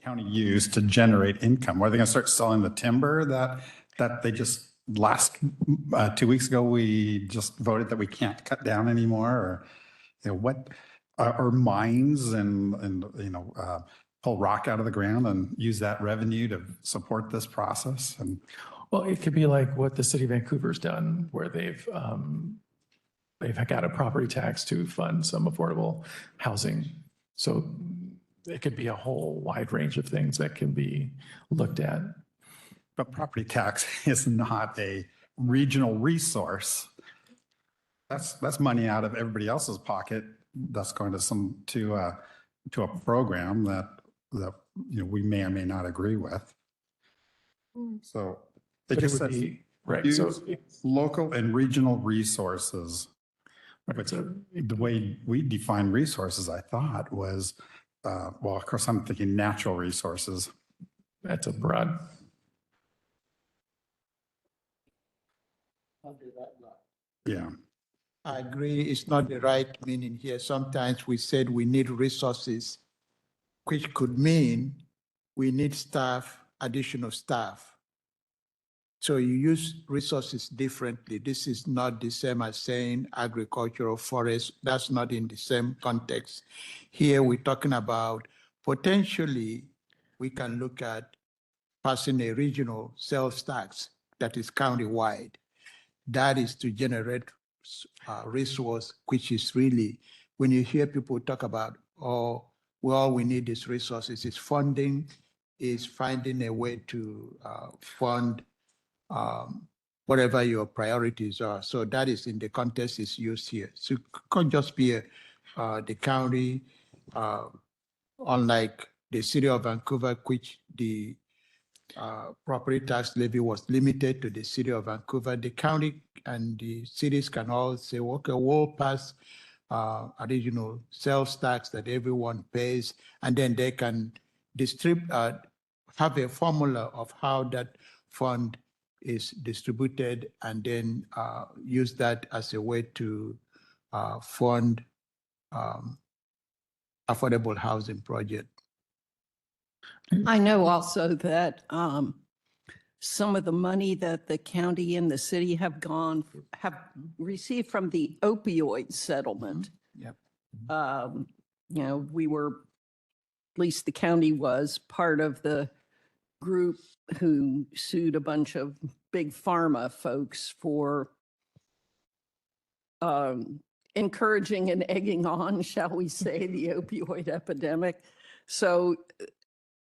county use to generate income? Are they going to start selling the timber that they just last 2 weeks ago, we just voted that we can't cut down anymore? Or, what are mines and pull rock out of the ground and use that revenue to support this process? And well, it could be like what the city of Vancouver's done, where they've got a property tax to fund some affordable housing. So it could be a whole wide range of things that can be looked at. But property tax is not a regional resource. That's money out of everybody else's pocket that's going to a program that we may or may not agree with. So it But just would says be right. use So local and regional resources. But the way we define resources, I thought was, well, of course, I'm thinking natural resources. that's a broad. Yeah. I agree. It's not the right meaning here. Sometimes we said we need resources, which could mean we need staff, additional staff. So you use resources differently. This is not the same as saying agricultural forest. That's not in the same context. Here we're talking about potentially we can look at passing a regional sales tax that is countywide. That is to generate resource, which is really, when you hear people talk about, oh, well, we need these resources, it's funding, is finding a way to fund whatever your priorities are. So that is in the context is used here. So it can't just be the county, unlike the city of Vancouver, which the property tax levy was limited to the city of Vancouver. The county and the cities can all say, okay, we'll pass additional sales tax that everyone pays, and then they can distribute, have a formula of how that fund is distributed, and then use that as a way to fund affordable housing project. I know also that some of the money that the county and the city have received from the opioid settlement. Yep. We were, at least the county was part of the group who sued a bunch of big pharma folks for encouraging and egging on, shall we say, the opioid epidemic. So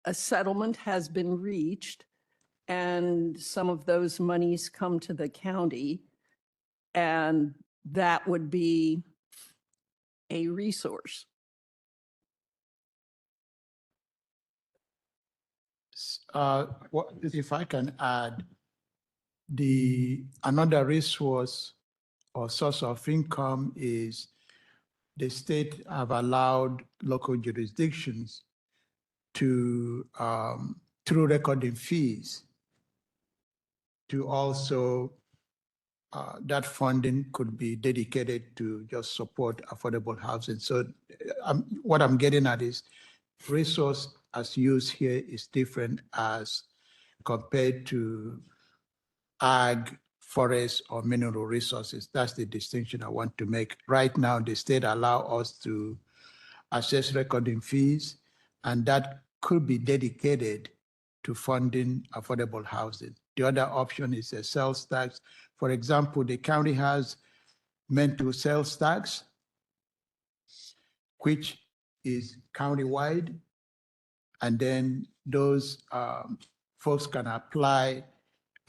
a settlement has been reached, and some of those monies come to the county, and that would be a resource. If I can add, another resource or source of income is the state have allowed local jurisdictions to, through recording fees, to also, that funding could be dedicated to just support affordable housing. So what I'm getting at is resource as used here is different as compared to ag, forest, or mineral resources. That's the distinction I want to make. Right now, the state allow us to assess recording fees, and that could be dedicated to funding affordable housing. The other option is a sales tax. For example, the county has mental sales tax, which is countywide, and then those folks can apply,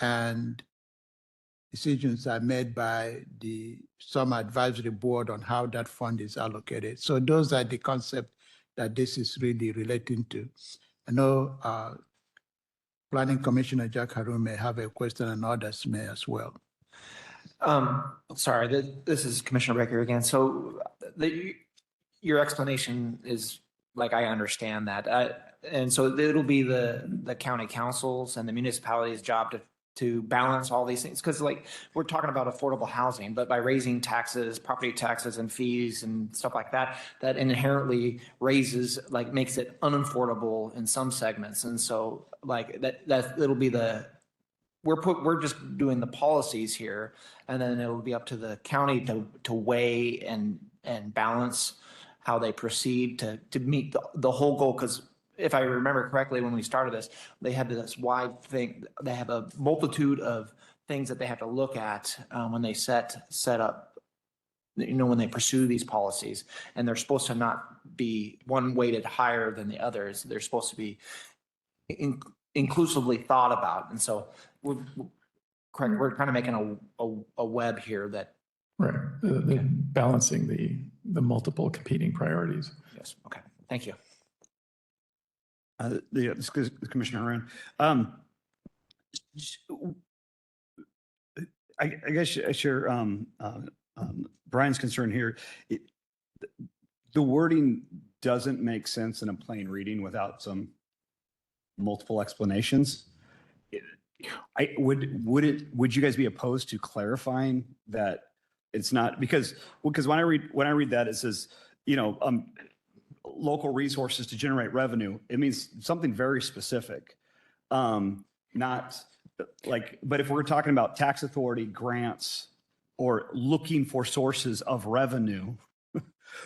and decisions are made by some advisory board on how that fund is allocated. So those are the concepts that this is really relating to. I know Planning Commissioner Jack Haroon may have a question, and others may as well. Sorry, this is Commissioner Becker again. So your explanation is like, I understand that. And so it'll be the county councils and the municipality's job to to balance all these things. Because like, we're talking about affordable housing, but by raising taxes, property taxes and fees and stuff like that, that inherently raises, like, makes it unaffordable in some segments. And so like it'll be we're just doing the policies here, and then it'll be up to the county to weigh and balance how they proceed to meet the whole goal. Because if I remember correctly, when we started this, they had this wide thing. They have a multitude of things that they have to look at when they set up, when they pursue these policies. And they're supposed to not be one weighted higher than the others. They're supposed to be inclusively thought about. And so we're kind of making a web here that. Right. Balancing the multiple competing priorities. Yes. Okay. Thank you. This is Commissioner Haran. I guess I share Brian's concern here. The wording doesn't make sense in a plain reading without some multiple explanations. Would you guys be opposed to clarifying that it's not because when I read that, it says, local resources to generate revenue. It means something very specific. Not like, but if we're talking about tax authority grants or looking for sources of revenue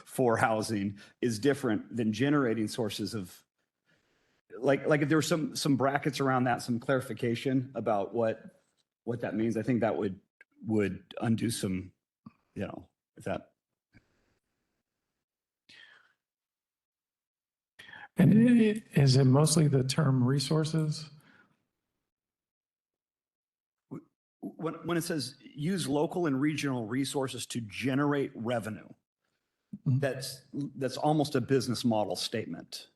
for housing is different than generating sources of, like if there were some brackets around that, some clarification about what that means, I think that would undo some, if that. And is it mostly the term resources? When it says use local and regional resources to generate revenue, that's almost a business model statement.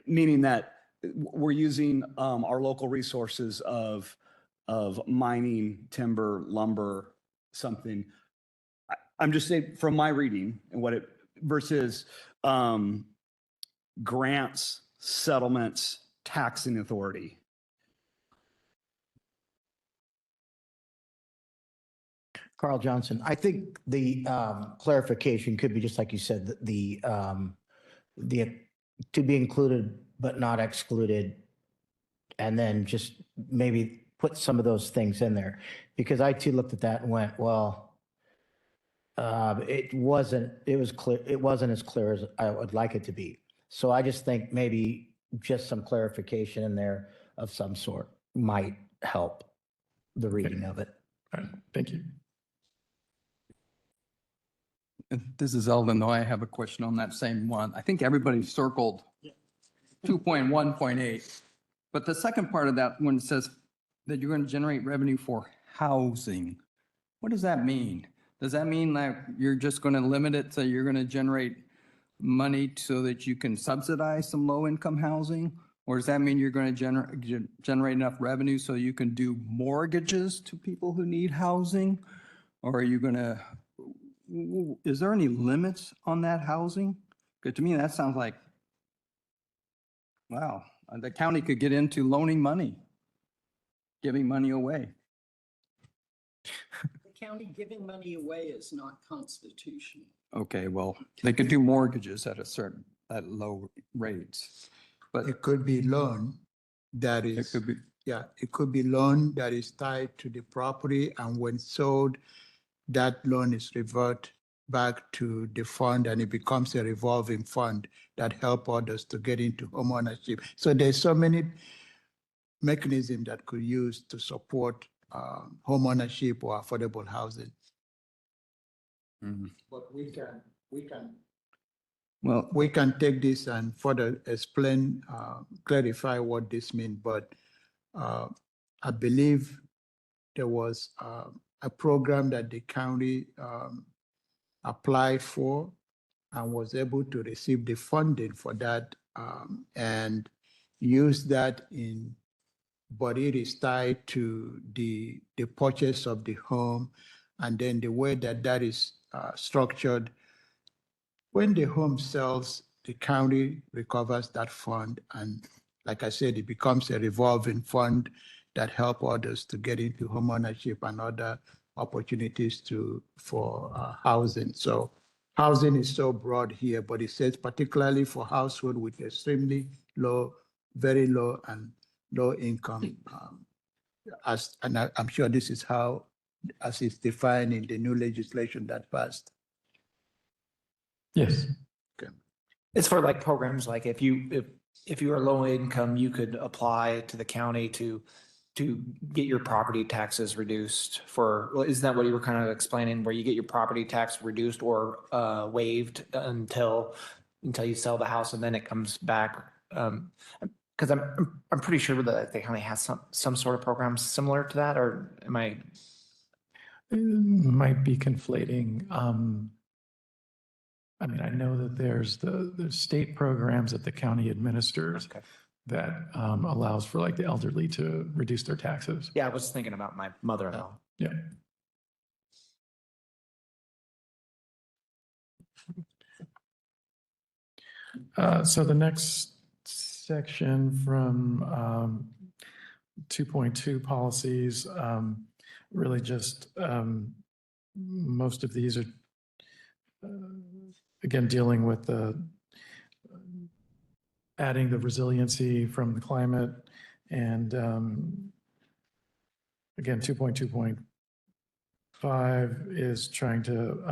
Meaning that we're using our local resources of mining, timber, lumber, something. I'm just saying from my reading and what it versus grants, settlements, taxing authority. Carl Johnson, I think the clarification could be just like you said, the to be included but not excluded, and then just maybe put some of those things in there, because I too looked at that and went, well, it wasn't as clear as I would like it to be. So I just think maybe just some clarification in there of some sort might help the reading of it. All right, thank you. This is Eldon, though I have a question on that same one. I think everybody circled 2.1.8, but the second part of that, when it says that you're going to generate revenue for housing, what does that mean? Does that mean that you're just going to limit it so you're going to generate money so that you can subsidize some low-income housing? Or does that mean you're going to generate enough revenue so you can do mortgages to people who need housing? Or are you going to, is there any limits on that housing? Because to me, that sounds like, wow, the county could get into loaning money, giving money away. The county giving money away is not constitutional. Okay, well, they could do mortgages at low rates, but It could be loan that it is, could be, yeah, it could be loan that is tied to the property, and when sold, that loan is revert back to the fund, and it becomes a revolving fund that help others to get into homeownership. So there's so many mechanisms that could use to support homeownership or affordable housing. Mhm. But we can well, take this and further explain, clarify what this means, but I believe there was a program that the county applied for and was able to receive the funding for that and use that in, but it is tied to the purchase of the home, and then the way that is structured. When the home sells, the county recovers that fund, and like I said, it becomes a revolving fund that help others to get into homeownership and other opportunities for housing. So housing is so broad here, but it says particularly for household with extremely low, very low and low income. I'm sure this is how, as it's defined in the new legislation that passed. Yes. It's for like programs, like if you are low income, you could apply to the county to get your property taxes reduced for, well, isn't that what you were kind of explaining, where you get your property tax reduced or waived until you sell the house and then it comes back? Because I'm pretty sure that the county has some sort of program similar to that, or am I? Might be conflating. I mean, I know that there's the state programs that the county administers Okay. that allows for like the elderly to reduce their taxes. Yeah, I was thinking about my mother-in-law. Yeah. So the next section from 2.2 policies, really just most of these are again dealing with the adding the resiliency from the climate, and again 2.2.5 is trying to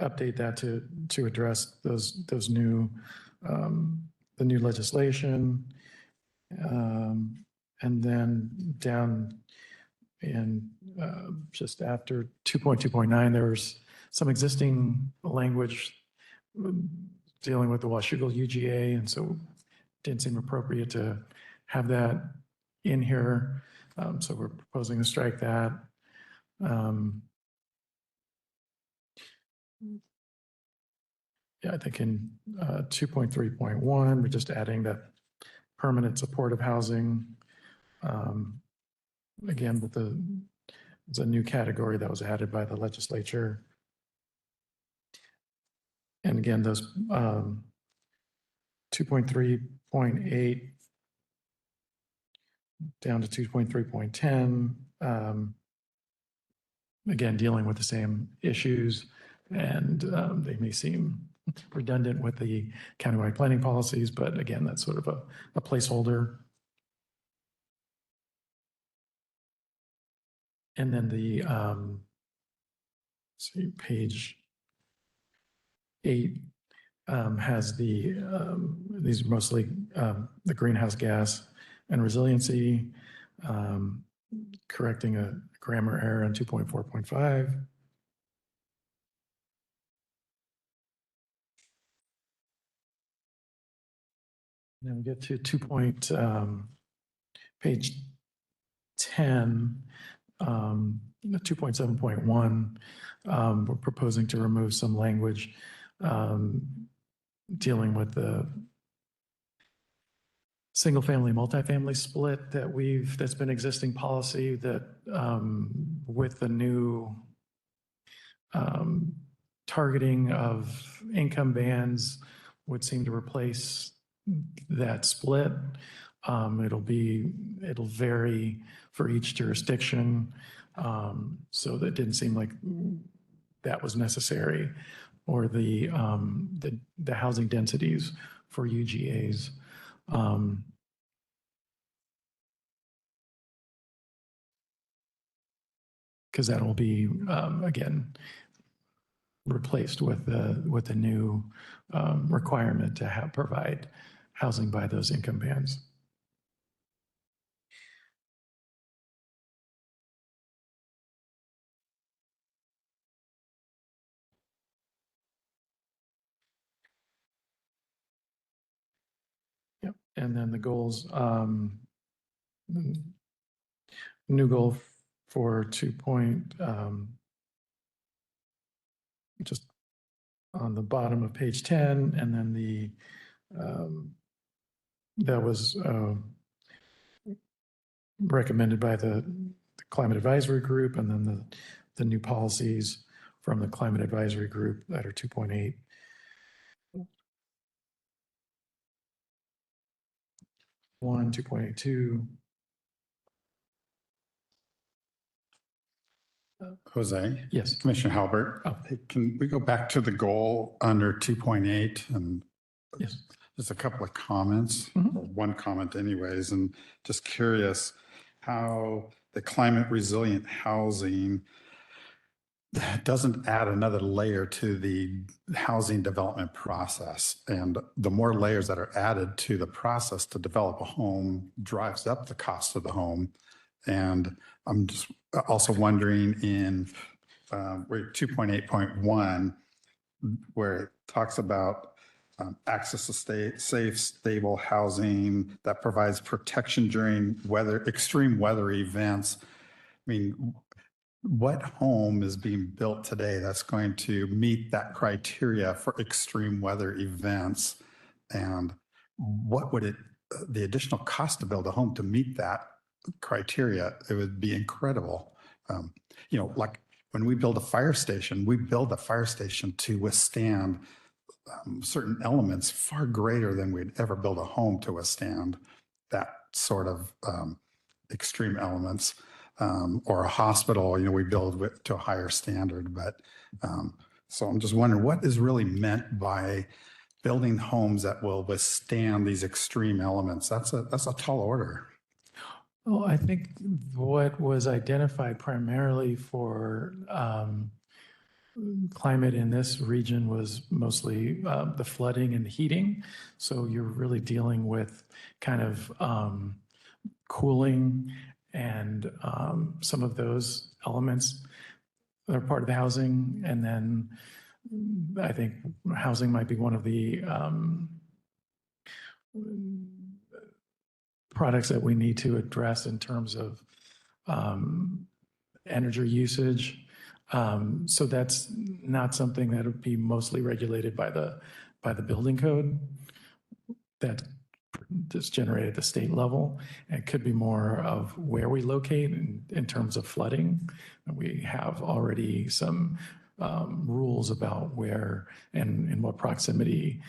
update that to address those new the new legislation, and then down in just after 2.2.9 there's some existing language dealing with the Washougal UGA, and so it didn't seem appropriate to have that in here, so we're proposing to strike that. Yeah, I think in 2.3.1, we're just adding that permanent supportive housing. Again, with it's a new category that was added by the legislature. And again, those 2.3.8 down to 2.3.10, again, dealing with the same issues, and they may seem redundant with the countywide planning policies, but again, that's sort of a placeholder. And then the, see, page 8 has these are mostly the greenhouse gas and resiliency, correcting a grammar error in 2.4.5. Then we get to page 10, 2.7.1. We're proposing to remove some language dealing with the single-family, multifamily split that's been existing policy that with the new targeting of income bands would seem to replace that split. It'll vary for each jurisdiction. So that didn't seem like that was necessary, or the housing densities for UGAs. Because that will be, again, replaced with the new requirement to provide housing by those income bands. Yep, and then the goals, new goal for 2 just on the bottom of page 10, and then that was recommended by the Climate Advisory Group, and then the new policies from the Climate Advisory Group that are 2.8. One, 2.82, Jose? Yes. Commissioner Halbert? Oh. Hey, can we go back to the goal under 2.8 and Yes. just a couple of comments, Mhm. or one comment anyways, and just curious how the climate resilient housing doesn't add another layer to the housing development process. And the more layers that are added to the process to develop a home drives up the cost of the home. And I'm just also wondering in where 2.8.1, where it talks about access to safe, stable housing that provides protection during extreme weather events. I mean, what home is being built today that's going to meet that criteria for extreme weather events? And what would the additional cost to build a home to meet that criteria? It would be incredible. Like when we build a fire station, we build a fire station to withstand certain elements far greater than we'd ever build a home to withstand that sort of extreme elements. Or a hospital, we build to a higher standard. But so I'm just wondering what is really meant by building homes that will withstand these extreme elements. That's a tall order. Well, I think what was identified primarily for climate in this region was mostly the flooding and heating. So you're really dealing with kind of cooling and some of those elements that are part of the housing. And then I think housing might be one of the products that we need to address in terms of energy usage. So that's not something that would be mostly regulated by the building code. That's generated at the state level. It could be more of where we locate in terms of flooding. We have already some rules about where and in what proximity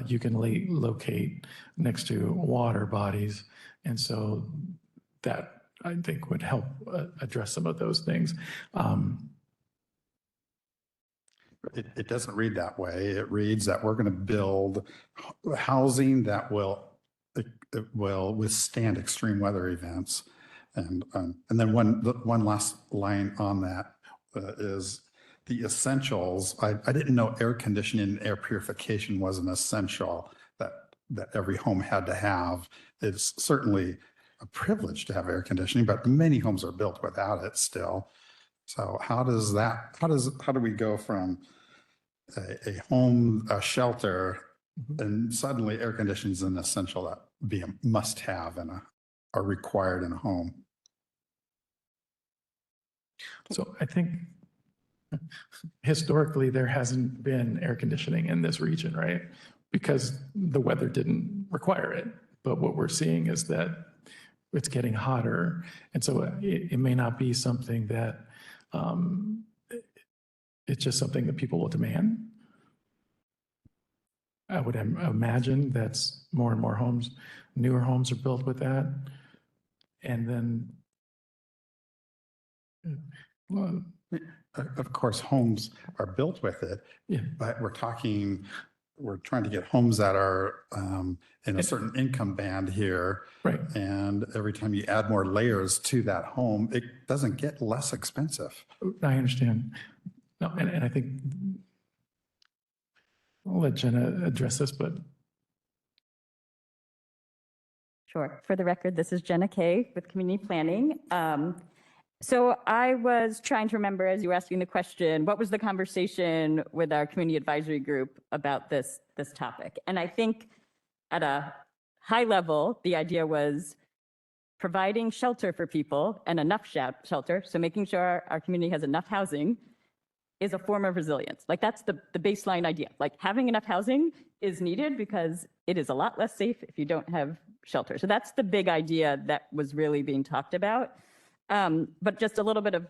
you can locate next to water bodies. And so that I think would help address some of those things. It doesn't read that way. It reads that we're going to build housing that will withstand extreme weather events. And then one last line on that is the essentials. I didn't know air conditioning and air purification was an essential that every home had to have. It's certainly a privilege to have air conditioning, but many homes are built without it still. So how do we go from a home, a shelter, and suddenly air conditioning is an essential that be a must have and are required in a home? So I think historically there hasn't been air conditioning in this region, right? Because the weather didn't require it. But what we're seeing is that it's getting hotter. And so it may not be something that it's just something that people will demand. I would imagine that's more and more homes, newer homes are built with that. And then, well, Of course, homes are built with it, yeah, but we're trying to get homes that are in a certain income band here. right. And every time you add more layers to that home, it doesn't get less expensive. I understand. No, and I think I'll let Jenna address this, but Sure. For the record, this is Jenna Kay with Community Planning. So I was trying to remember as you were asking the question, what was the conversation with our community advisory group about this topic? And I think at a high level, the idea was providing shelter for people and enough shelter. So making sure our community has enough housing is a form of resilience. Like that's the baseline idea. Like having enough housing is needed because it is a lot less safe if you don't have shelter. So that's the big idea that was really being talked about. But just a little bit of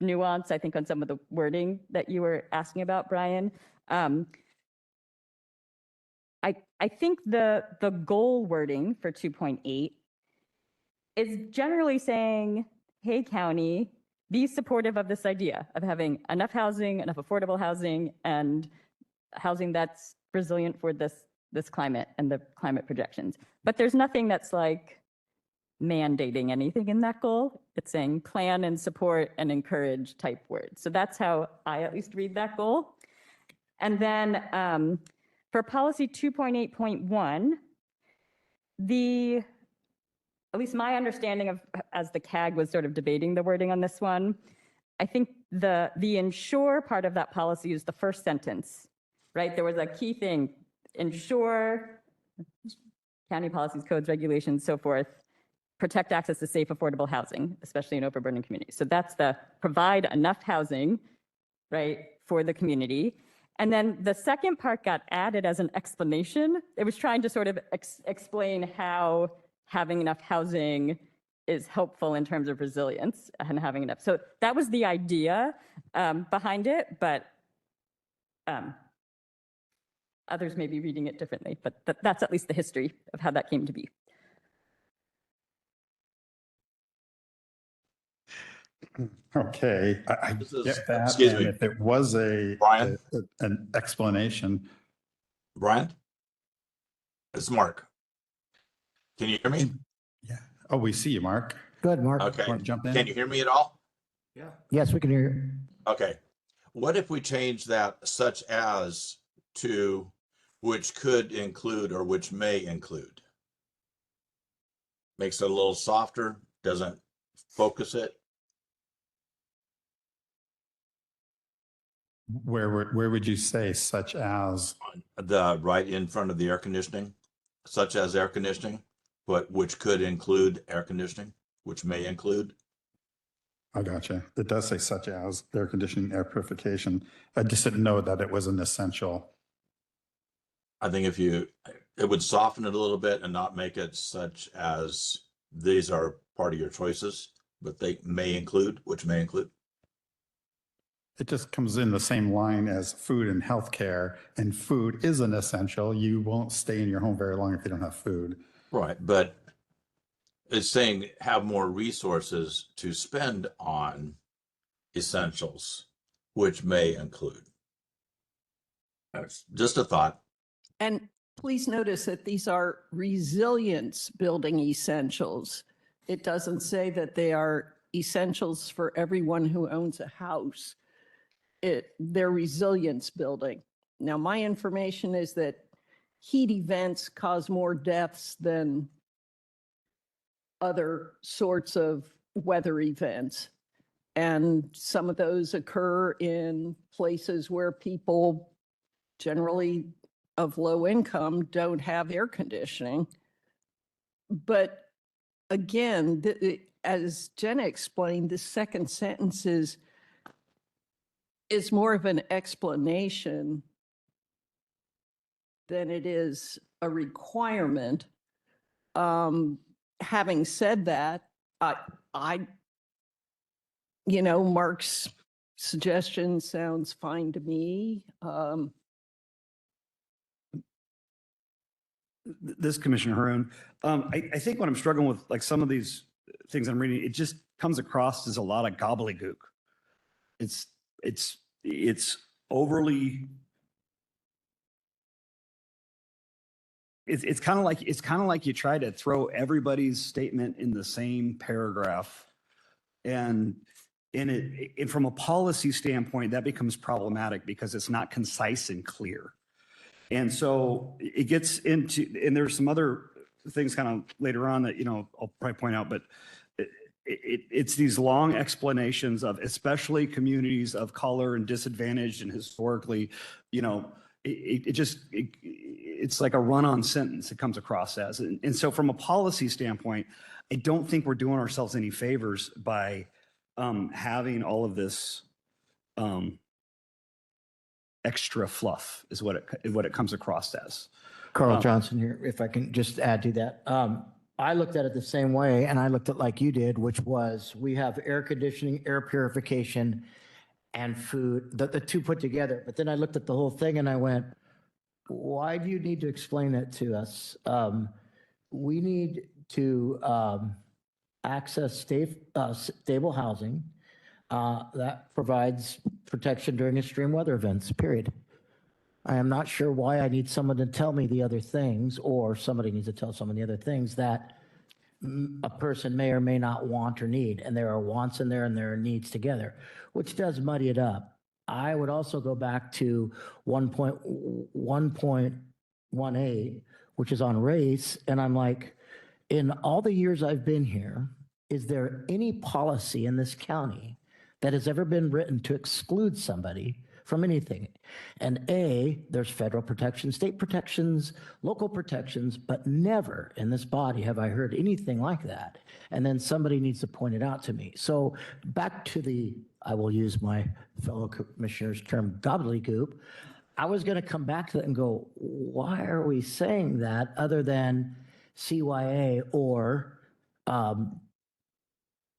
nuance, I think, on some of the wording that you were asking about, Brian. I think the goal wording for 2.8 is generally saying, hey, county, be supportive of this idea of having enough housing, enough affordable housing, and housing that's resilient for this climate and the climate projections. But there's nothing that's like mandating anything in that goal. It's saying plan and support and encourage type words. So that's how I at least read that goal. And then for policy 2.8.1, at least my understanding of, as the CAG was sort of debating the wording on this one, I think the ensure part of that policy is the first sentence, right? There was a key thing, ensure county policies, codes, regulations, so forth, protect access to safe, affordable housing, especially in overburdened communities. So that's the provide enough housing, right, for the community. And then the second part got added as an explanation. It was trying to sort of explain how having enough housing is helpful in terms of resilience and having enough. So that was the idea behind it, but others may be reading it differently, but that's at least the history of how that came to be. Okay, I This is- get that. excuse And me. if it was Brian? an explanation, Brian? It's Mark. Can you hear me? yeah. Oh, we see you, Mark. Good, Mark. Okay. Want to jump in? Can you hear me at all? Yes, we can hear you. Okay. What if we change that such as to which could include or which may include? Makes it a little softer, doesn't focus it. Where would you say such as? The right in front of the air conditioning, such as air conditioning, but which could include air conditioning, which may include. I gotcha. It does say such as air conditioning, air purification. I just didn't know that it was an essential. I think it would soften it a little bit and not make it such as these are part of your choices, but they may include, which may include. It just comes in the same line as food and healthcare, and food is an essential. You won't stay in your home very long if you don't have food. Right, but it's saying have more resources to spend on essentials, which may include. That's just a thought. And please notice that these are resilience building essentials. It doesn't say that they are essentials for everyone who owns a house. They're resilience building. Now, my information is that heat events cause more deaths than other sorts of weather events. And some of those occur in places where people generally of low income don't have air conditioning. But again, as Jenna explained, the second sentence is more of an explanation than it is a requirement. Having said that, Mark's suggestion sounds fine to me. This Commissioner Haroon, I think when I'm struggling with like some of these things I'm reading, it just comes across as a lot of gobbledygook. It's overly. It's kind of like you try to throw everybody's statement in the same paragraph, and from a policy standpoint, that becomes problematic because it's not concise and clear. And so it gets into, and there's some other things kind of later on that, I'll probably point out, but it's these long explanations of especially communities of color and disadvantaged and historically, it's like a run-on sentence it comes across as. And so from a policy standpoint, I don't think we're doing ourselves any favors by having all of this extra fluff is what it comes across as. Carl Johnson here, if I can just add to that. I looked at it the same way, and I looked at like you did, which was we have air conditioning, air purification, and food, the two put together. But then I looked at the whole thing and I went, why do you need to explain that to us? We need to access stable housing. that provides protection during extreme weather events, period. I am not sure why I need someone to tell me the other things, or somebody needs to tell someone the other things that a person may or may not want or need. And there are wants in there and there are needs together, which does muddy it up. I would also go back to 1.18, which is on race. And I'm like, in all the years I've been here, is there any policy in this county that has ever been written to exclude somebody from anything? And there's federal protections, state protections, local protections, but never in this body have I heard anything like that. And then somebody needs to point it out to me. So back to I will use my fellow commissioner's term, gobbledygook. I was going to come back to that and go, why are we saying that other than CYA or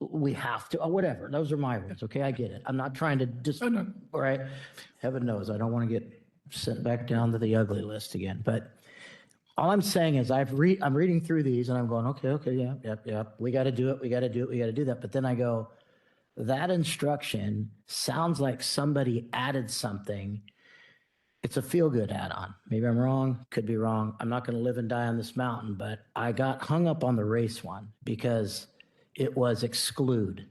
we have to, or whatever. Those are my words. Okay, I get it. I'm not trying to just, all right. Heaven knows I don't want to get sent back down to the ugly list again. But all I'm saying is I'm reading through these and I'm going, okay, yeah. We got to do it. We got to do it. We got to do that. But then I go, that instruction sounds like somebody added something. It's a feel-good add-on. Maybe I'm wrong, could be wrong. I'm not going to live and die on this mountain, but I got hung up on the race one because it was exclude.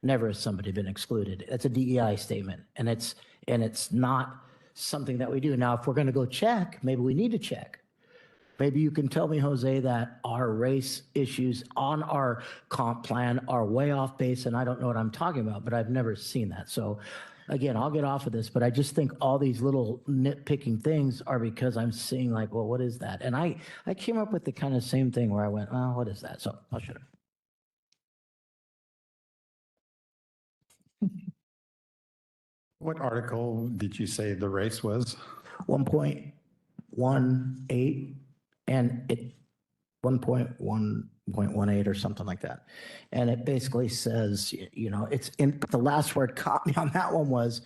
Never has somebody been excluded. That's a DEI statement, and it's not something that we do. Now, if we're going to go check, maybe we need to check. Maybe you can tell me, Jose, that our race issues on our comp plan are way off base, and I don't know what I'm talking about, but I've never seen that. So again, I'll get off of this, but I just think all these little nitpicking things are because I'm seeing like, well, what is that? And I came up with the kind of same thing where I went, oh, what is that? So I'll shut up. What article did you say the race was? 1.18 and it 1.1.18 or something like that. And it basically says, it's in the last word caught me on that one was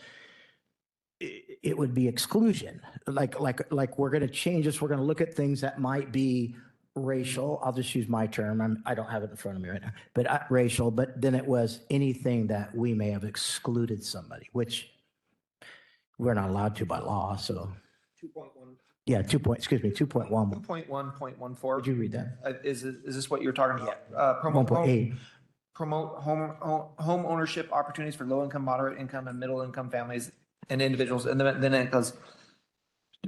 it would be exclusion. Like we're going to change this. We're going to look at things that might be racial. I'll just use my term. I don't have it in front of me right now, but racial, but then it was anything that we may have excluded somebody, which we're not allowed to by law. So 2.1. yeah, 2.1. 2.1.14. Would you read that? Is this what you're talking about? Promote 1.8. home ownership opportunities for low income, moderate income, and middle income families and individuals. And then it goes,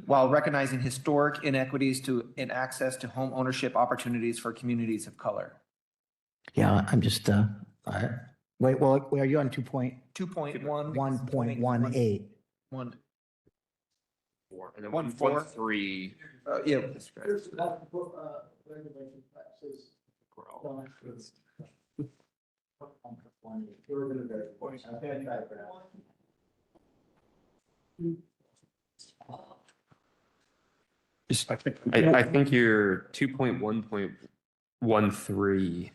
while recognizing historic inequities in access to home ownership opportunities for communities of color. Yeah, I'm just, all right. Wait, well, are you on 2.1. 1.18? One. And then 1.3. Yeah. I think your 2.1.13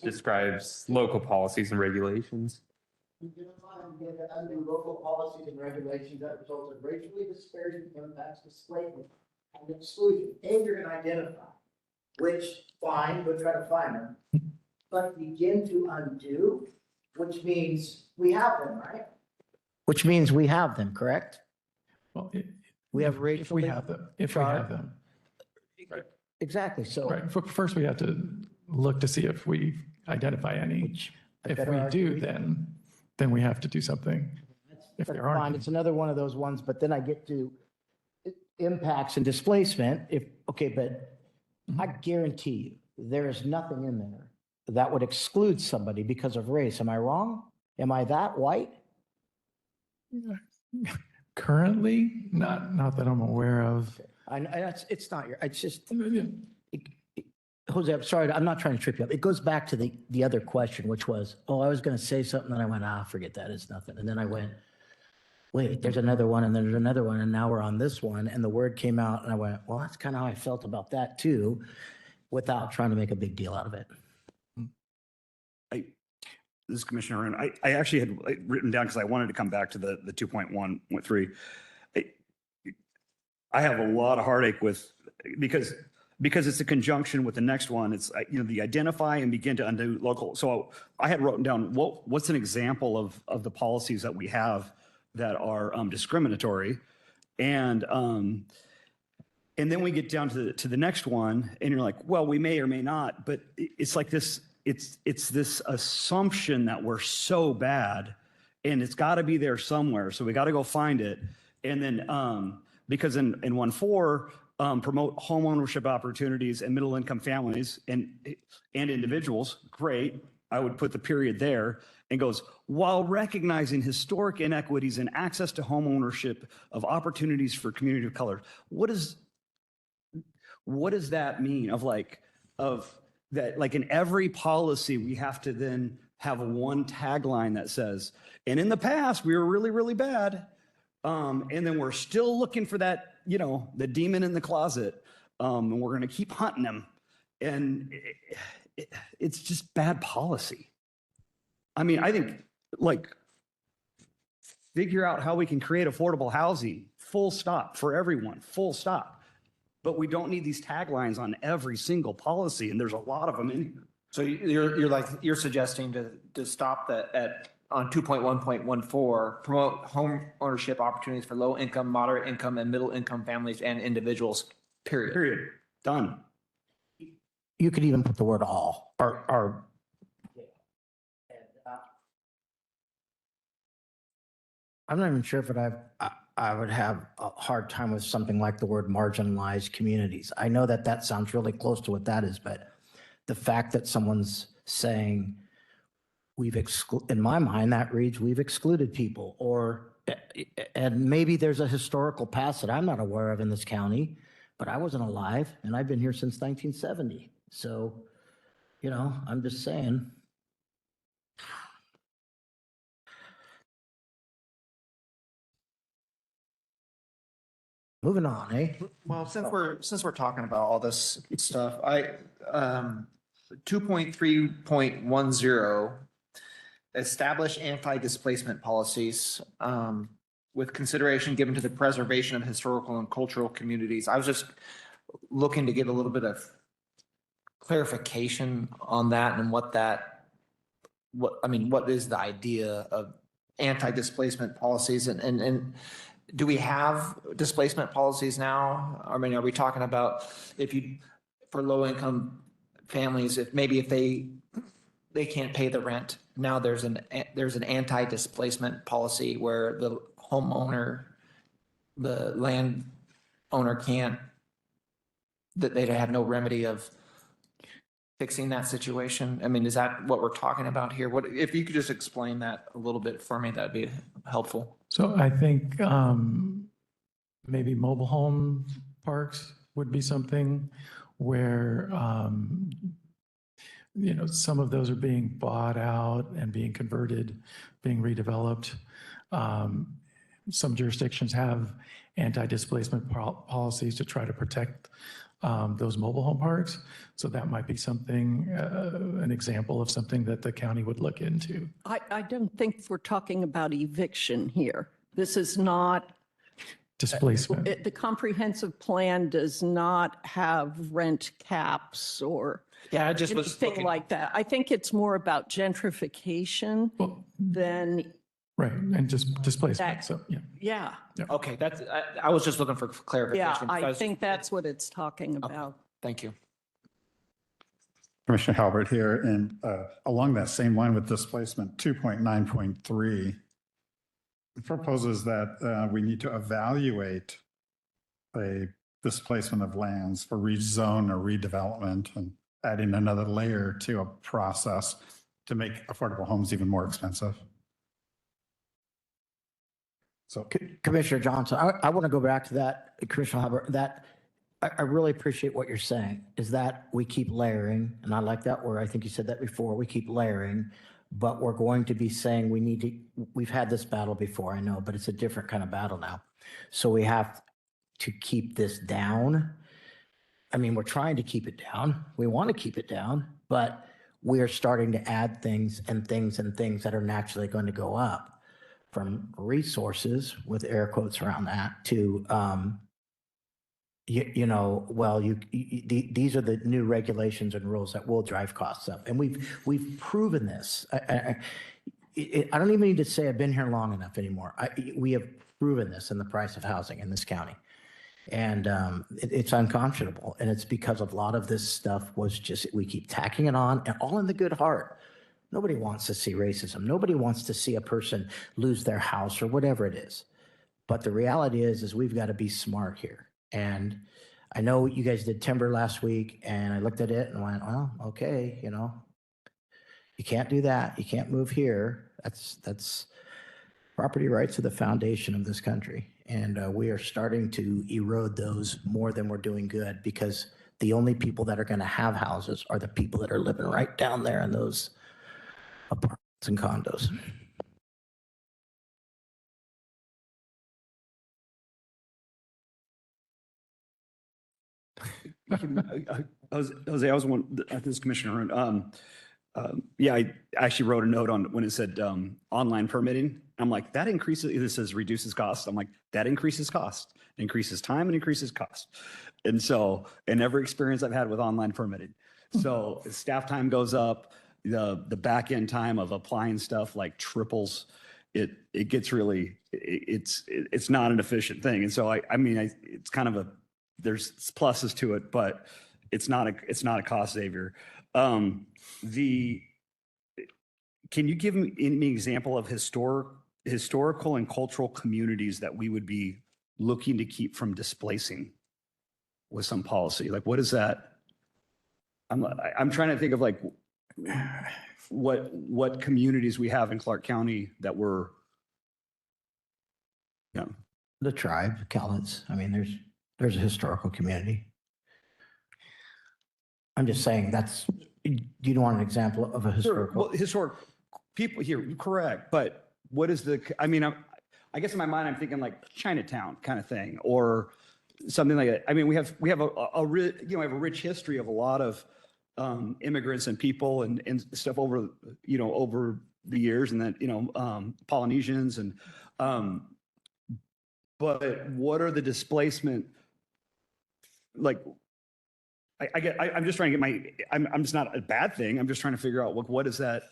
describes local policies and regulations. Under local policies and regulations that result in racially disparaging impacts, displacement, and exclusion. You're going to identify which, fine, go try to find them, but begin to undo, which means we have them, right? Which means we have them, correct? Well, We have if racial. we have them, if we have them. Exactly. So Right. First, we have to look to see if we identify any. If we do, then we have to do something. If That's there fine. aren't. It's another one of those ones, but then I get to impacts and displacement. But I guarantee you, there is nothing in there that would exclude somebody because of race. Am I wrong? Am I that white? Currently, not that I'm aware of. It's not it's just, Jose, I'm sorry, I'm not trying to trip you up. It goes back to the other question, which was, I was going to say something, and I went, forget that, it's nothing. And then I went, wait, there's another one, and there's another one, and now we're on this one, and the word came out, and I went, well, that's kind of how I felt about that too, without trying to make a big deal out of it. This is Commissioner Aaron. I actually had written down because I wanted to come back to the 2.1.3. I have a lot of heartache with, because because it's a conjunction with the next one. It's, the identify and begin to undo local. So I had written down, what's an example of the policies that we have that are discriminatory? And then we get down to the next one and you're like, well, we may or may not, but it's like this, it's this assumption that we're so bad and it's got to be there somewhere. So we got to go find it. And then, because in 1.4, promote home ownership opportunities and middle income families and individuals, great. I would put the period there and goes, while recognizing historic inequities in access to home ownership of opportunities for community of color. What does that mean of that, like in every policy, we have to then have one tagline that says, and in the past, we were really, really bad. And then we're still looking for that, the demon in the closet. And we're going to keep hunting them. And it's just bad policy. I mean, I think figure out how we can create affordable housing, full stop, for everyone, full stop. But we don't need these taglines on every single policy. And there's a lot of them in here. So you're suggesting to stop that on 2.1.14, promote home ownership opportunities for low income, moderate income, and middle income families and individuals, period. Period. Done. You could even put the word all or I'm not even sure if I would have a hard time with something like the word marginalized communities. I know that sounds really close to what that is, but the fact that someone's saying in my mind, that reads we've excluded people, and maybe there's a historical past that I'm not aware of in this county, but I wasn't alive and I've been here since 1970. So, I'm just saying. Moving on, eh? Well, since we're talking about all this stuff, 2.3.10, establish anti-displacement policies with consideration given to the preservation of historical and cultural communities. I was just looking to get a little bit of clarification on that and what is the idea of anti-displacement policies and do we have displacement policies now? I mean, are we talking about for low income families, if they can't pay the rent, now there's an anti-displacement policy where the landowner can't, that they have no remedy of fixing that situation? I mean, is that what we're talking about here? If you could just explain that a little bit for me, that'd be helpful. So I think maybe mobile home parks would be something where, some of those are being bought out and being converted, being redeveloped. Some jurisdictions have anti-displacement policies to try to protect those mobile home parks. So that might be something, an example of something that the county would look into. I don't think we're talking about eviction here. This is not, Displacement. the comprehensive plan does not have rent caps or Yeah, I just was anything looking. like that. I think it's more about gentrification Well, than, right, and just displacement, That- so, yeah. yeah. Okay, I was just looking for Yeah, clarification. I because- think that's what it's talking about. Thank you. Commissioner Halbert here, and along that same line with displacement, 2.9.3 proposes that we need to evaluate a displacement of lands for rezone or redevelopment and adding another layer to a process to make affordable homes even more expensive. So Commissioner Johnson, I want to go back to that, Commissioner Hubbard, that I really appreciate what you're saying, is that we keep layering, and I like that word. I think you said that before. We keep layering, but we're going to be saying we've had this battle before, I know, but it's a different kind of battle now. So we have to keep this down. I mean, we're trying to keep it down. We want to keep it down, but we are starting to add things that are naturally going to go up, from resources with air quotes around that to, you know, well, these are the new regulations and rules that will drive costs up. And we've proven this. I don't even need to say I've been here long enough anymore. We have proven this in the price of housing in this county. And it's unconscionable. And it's because a lot of this stuff was just, we keep tacking it on, and all in the good heart. Nobody wants to see racism. Nobody wants to see a person lose their house or whatever it is. But the reality is we've got to be smart here. And I know you guys did timber last week, and I looked at it and went, well, okay, you know, you can't do that. You can't move here. That's property rights are the foundation of this country. And we are starting to erode those more than we're doing good, because the only people that are going to have houses are the people that are living right down there in those apartments and condos. Jose, I was this commissioner. Yeah, I actually wrote a note on when it said online permitting. I'm like, that increases, this says reduces cost. I'm like, that increases cost, increases time and increases cost. And so, in every experience I've had with online permitting. So staff time goes up, the back end time of applying stuff like triples. It gets really, it's not an efficient thing. And so I mean, it's kind of there's pluses to it, but it's not a cost savior. Can you give me any example of historical and cultural communities that we would be looking to keep from displacing with some policy? Like, what is that? I'm trying to think of like what communities we have in Clark County that were, yeah. The tribe, Cowlitz. I mean, there's a historical community. I'm just saying do you want an example of a historical? Well, historic people here, correct. But what is I mean, I guess in my mind, I'm thinking like Chinatown kind of thing, or something like that. I mean, we have a rich history of a lot of immigrants and people and stuff over the years, and then, Polynesians and, but what are the displacement, like, I'm just trying to get I'm just not a bad thing. I'm just trying to figure out what does that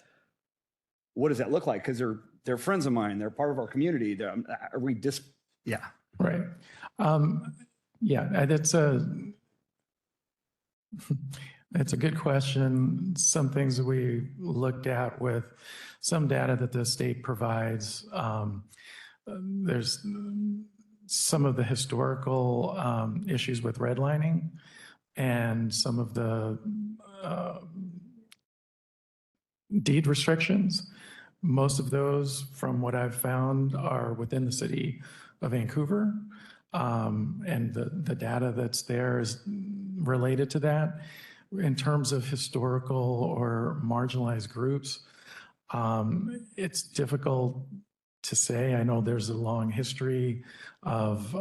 look like? Because they're friends of mine. They're part of our community. Are we yeah. Right. Yeah, that's it's a good question. Some things that we looked at with some data that the state provides. There's some of the historical issues with redlining and some of the deed restrictions. Most of those, from what I've found, are within the city of Vancouver. And the data that's there is related to that. In terms of historical or marginalized groups, it's difficult to say. I know there's a long history of,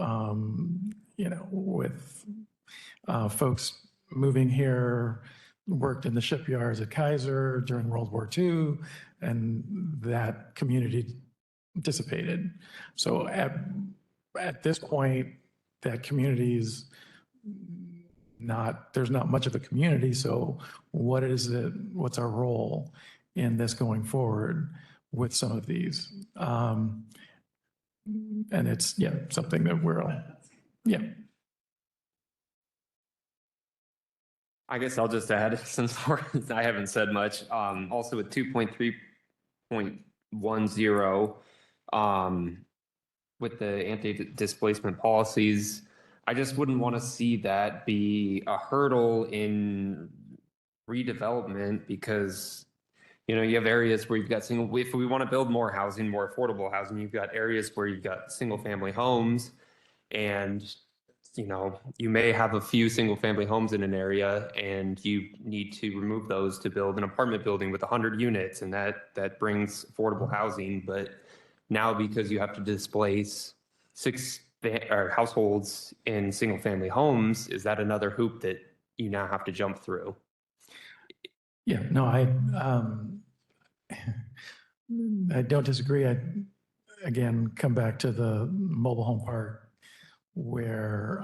with folks moving here, worked in the shipyards at Kaiser during World War II, and that community dissipated. So at this point, that community's there's not much of a community. So what's our role in this going forward with some of these? And it's, something that I guess I'll just add, since I haven't said much, also with 2.3.10, with the anti-displacement policies, I just wouldn't want to see that be a hurdle in redevelopment, because, you have areas where you've got if we want to build more housing, more affordable housing, you've got areas where you've got single family homes, and you may have a few single family homes in an area, and you need to remove those to build an apartment building with 100 units, and that brings affordable housing. But now, because you have to displace households in single family homes, is that another hoop that you now have to jump through? Yeah, no, I don't disagree. I, again, come back to the mobile home park where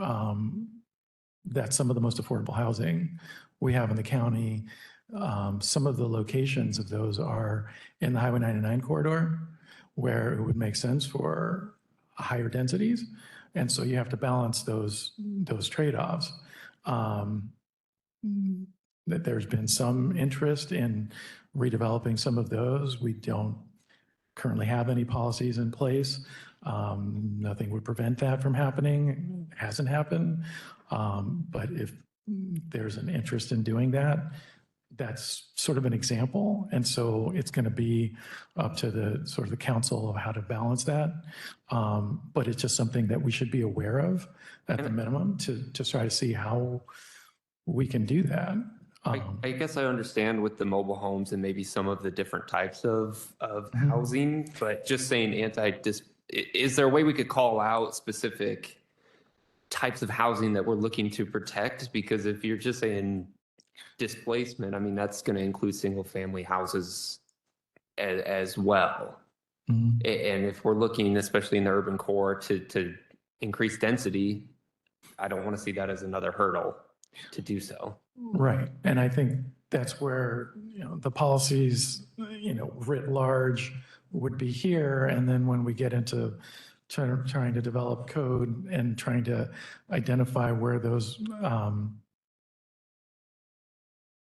that's some of the most affordable housing we have in the county. Some of the locations of those are in the Highway 99 corridor, where it would make sense for higher densities. And so you have to balance those trade-offs. That there's been some interest in redeveloping some of those. We don't currently have any policies in place. Nothing would prevent that from happening. It hasn't happened. But if there's an interest in doing that, that's sort of an example. And so it's going to be up to the sort of the council of how to balance that. But it's just something that we should be aware of at the minimum to try to see how we can do that. I guess I understand with the mobile homes and maybe some of the different types of housing, but just saying is there a way we could call out specific types of housing that we're looking to protect? Because if you're just saying displacement, I mean, that's going to include single family houses as well. And if we're looking, especially in the urban core, to increase density, I don't want to see that as another hurdle to do so. Right. And I think that's where, the policies, writ large would be here. And then when we get into trying to develop code and trying to identify where those,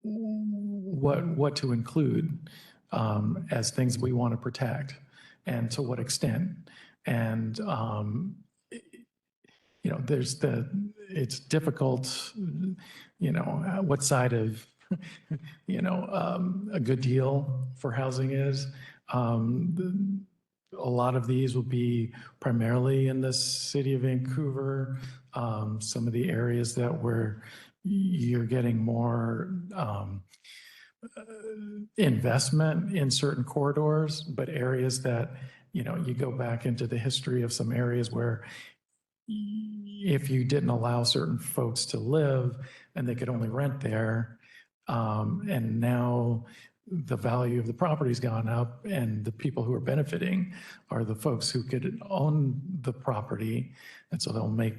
what to include as things we want to protect and to what extent. And, it's difficult, what side of, a good deal for housing is. A lot of these will be primarily in the city of Vancouver. Some of the areas that you're getting more investment in certain corridors, but areas that, you go back into the history of some areas where if you didn't allow certain folks to live and they could only rent there, and now the value of the property's gone up and the people who are benefiting are the folks who could own the property. And so they'll make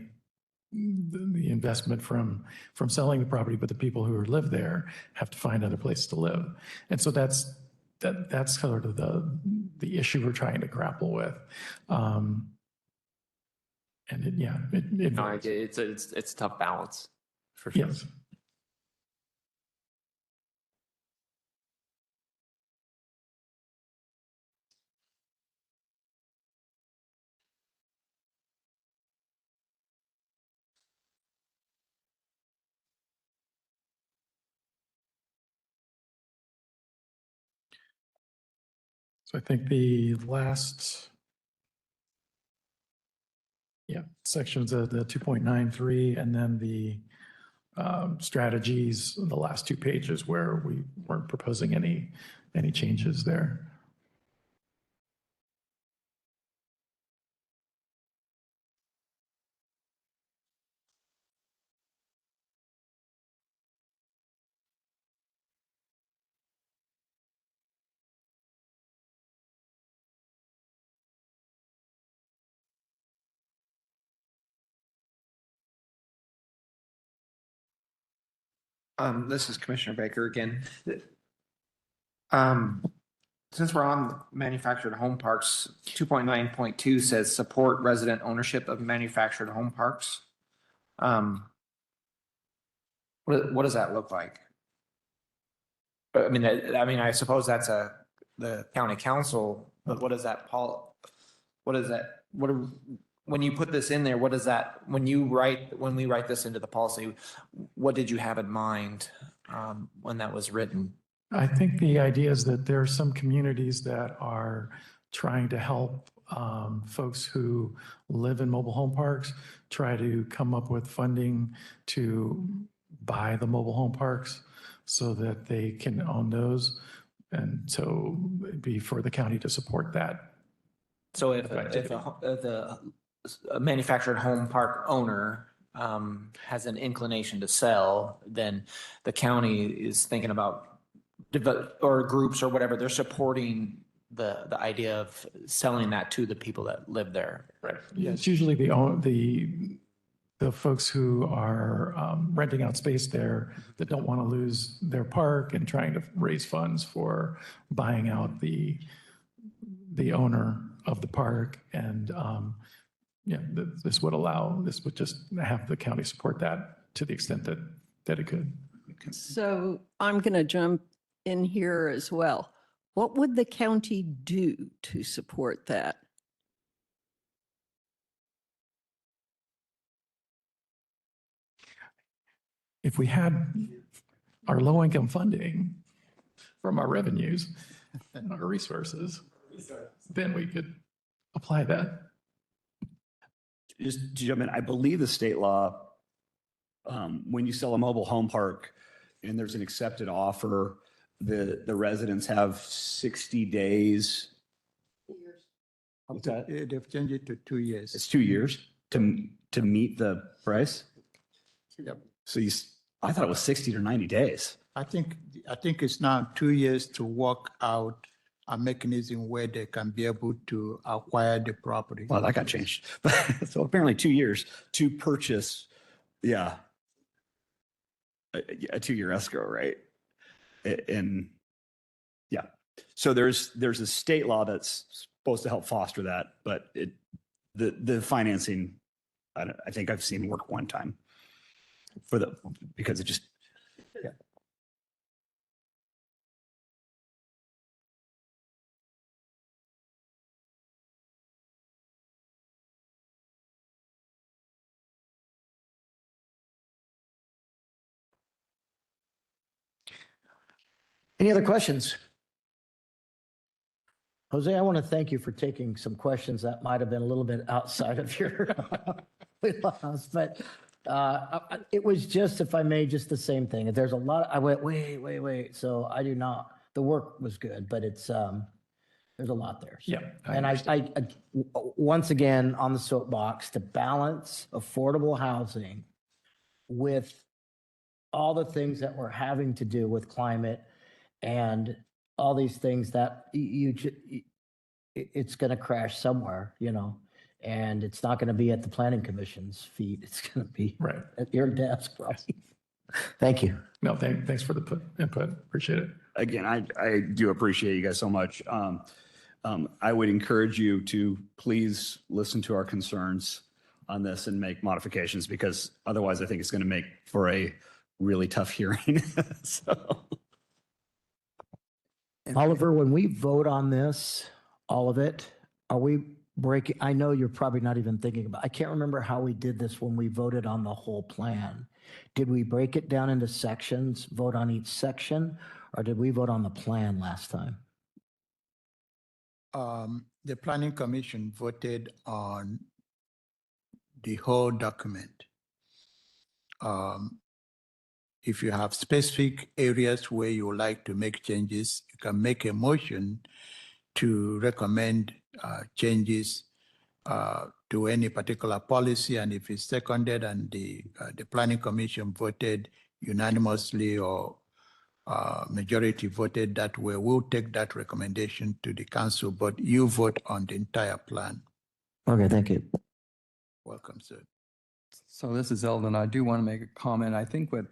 the investment from selling the property, but the people who live there have to find other places to live. And so that's sort of the issue we're trying to grapple with. And It's a tough balance for sure. Yes. So I think the last, sections of the 2.93 and then the strategies, the last 2 pages where we weren't proposing any changes there. This is Commissioner Baker again. Since we're on manufactured home parks, 2.9.2 says support resident ownership of manufactured home parks. What does that look like? I mean, I suppose that's the county council, but what is that, Paul? What is that? When you put this in there, what is that, when we write this into the policy, what did you have in mind when that was written? I think the idea is that there are some communities that are trying to help folks who live in mobile home parks try to come up with funding to buy the mobile home parks so that they can own those. And so it'd be for the county to support that. So if a manufactured home park owner has an inclination to sell, then the county is thinking about or groups or whatever, they're supporting the idea of selling that to the people that live there. Right. Yeah, it's usually the the folks who are renting out space there that don't want to lose their park and trying to raise funds for buying out the owner of the park. And yeah, this would just have the county support that to the extent that it could. So I'm going to jump in here as well. What would the county do to support that? If we had our low-income funding from our revenues and our resources, then we could apply that. Just to jump in, I believe the state law, when you sell a mobile home park and there's an accepted offer, the residents have 60 days. What's that? They've changed it to 2 years. It's 2 years to meet the price. Yep. So I thought it was 60 to 90 days. I think it's now 2 years to work out a mechanism where they can be able to acquire the property. Well, that got changed. So apparently 2 years to purchase, yeah. A 2-year escrow, right? And yeah. So there's a state law that's supposed to help foster that, but the financing, I think I've seen work one time because it just, yeah. Any other questions? Jose, I want to thank you for taking some questions that might have been a little bit outside of your wheelhouse, but it was just, if I may, just the same thing. There's a lot, I went, wait. So I do not, the work was good, but it's, there's a lot there. So. Yeah. And I, once again, on the soapbox, to balance affordable housing with all the things that we're having to do with climate and all these things that it's going to crash somewhere, and it's not going to be at the planning commission's feet. It's going to be Right. at your desk, right? Thank you. No, thanks for the input. Appreciate it. Again, I do appreciate you guys so much. I would encourage you to please listen to our concerns on this and make modifications, because otherwise I think it's going to make for a really tough hearing. So. Oliver, when we vote on this, all of it, are we breaking? I know you're probably not even thinking about, I can't remember how we did this when we voted on the whole plan. Did we break it down into sections, vote on each section, or did we vote on the plan last time? The Planning Commission voted on the whole document. If you have specific areas where you would like to make changes, you can make a motion to recommend changes to any particular policy. And if it's seconded and the Planning Commission voted unanimously or majority voted that way, we'll take that recommendation to the council, but you vote on the entire plan. Okay, thank you. Welcome, sir. So this is Eldon. I do want to make a comment. I think what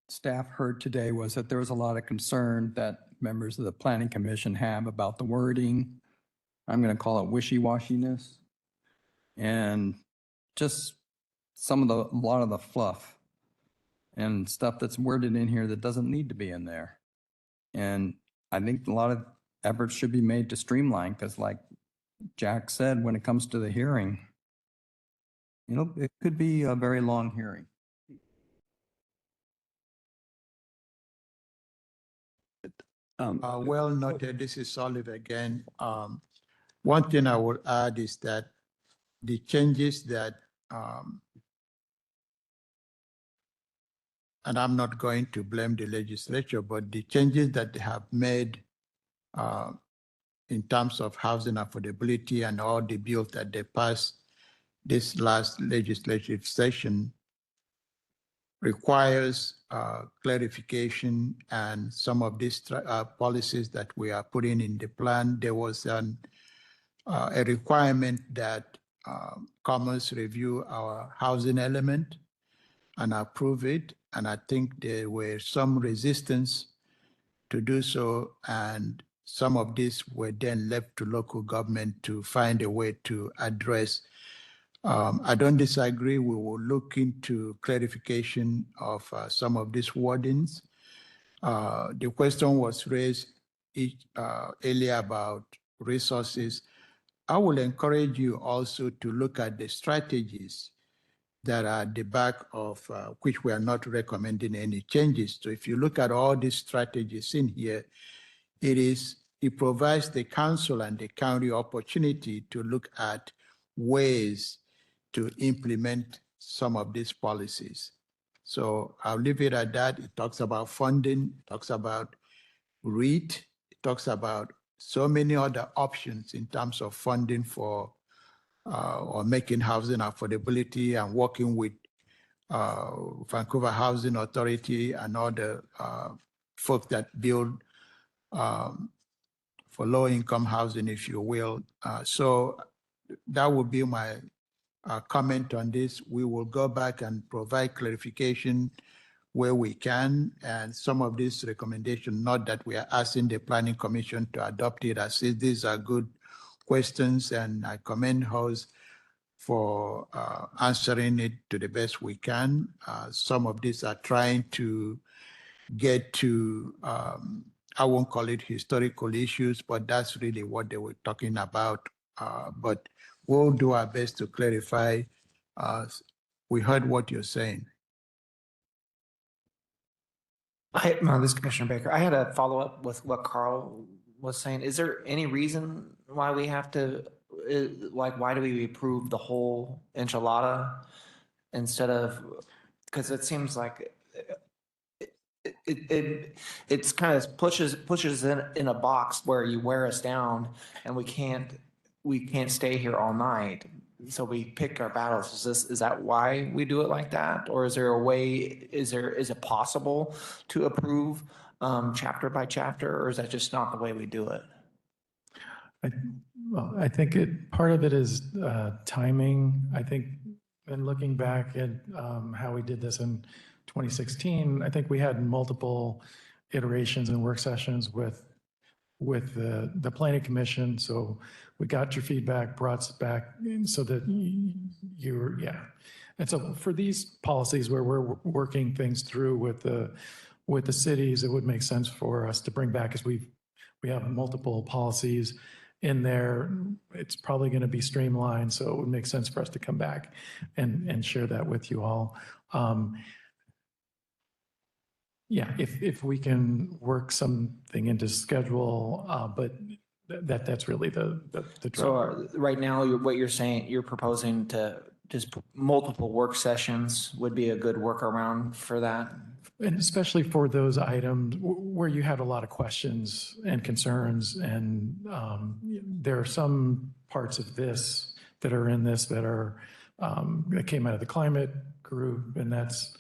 staff heard today was that there was a lot of concern that members of the Planning Commission have about the wording. I'm going to call it wishy-washiness, and just a lot of the fluff and stuff that's worded in here that doesn't need to be in there. And I think a lot of efforts should be made to streamline, because like Jack said, when it comes to the hearing, it could be a very long hearing. Well noted. This is Oliver again. One thing I would add is that the changes that, and I'm not going to blame the legislature, but the changes that they have made in terms of housing affordability and all the bills that they passed this last legislative session requires clarification, and some of these policies that we are putting in the plan, there was a requirement that Commerce review our housing element and approve it. And I think there were some resistance to do so. And some of these were then left to local government to find a way to address. I don't disagree. We will look into clarification of some of these wordings. The question was raised earlier about resources. I will encourage you also to look at the strategies that are at the back of which we are not recommending any changes. So if you look at all these strategies in here, it provides the council and the county opportunity to look at ways to implement some of these policies. So I'll leave it at that. It talks about funding, it talks about REIT, it talks about so many other options in terms of funding for or making housing affordability and working with Vancouver Housing Authority and other folks that build for low-income housing, if you will. So that would be my comment on this. We will go back and provide clarification where we can, and some of these recommendations, not that we are asking the Planning Commission to adopt it. I say these are good questions, and I commend House for answering it to the best we can. Some of these are trying to get to, I won't call it historical issues, but that's really what they were talking about. But we'll do our best to clarify. We heard what you're saying. This is Commissioner Baker. I had a follow-up with what Carl was saying. Is there any reason why we have to, why do we approve the whole enchilada instead of, because it seems like it's kind of pushes in a box where you wear us down and we can't stay here all night. So we pick our battles. Is that why we do it like that? Or is there a way, is it possible to approve chapter by chapter, or is that just not the way we do it? I think part of it is timing. I think, and looking back at how we did this in 2016, I think we had multiple iterations and work sessions with the planning commission. So we got your feedback, brought it back so that yeah. And so for these policies where we're working things through with the cities, it would make sense for us to bring back, as we have multiple policies in there. It's probably going to be streamlined. So it would make sense for us to come back and share that with you all. Yeah, if we can work something into schedule, but that's really the So right now, what you're saying, you're proposing to just multiple work sessions would be a good workaround for that? And especially for those items where you had a lot of questions and concerns, and there are some parts of this that are in this that are that came out of the climate group, and that's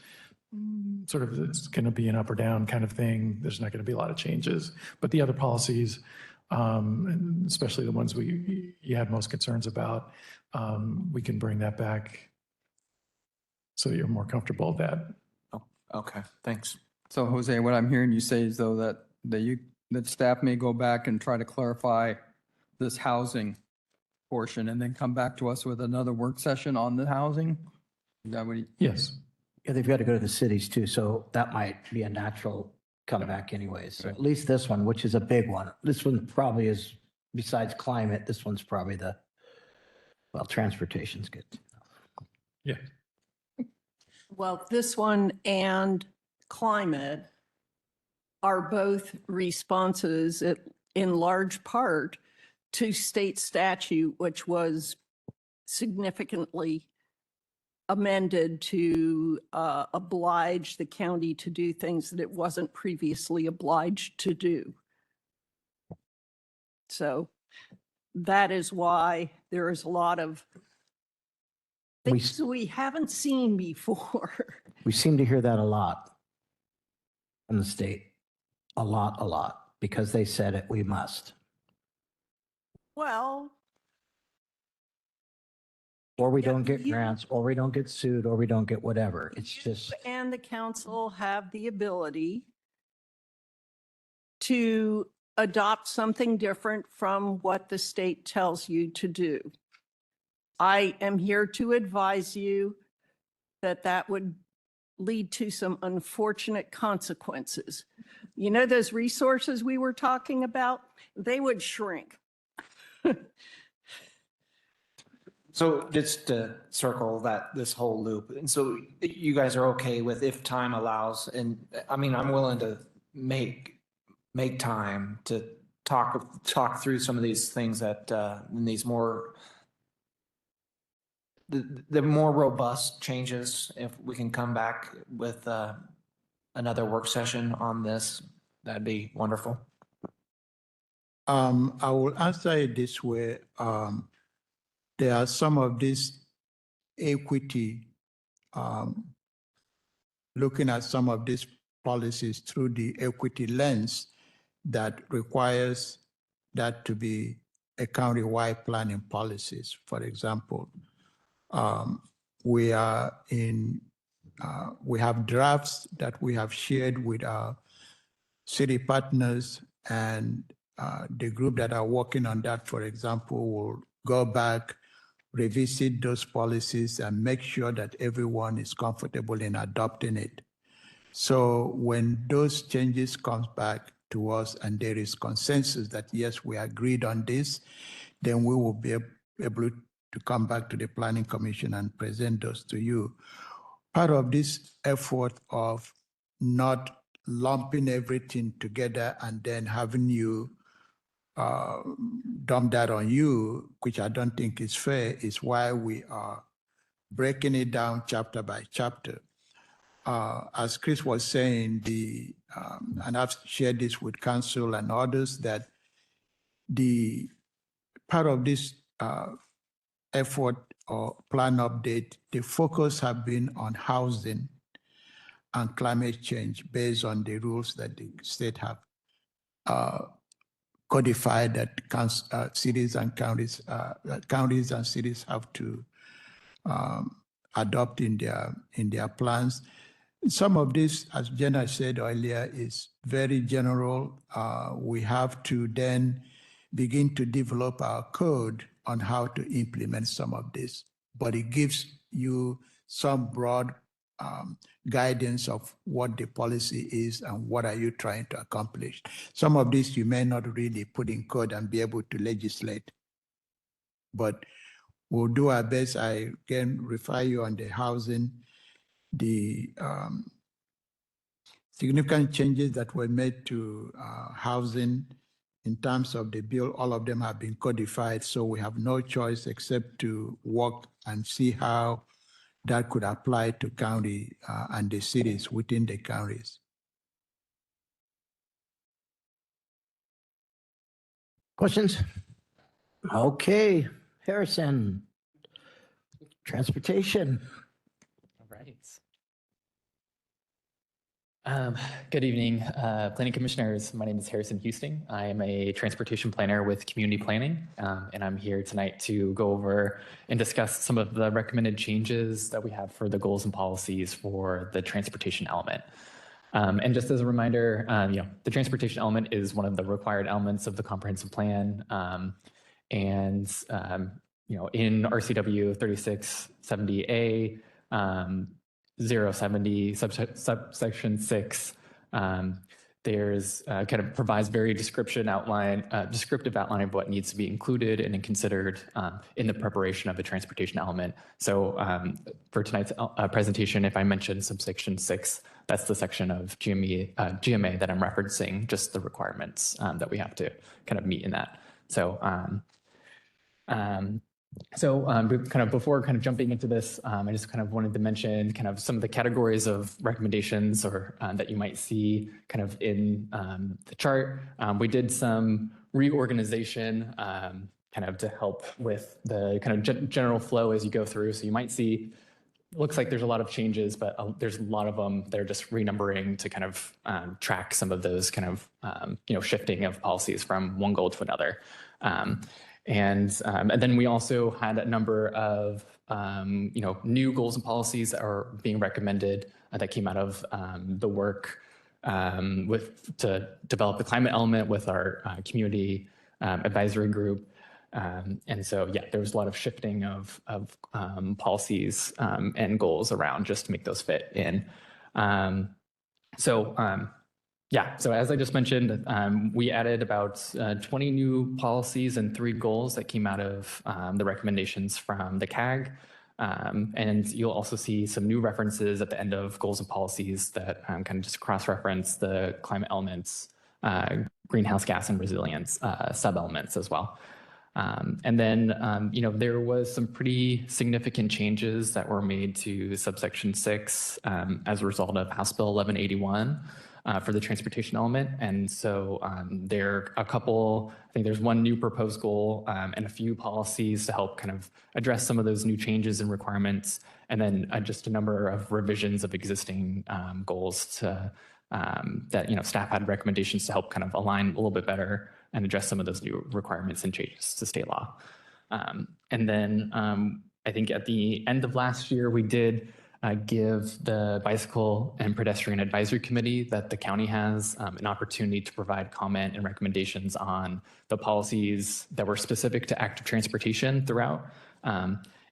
sort of, it's going to be an up or down kind of thing. There's not going to be a lot of changes, but the other policies, and especially the ones you had most concerns about, we can bring that back so that you're more comfortable with that. Oh, okay, thanks. So Jose, what I'm hearing you say is though that staff may go back and try to clarify this housing portion and then come back to us with another work session on the housing? Is that what Yes. Yeah, they've got to go to the cities too, so that might be a natural comeback anyways. So at least this one, which is a big one. This one probably is, besides climate, this one's probably well, transportation's good. Yeah. Well, this one and climate are both responses in large part to state statute, which was significantly amended to oblige the county to do things that it wasn't previously obliged to do. So that is why there is a lot of things we haven't seen before. We seem to hear that a lot from the state. A lot, because they said it, we must. Well, or we Yeah, don't get you- grants, or we don't get sued, or we don't get whatever. It's You just, and the council have the ability to adopt something different from what the state tells you to do. I am here to advise you that that would lead to some unfortunate consequences. You know, those resources we were talking about, they would shrink. So just to circle this whole loop, and so you guys are okay with if time allows, and I mean, I'm willing to make time to talk through some of these things that, in these more, the more robust changes, if we can come back with, another work session on this, that'd be wonderful. I will answer it this way. There are some of these equity, looking at some of these policies through the equity lens that requires that to be a county-wide planning policies. For example, we have drafts that we have shared with our city partners, and the group that are working on that, for example, will go back, revisit those policies and make sure that everyone is comfortable in adopting it. So when those changes comes back to us and there is consensus that yes, we agreed on this, then we will be able to come back to the Planning Commission and present those to you. Part of this effort of not lumping everything together and then having you dump that on you, which I don't think is fair, is why we are breaking it down chapter by chapter. As Chris was saying, and I've shared this with council and others, that the part of this effort or plan update, the focus have been on housing and climate change based on the rules that the state have codified that cities and counties and cities have to adopt in their plans. Some of this, as Jenna said earlier, is very general. We have to then begin to develop our code on how to implement some of this, but it gives you some broad guidance of what the policy is and what are you trying to accomplish. Some of this you may not really put in code and be able to legislate, but we'll do our best. I can refer you on the housing, the significant changes that were made to housing in terms of the bill. All of them have been codified, so we have no choice except to work and see how that could apply to county and the cities within the counties. questions? Okay, Harrison. Transportation. All right. Good evening, planning commissioners. My name is Harrison Houston. I am a transportation planner with community planning, and I'm here tonight to go over and discuss some of the recommended changes that we have for the goals and policies for the transportation element. And just as a reminder, the transportation element is one of the required elements of the comprehensive plan. In RCW 3670A, 070 subsection 6, there's kind of provides very descriptive outline of what needs to be included and considered in the preparation of a transportation element. So for tonight's presentation, if I mention subsection 6, that's the section of GMA that I'm referencing, just the requirements that we have to kind of meet in that. So kind of before kind of jumping into this, I just kind of wanted to mention kind of some of the categories of recommendations or that you might see kind of in the chart. We did some reorganization kind of to help with the kind of general flow as you go through. So you might see, looks like there's a lot of changes, but there's a lot of them that are just renumbering to kind of track some of those kind of, shifting of policies from one goal to another. And then we also had a number of new goals and policies that are being recommended that came out of the work to develop the climate element with our community advisory group. And so, yeah, there was a lot of shifting of policies and goals around just to make those fit in. Yeah, so as I just mentioned, we added about 20 new policies and 3 goals that came out of the recommendations from the CAG. And you'll also see some new references at the end of goals and policies that kind of just cross-reference the climate elements, greenhouse gas and resilience sub-elements as well. And then, there was some pretty significant changes that were made to subsection 6 as a result of House Bill 1181 for the transportation element. And so there are a couple, I think there's one new proposed goal and a few policies to help kind of address some of those new changes and requirements. And then just a number of revisions of existing goals to that, staff had recommendations to help kind of align a little bit better and address some of those new requirements and changes to state law. And then I think at the end of last year, we did give the Bicycle and Pedestrian Advisory Committee that the county has an opportunity to provide comment and recommendations on the policies that were specific to active transportation throughout.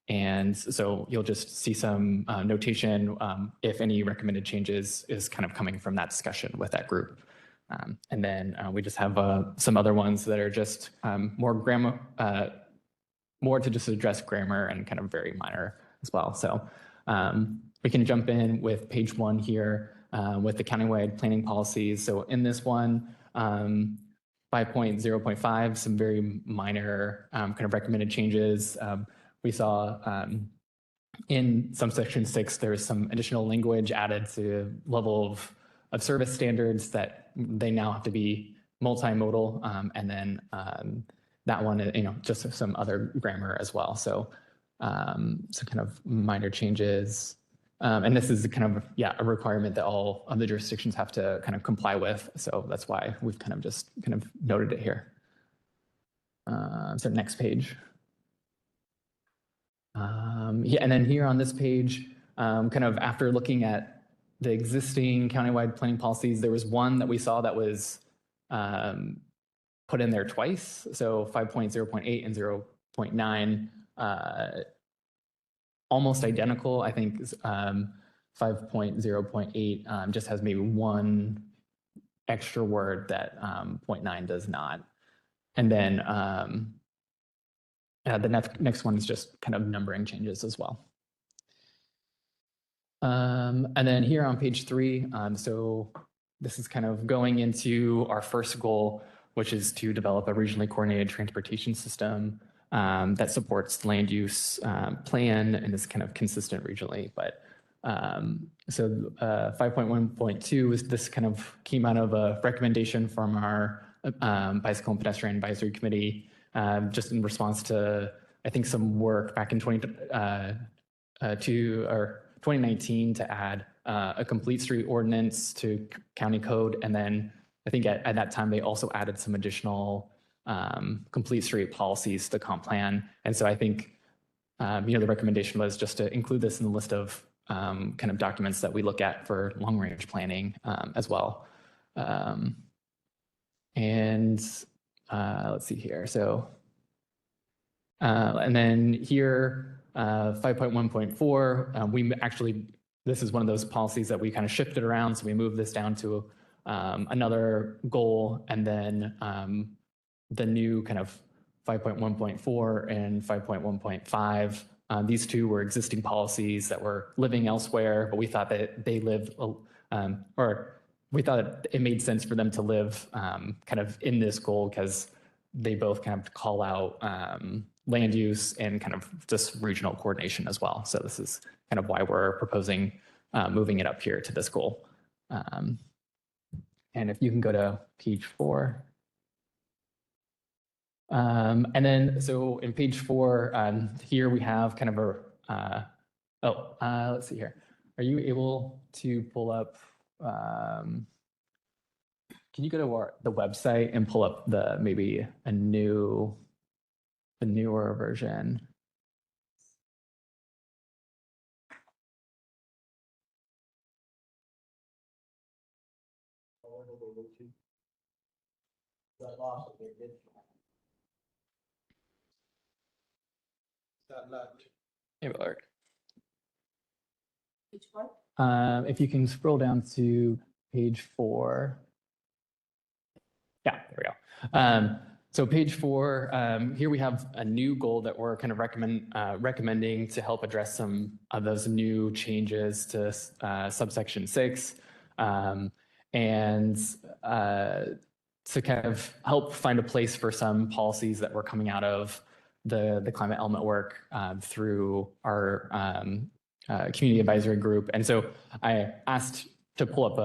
And so you'll just see some notation if any recommended changes is kind of coming from that discussion with that group. And then we just have some other ones that are just more to just address grammar and kind of very minor as well. So we can jump in with page 1 here with the countywide planning policies. So in this one, 5.0.5, some very minor kind of recommended changes. We saw in some section 6, there's some additional language added to level of service standards that they now have to be multimodal. And then that one, just some other grammar as well. So kind of minor changes. And this is kind of, a requirement that all of the jurisdictions have to kind of comply with. So that's why we've kind of just kind of noted it here. So next page. And then here on this page, kind of after looking at the existing countywide planning policies, there was one that we saw that was put in there twice. So 5.0.8 and 0.9, almost identical. I think 5.0.8 just has maybe one extra word that 0.9 does not. And then the next one is just kind of numbering changes as well. And then here on page 3, so this is kind of going into our first goal, which is to develop a regionally coordinated transportation system that supports land use plan and is kind of consistent regionally. But so 5.1.2 is this kind of came out of a recommendation from our Bicycle and Pedestrian Advisory Committee, just in response to, I think, some work back in 2019 to add a complete street ordinance to county code. And then I think at that time, they also added some additional complete street policies to the comp plan. And so I think, the recommendation was just to include this in the list of kind of documents that we look at for long range planning as well. Let's see here. So, and then here, 5.1.4, we actually, this is one of those policies that we kind of shifted around. So we moved this down to another goal, and then the new kind of 5.1.4 and 5.1.5. These two were existing policies that were living elsewhere, but we thought that they live, or we thought it made sense for them to live kind of in this goal because they both kind of call out land use and kind of just regional coordination as well. So this is kind of why we're proposing moving it up here to this goal. And if you can go to page 4. And then, so in page 4, here we have kind of a, let's see here. Are you able to pull up, can you go to the website and pull up maybe the newer version? Hey, Willard. If you can scroll down to page 4. Yeah, there we go. So page 4, here we have a new goal that we're kind of recommending to help address some of those new changes to subsection 6. And to kind of help find a place for some policies that were coming out of the climate element work through our community advisory group. And so I asked to pull up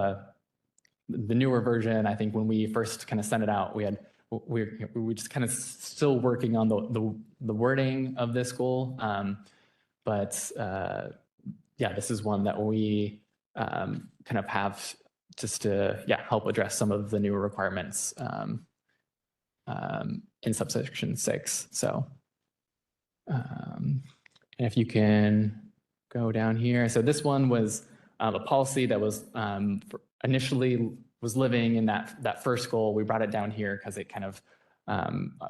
the newer version. I think when we first kind of sent it out, we were just kind of still working on the wording of this goal. But yeah, this is one that we kind of have just to help address some of the newer requirements in subsection 6. So and if you can go down here. So this one was a policy that was initially was living in that first goal. We brought it down here because it kind of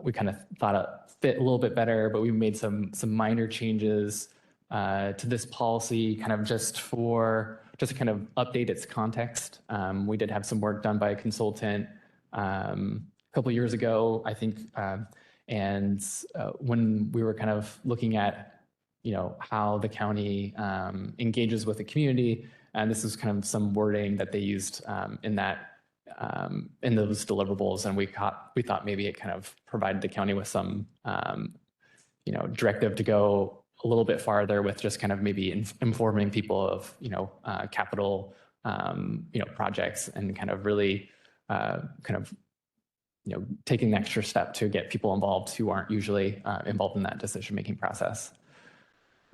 we kind of thought it fit a little bit better, but we made some minor changes to this policy, kind of just to kind of update its context. We did have some work done by a consultant a couple years ago, I think, and when we were kind of looking at how the county engages with the community, and this is kind of some wording that they used in those deliverables, and we thought maybe it kind of provided the county with some directive to go a little bit farther with just kind of maybe informing people of capital projects, and kind of really taking the extra step to get people involved who aren't usually involved in that decision-making process.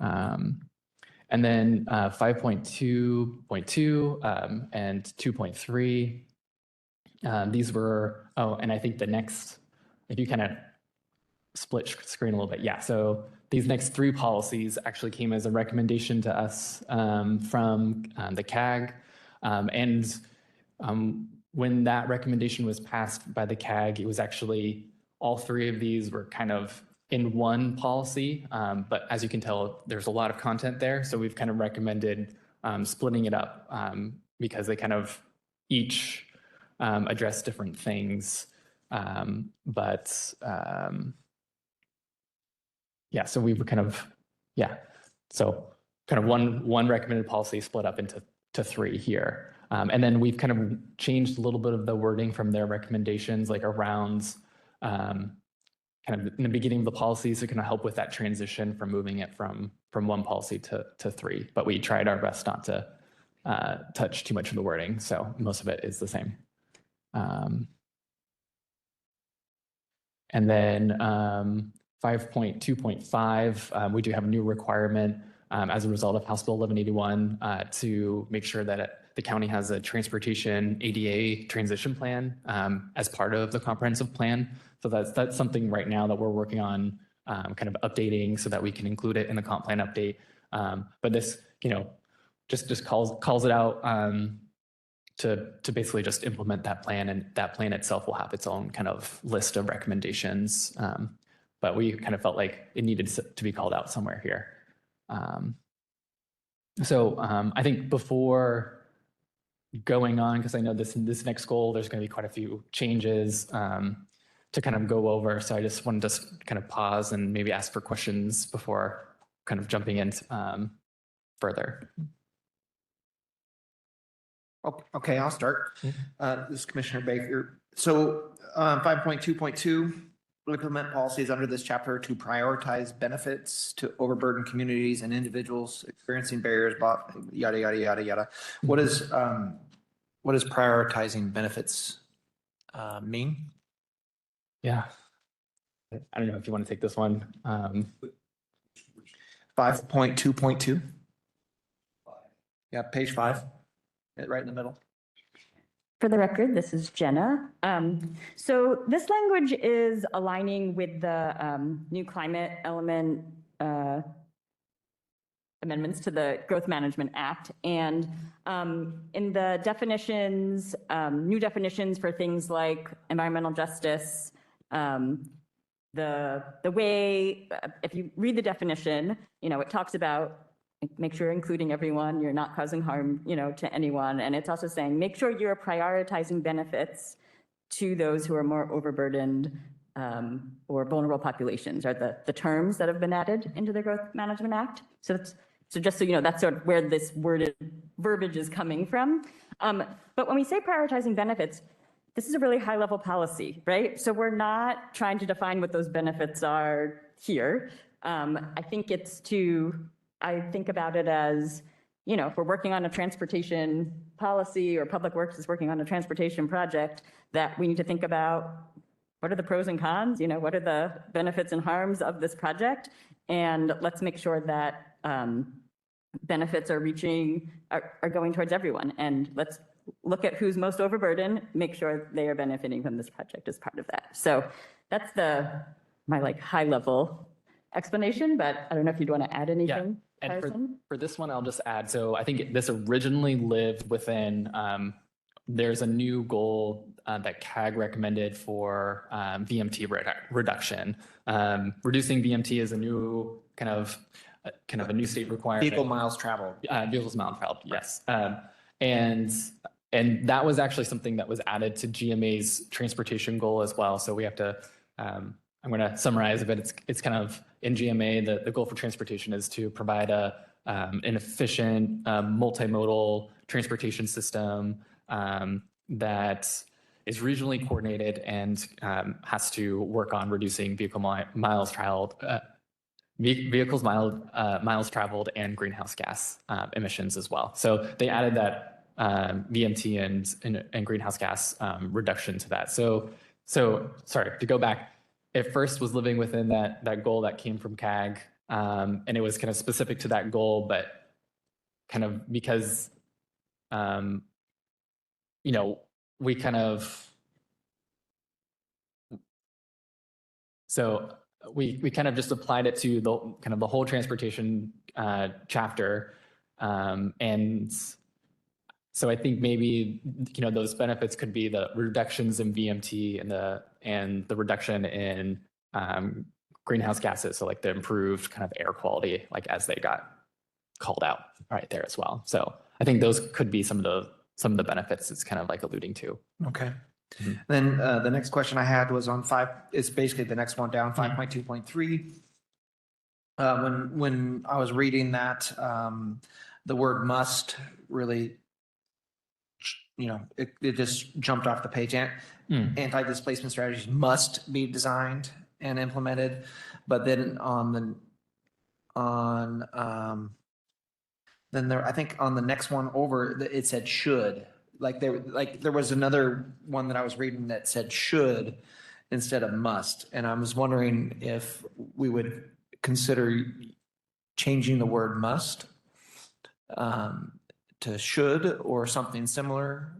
And then 5.2.2 and 2.3, these were, and I think the next, if you kind of split screen a little bit, yeah. So these next 3 policies actually came as a recommendation to us from the CAG. And when that recommendation was passed by the CAG, it was actually all 3 of these were kind of in one policy, but as you can tell, there's a lot of content there. So we've kind of recommended splitting it up because they kind of each address different things. Yeah, so we would kind of, so kind of one recommended policy split up into 3 here. And then we've kind of changed a little bit of the wording from their recommendations, like around kind of in the beginning of the policies to kind of help with that transition from moving it from one policy to 3. But we tried our best not to touch too much of the wording, so most of it is the same. And then 5.2.5, we do have a new requirement as a result of House Bill 1181 to make sure that the county has a transportation ADA transition plan as part of the comprehensive plan. So that's something right now that we're working on kind of updating so that we can include it in the comp plan update. But this, just calls it out to basically just implement that plan, and that plan itself will have its own kind of list of recommendations. But we kind of felt like it needed to be called out somewhere here. So I think before going on, because I know this next goal, there's going to be quite a few changes to kind of go over. So I just wanted to kind of pause and maybe ask for questions before kind of jumping in further. Okay, I'll start. This is Commissioner Baker. So 5.2.2, implement policies under this chapter to prioritize benefits to overburdened communities and individuals experiencing barriers, yada, yada, yada, yada. What does prioritizing benefits mean? Yeah. I don't know if you want to take this one. 5.2.2. Yeah, page 5, right in the middle. For the record, this is Jenna. So this language is aligning with the new climate element amendments to the Growth Management Act. And in the definitions, new definitions for things like environmental justice, the way, if you read the definition, it talks about make sure you're including everyone, you're not causing harm, to anyone. And it's also saying, make sure you're prioritizing benefits to those who are more overburdened or vulnerable populations are the terms that have been added into the Growth Management Act. So just so you know, that's sort of where this worded verbiage is coming from. But when we say prioritizing benefits, this is a really high level policy, right? So we're not trying to define what those benefits are here. I think about it as, if we're working on a transportation policy or Public Works is working on a transportation project, that we need to think about what are the pros and cons, what are the benefits and harms of this project? And let's make sure that benefits are going towards everyone. And let's look at who's most overburdened, make sure they are benefiting from this project as part of that. So that's my high level explanation, but I don't know if you'd want to add anything. And Carson? for this one, I'll just add, so I think this originally lived within, there's a new goal that CAG recommended for VMT reduction. Reducing VMT is a new kind of a new state requirement. Vehicle miles traveled. Vehicles miles traveled, yes. And that was actually something that was added to GMA's transportation goal as well. So we have to, I'm going to summarize a bit. It's kind of in GMA, the goal for transportation is to provide an efficient multimodal transportation system that is regionally coordinated and has to work on reducing miles traveled and greenhouse gas emissions as well. So they added that VMT and greenhouse gas reduction to that. So sorry, to go back, it first was living within that goal that came from CAG, and it was kind of specific to that goal, but kind of because, we kind of, so we kind of just applied it to the whole transportation chapter, and so I think maybe those benefits could be the reductions in VMT and the reduction in greenhouse gases, so the improved kind of air quality, as they got called out right there as well. So I think those could be some of the benefits it's kind of alluding to. Okay. Then the next question I had was on it's basically the next one down, 5.2.3. When I was reading that, the word must really, it just jumped off the page. Anti-displacement strategies must be designed and implemented. But then I think on the next one over, it said should. There was another one that I was reading that said should instead of must. And I was wondering if we would consider changing the word must to should or something similar.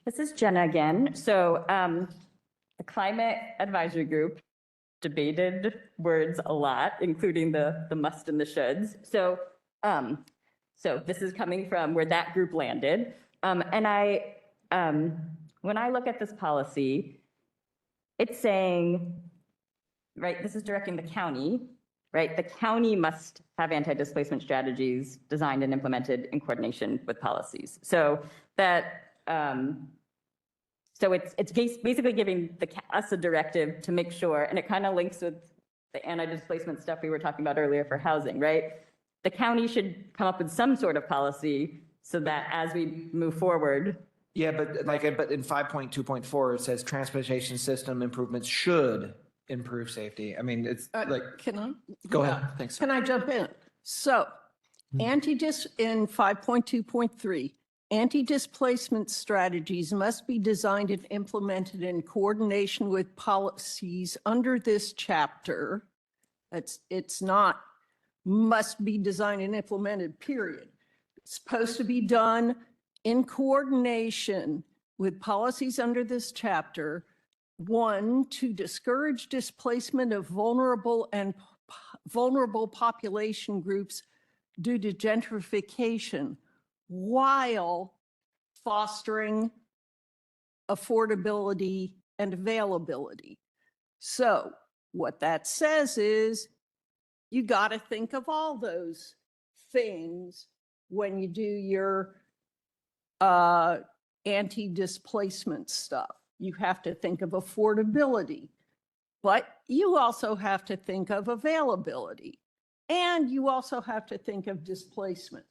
This is Jenna again. So the Climate Advisory Group debated words a lot, including the must and the shoulds. So this is coming from where that group landed. And when I look at this policy, it's saying, right, this is directing the county, right? The county must have anti-displacement strategies designed and implemented in coordination with policies. So that, so it's basically giving us a directive to make sure, and it kind of links with the anti-displacement stuff we were talking about earlier for housing, right? The county should come up with some sort of policy so that as we move forward. Yeah, but in 5.2.4, it says transportation system improvements should improve safety. I mean, it's Can I? Go ahead. Thanks. Can I jump in? So in 5.2.3, anti-displacement strategies must be designed and implemented in coordination with policies under this chapter. It's not must be designed and implemented, period. It's supposed to be done in coordination with policies under this chapter. One, to discourage displacement of vulnerable and vulnerable population groups due to gentrification while fostering affordability and availability. So what that says is you got to think of all those things when you do your anti-displacement stuff. You have to think of affordability, but you also have to think of availability, and you also have to think of displacement.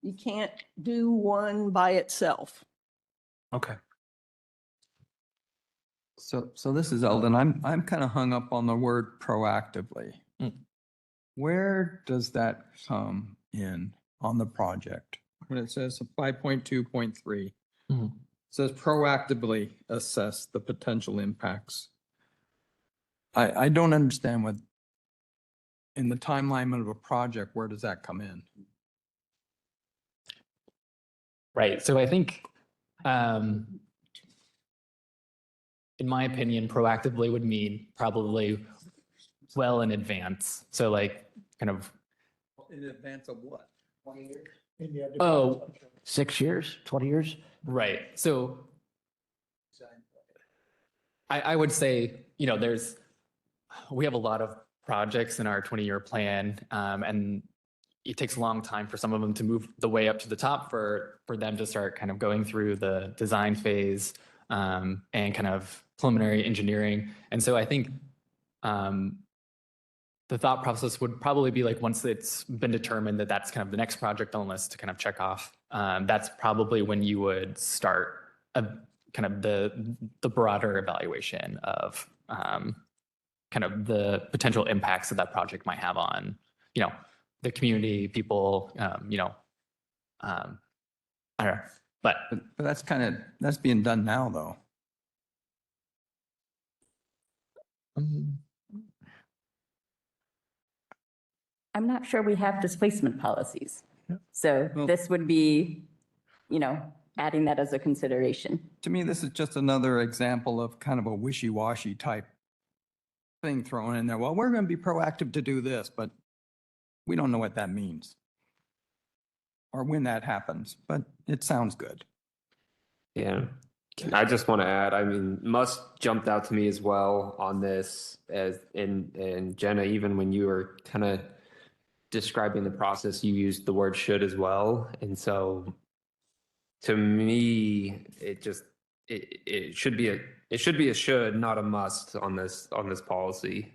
You can't do one by itself. Okay. So this is Eldon. I'm kind of hung up on the word proactively. Where does that come in on the project? When it says 5.2.3, Mhm. says proactively assess the potential impacts. I don't understand what, in the timeline of a project, where does that come in? Right. So I think, in my opinion, proactively would mean probably well in advance. So like kind of, In advance of what? 20 years? oh, 6 years, 20 years? right. So I would say, we have a lot of projects in our 20-year plan, and it takes a long time for some of them to move the way up to the top for them to start kind of going through the design phase and kind of preliminary engineering. And so I think the thought process would probably be like, once it's been determined that that's kind of the next project on the list to kind of check off, that's probably when you would start kind of the broader evaluation of kind of the potential impacts that project might have on, the community, people, I don't know, but But that's being done now, though. I'm not sure we have displacement policies. So Well- this would be, adding that as a consideration. To me, this is just another example of kind of a wishy-washy type thing thrown in there. Well, we're going to be proactive to do this, but we don't know what that means or when that happens, but it sounds good. Yeah. I just want to add, I mean, Musk jumped out to me as well on this and Jenna, even when you were kind of describing the process, you used the word should as well. And so to me, it should be a should, not a must on this policy.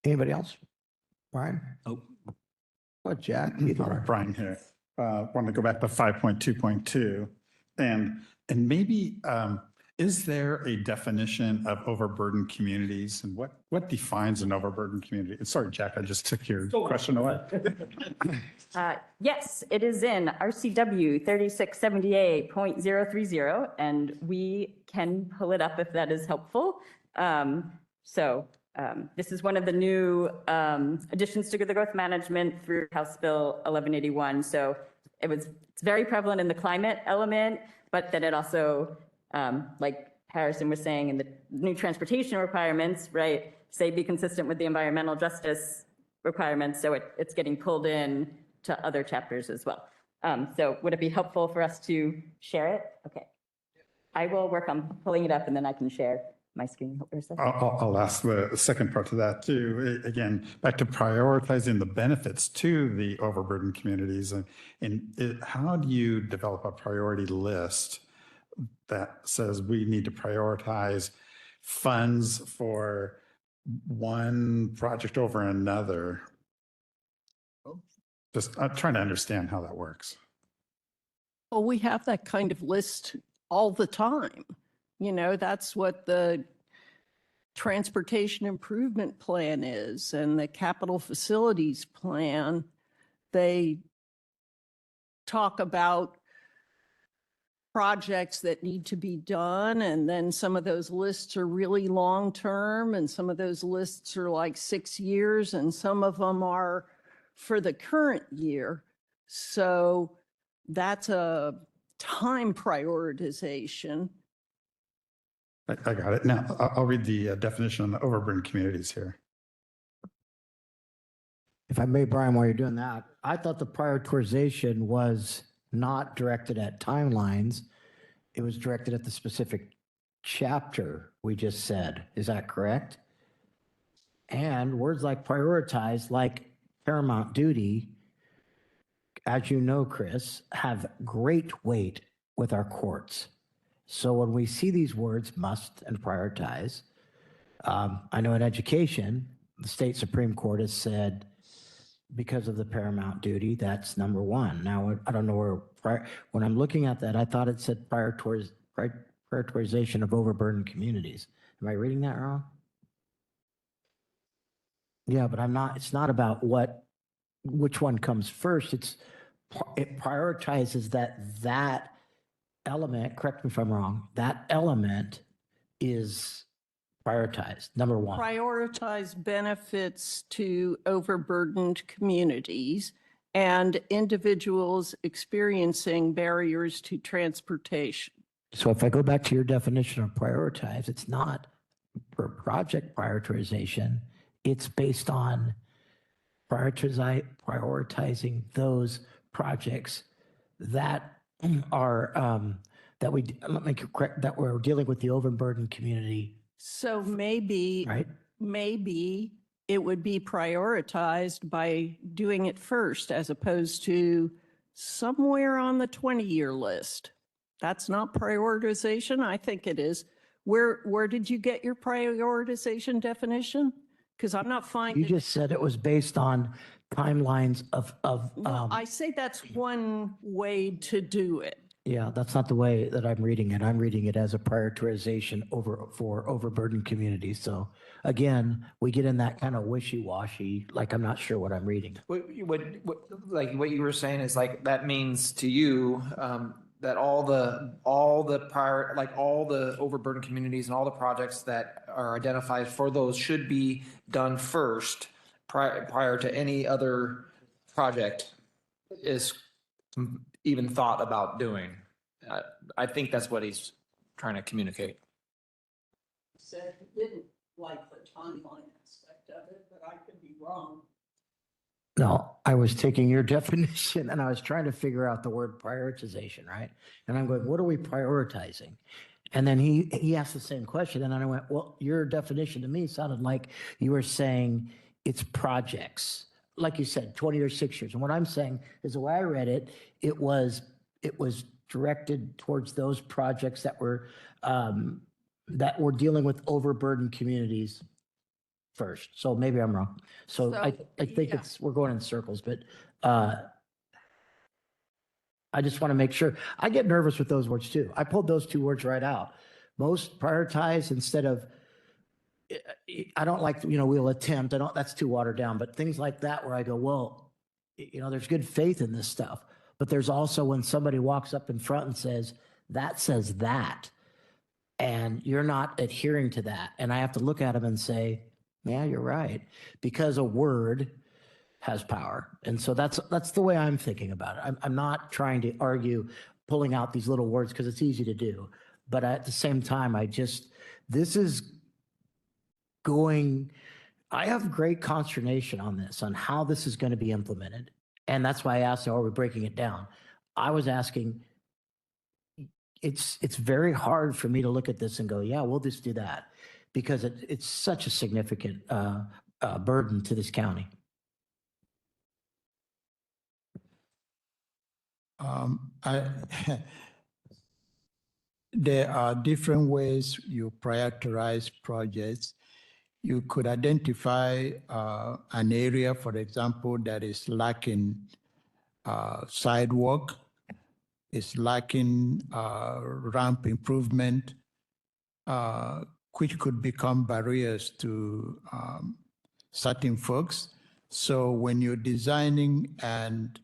Anybody else? Brian? Nope. What, Jack? All right, Brian here. Want to go back to 5.2.2 and maybe, is there a definition of overburdened communities and what defines an overburdened community? Sorry, Jack, I just took your question away. Yes, it is in RCW 3678.030, and we can pull it up if that is helpful. This is one of the new additions to the growth management through House Bill 1181. So it's very prevalent in the climate element, but then it also, like Harrison was saying, in the new transportation requirements, right, say be consistent with the environmental justice requirements. So it's getting pulled in to other chapters as well. So would it be helpful for us to share it? Okay. I will work on pulling it up and then I can share my screen. I'll ask the second part to that too. Again, back to prioritizing the benefits to the overburdened communities. And how do you develop a priority list that says we need to prioritize funds for one project over another? Just I'm trying to understand how that works. Well, we have that kind of list all the time. That's what the transportation improvement plan is and the capital facilities plan. They talk about projects that need to be done, and then some of those lists are really long-term, and some of those lists are like 6 years, and some of them are for the current year. So that's a time prioritization. I got it. Now, I'll read the definition on the overburdened communities here. If I may, Brian, while you're doing that, I thought the prioritization was not directed at timelines. It was directed at the specific chapter we just said. Is that correct? And words like prioritize, like paramount duty, as you know, Chris, have great weight with our courts. So when we see these words, must and prioritize, I know in education, the state Supreme Court has said, because of the paramount duty, that's number one. Now, I don't know when I'm looking at that, I thought it said prioritization of overburdened communities. Am I reading that wrong? Yeah, but it's not about which one comes first. It prioritizes that element, correct me if I'm wrong, that element is prioritized, number one. Prioritize benefits to overburdened communities and individuals experiencing barriers to transportation. So if I go back to your definition of prioritize, it's not for project prioritization. It's based on prioritizing those projects that are that we're dealing with the overburdened community. So maybe, Right. maybe it would be prioritized by doing it first as opposed to somewhere on the 20-year list. That's not prioritization. I think it is. Where did you get your prioritization definition? Because I'm not finding. You just said it was based on timelines of No, I say that's one way to do it. yeah, that's not the way that I'm reading it. I'm reading it as a prioritization for overburdened communities. So again, we get in that kind of wishy-washy, like I'm not sure what I'm reading. Like what you were saying is like, that means to you, that all the overburdened communities and all the projects that are identified for those should be done first prior to any other project is even thought about doing. I think that's what he's trying to communicate. Said he didn't like the timeline aspect of it, but I could be wrong. No, I was taking your definition and I was trying to figure out the word prioritization, right? And I'm going, what are we prioritizing? And then he asked the same question. And then I went, well, your definition to me sounded like you were saying it's projects. Like you said, 20 or 6 years. And what I'm saying is the way I read it, it was directed towards those projects that were dealing with overburdened communities first. So maybe I'm wrong. So I think yeah. we're going in circles, but I just want to make sure. I get nervous with those words too. I pulled those two words right out. Most prioritize instead of, I don't like, we'll attempt. That's too watered down, but things like that where I go, well, there's good faith in this stuff, but there's also when somebody walks up in front and says that, and you're not adhering to that. And I have to look at them and say, yeah, you're right, because a word has power. And so that's the way I'm thinking about it. I'm not trying to argue pulling out these little words because it's easy to do. But at the same time, I have great consternation on this, on how this is going to be implemented. And that's why I asked, are we breaking it down? I was asking, it's very hard for me to look at this and go, yeah, we'll just do that, because it's such a significant burden to this county. There are different ways you prioritize projects. You could identify an area, for example, that is lacking sidewalk, is lacking ramp improvement, which could become barriers to certain folks. So when you're designing and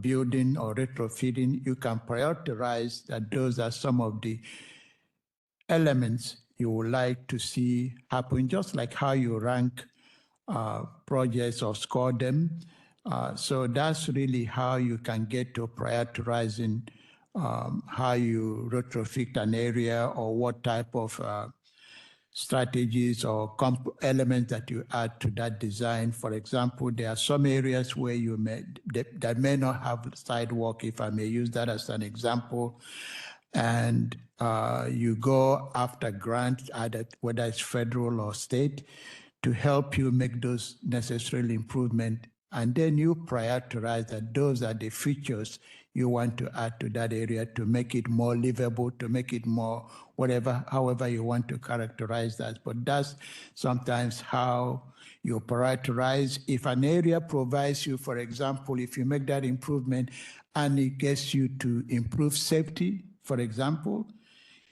building or retrofitting, you can prioritize that those are some of the elements you would like to see happen, just like how you rank projects or score them. So that's really how you can get to prioritizing how you retrofit an area or what type of strategies or elements that you add to that design. For example, there are some areas where that may not have sidewalk, if I may use that as an example, and you go after grants, either whether it's federal or state, to help you make those necessary improvements. And then you prioritize that those are the features you want to add to that area to make it more livable, to make it more whatever, however you want to characterize that. But that's sometimes how you prioritize. If an area provides you, for example, if you make that improvement and it gets you to improve safety, for example,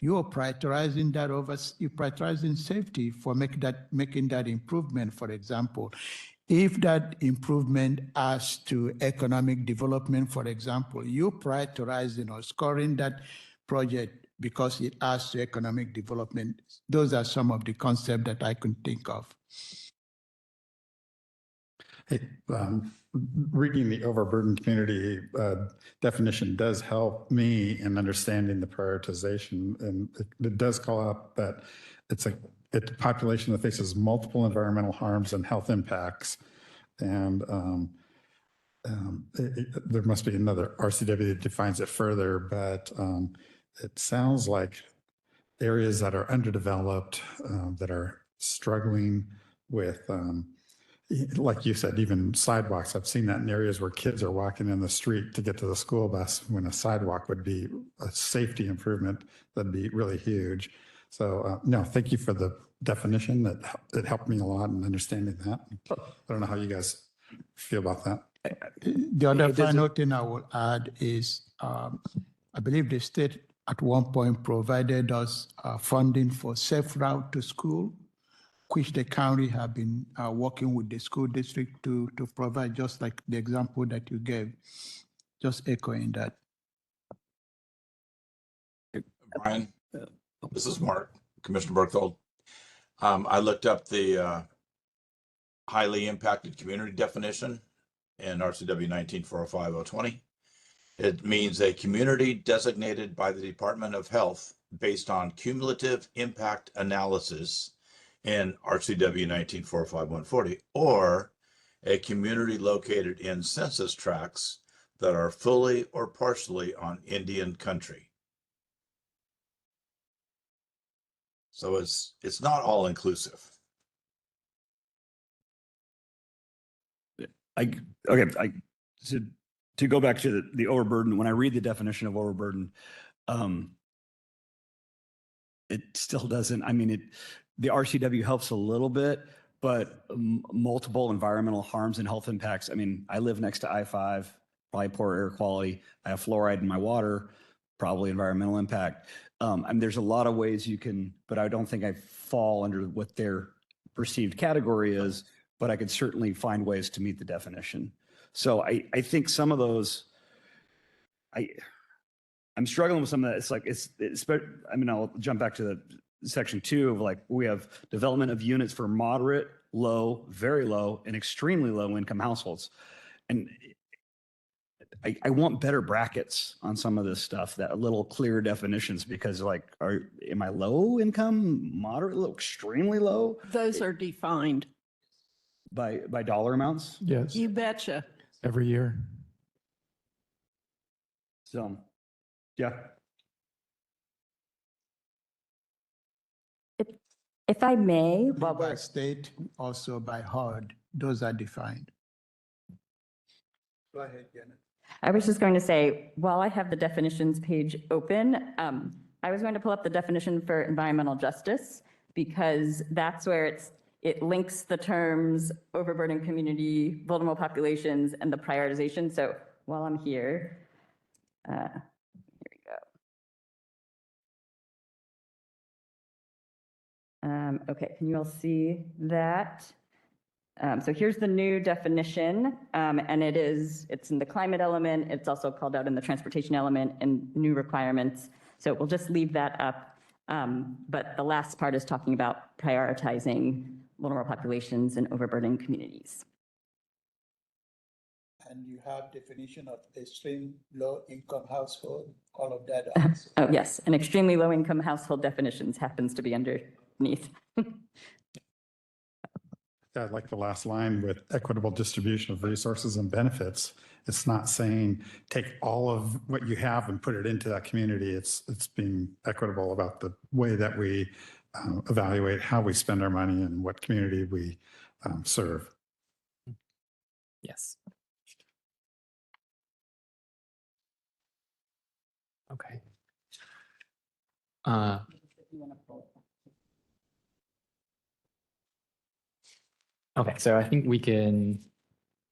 you're prioritizing that you're prioritizing safety for making that improvement, for example. If that improvement adds to economic development, for example, you're prioritizing or scoring that project because it adds to economic development. Those are some of the concepts that I can think of. Hey, reading the overburdened community definition does help me in understanding the prioritization, and it does call out that it's a population that faces multiple environmental harms and health impacts, and there must be another RCW that defines it further, but it sounds like areas that are underdeveloped, that are struggling with like you said, even sidewalks. I've seen that in areas where kids are walking in the street to get to the school bus, when a sidewalk would be a safety improvement that'd be really huge. So no, thank you for the definition. It helped me a lot in understanding that. I don't know how you guys feel about that. The other final thing I will add is I believe the state at one point provided us funding for safe route to school, which the county have been working with the school district to provide, just like the example that you gave, just echoing that. Brian, this is Mark, Commissioner Berthold. I looked up the highly impacted community definition in RCW 19-405-020. It means a community designated by the Department of Health based on cumulative impact analysis in RCW 19-405-140, or a community located in census tracts that are fully or partially on Indian country. So it's not all inclusive. To go back to the overburden, when I read the definition of overburden, it still doesn't, I mean, the RCW helps a little bit, but multiple environmental harms and health impacts. I mean, I live next to I-5, probably poor air quality. I have fluoride in my water, probably environmental impact. I mean, there's a lot of ways you can, but I don't think I fall under what their perceived category is, but I could certainly find ways to meet the definition. So I think some of those, I'm struggling with some of that. It's like, I mean, I'll jump back to the section 2 of like, we have development of units for moderate, low, very low, and extremely low income households. And I want better brackets on some of this stuff, that a little clearer definitions, because like, am I low income, moderate, low, extremely low? Those are defined. By dollar amounts? Yes, You betcha. every year. So, yeah. If I may, By state, also by HUD, those are defined. Go ahead, Janet. I was just going to say, while I have the definitions page open, I was going to pull up the definition for environmental justice, because that's where it links the terms overburdened community, vulnerable populations, and the prioritization. So while I'm here, here we go. Okay, can you all see that? So here's the new definition, and it's in the climate element. It's also called out in the transportation element and new requirements. So we'll just leave that up. But the last part is talking about prioritizing vulnerable populations and overburdened communities. And you have definition of extreme low income household, all of that. Also. Oh, yes, an extremely low income household definitions happens to be underneath. I like the last line with equitable distribution of resources and benefits. It's not saying take all of what you have and put it into that community. It's being equitable about the way that we evaluate how we spend our money and what community we serve. Yes. Okay. Okay, so I think we can,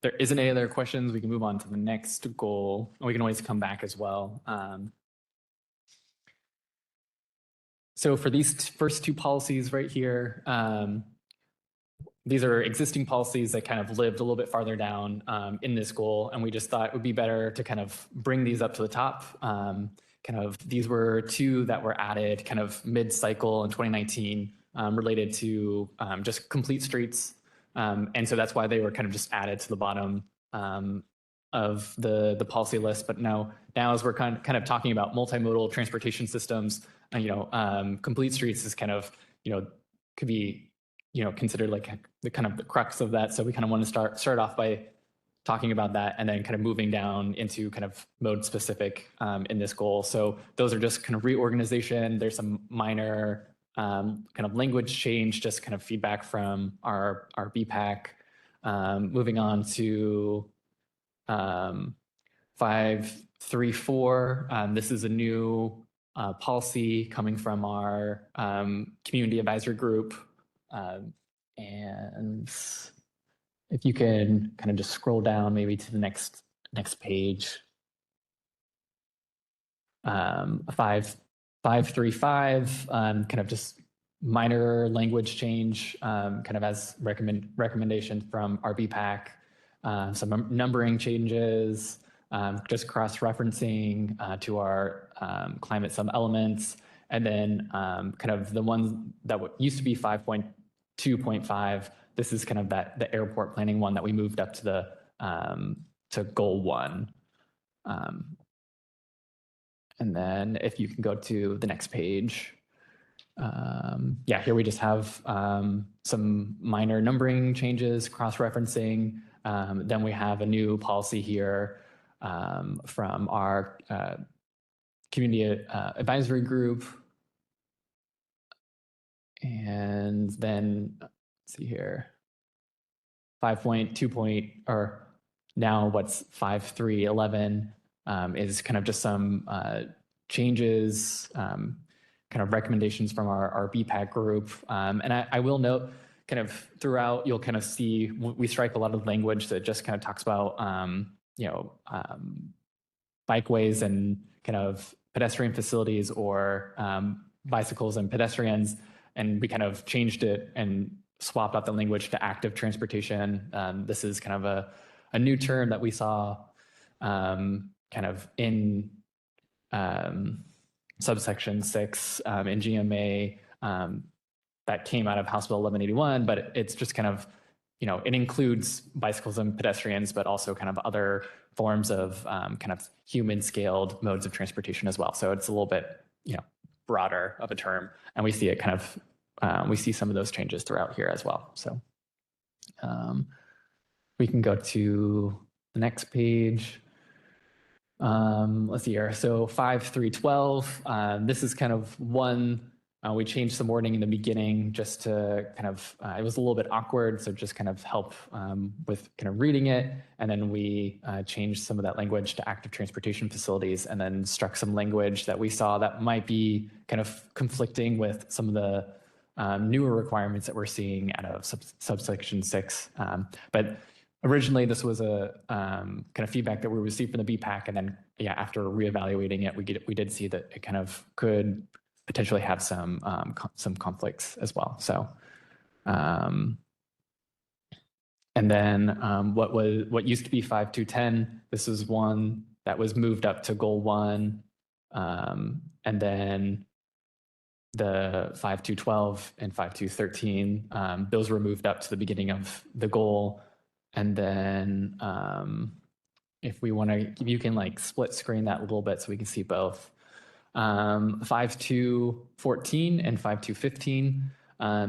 there isn't any other questions. We can move on to the next goal. We can always come back as well. So for these first two policies right here, these are existing policies that kind of lived a little bit farther down in this goal. And we just thought it would be better to kind of bring these up to the top. These were two that were added kind of mid-cycle in 2019 related to just complete streets. And so that's why they were kind of just added to the bottom of the policy list. But now as we're kind of talking about multimodal transportation systems, complete streets is kind of, could be, considered like the kind of the crux of that. So we kind of want to start off by talking about that and then kind of moving down into kind of mode specific in this goal. So those are just kind of reorganization. There's some minor kind of language change, just kind of feedback from our BPAC. Moving on to 534. This is a new policy coming from our community advisory group. And if you can kind of just scroll down maybe to the next page. 535, kind of just minor language change, kind of as recommendation from our BPAC, some numbering changes, just cross-referencing to our climate sub-elements, and then kind of the one that used to be 5.2.5. This is kind of the airport planning one that we moved up to the to goal 1. And then if you can go to the next page. Here we just have some minor numbering changes, cross-referencing. Then we have a new policy here from our community advisory group. And then, let's see here, 5.2. Or now what's 5.3.11 is kind of just some changes, kind of recommendations from our BPAC group. And I will note, kind of throughout, you'll kind of see we strike a lot of language that just kind of talks about, bikeways and kind of pedestrian facilities or bicycles and pedestrians. And we kind of changed it and swapped out the language to active transportation. This is kind of a new term that we saw kind of in subsection 6 in GMA that came out of House Bill 1181, but it's just kind of, it includes bicycles and pedestrians, but also kind of other forms of kind of human scaled modes of transportation as well. So it's a little bit, broader of a term, and we see it kind of, we see some of those changes throughout here as well. So we can go to the next page. Let's see here. So 5.3.12, this is kind of one, we changed some wording in the beginning just to kind of, it was a little bit awkward. So just kind of help with kind of reading it. And then we changed some of that language to active transportation facilities, and then struck some language that we saw that might be kind of conflicting with some of the newer requirements that we're seeing out of subsection 6. But originally, this was a kind of feedback that we received from the BPAC, and then after reevaluating it, we did see that it kind of could potentially have some conflicts as well. So, and then what used to be 5.2.10, this is one that was moved up to goal 1, and then the 5.2.12 and 5.2.13, those were moved up to the beginning of the goal. And then if we want to, you can like split screen that a little bit so we can see both. 5214 and 5215.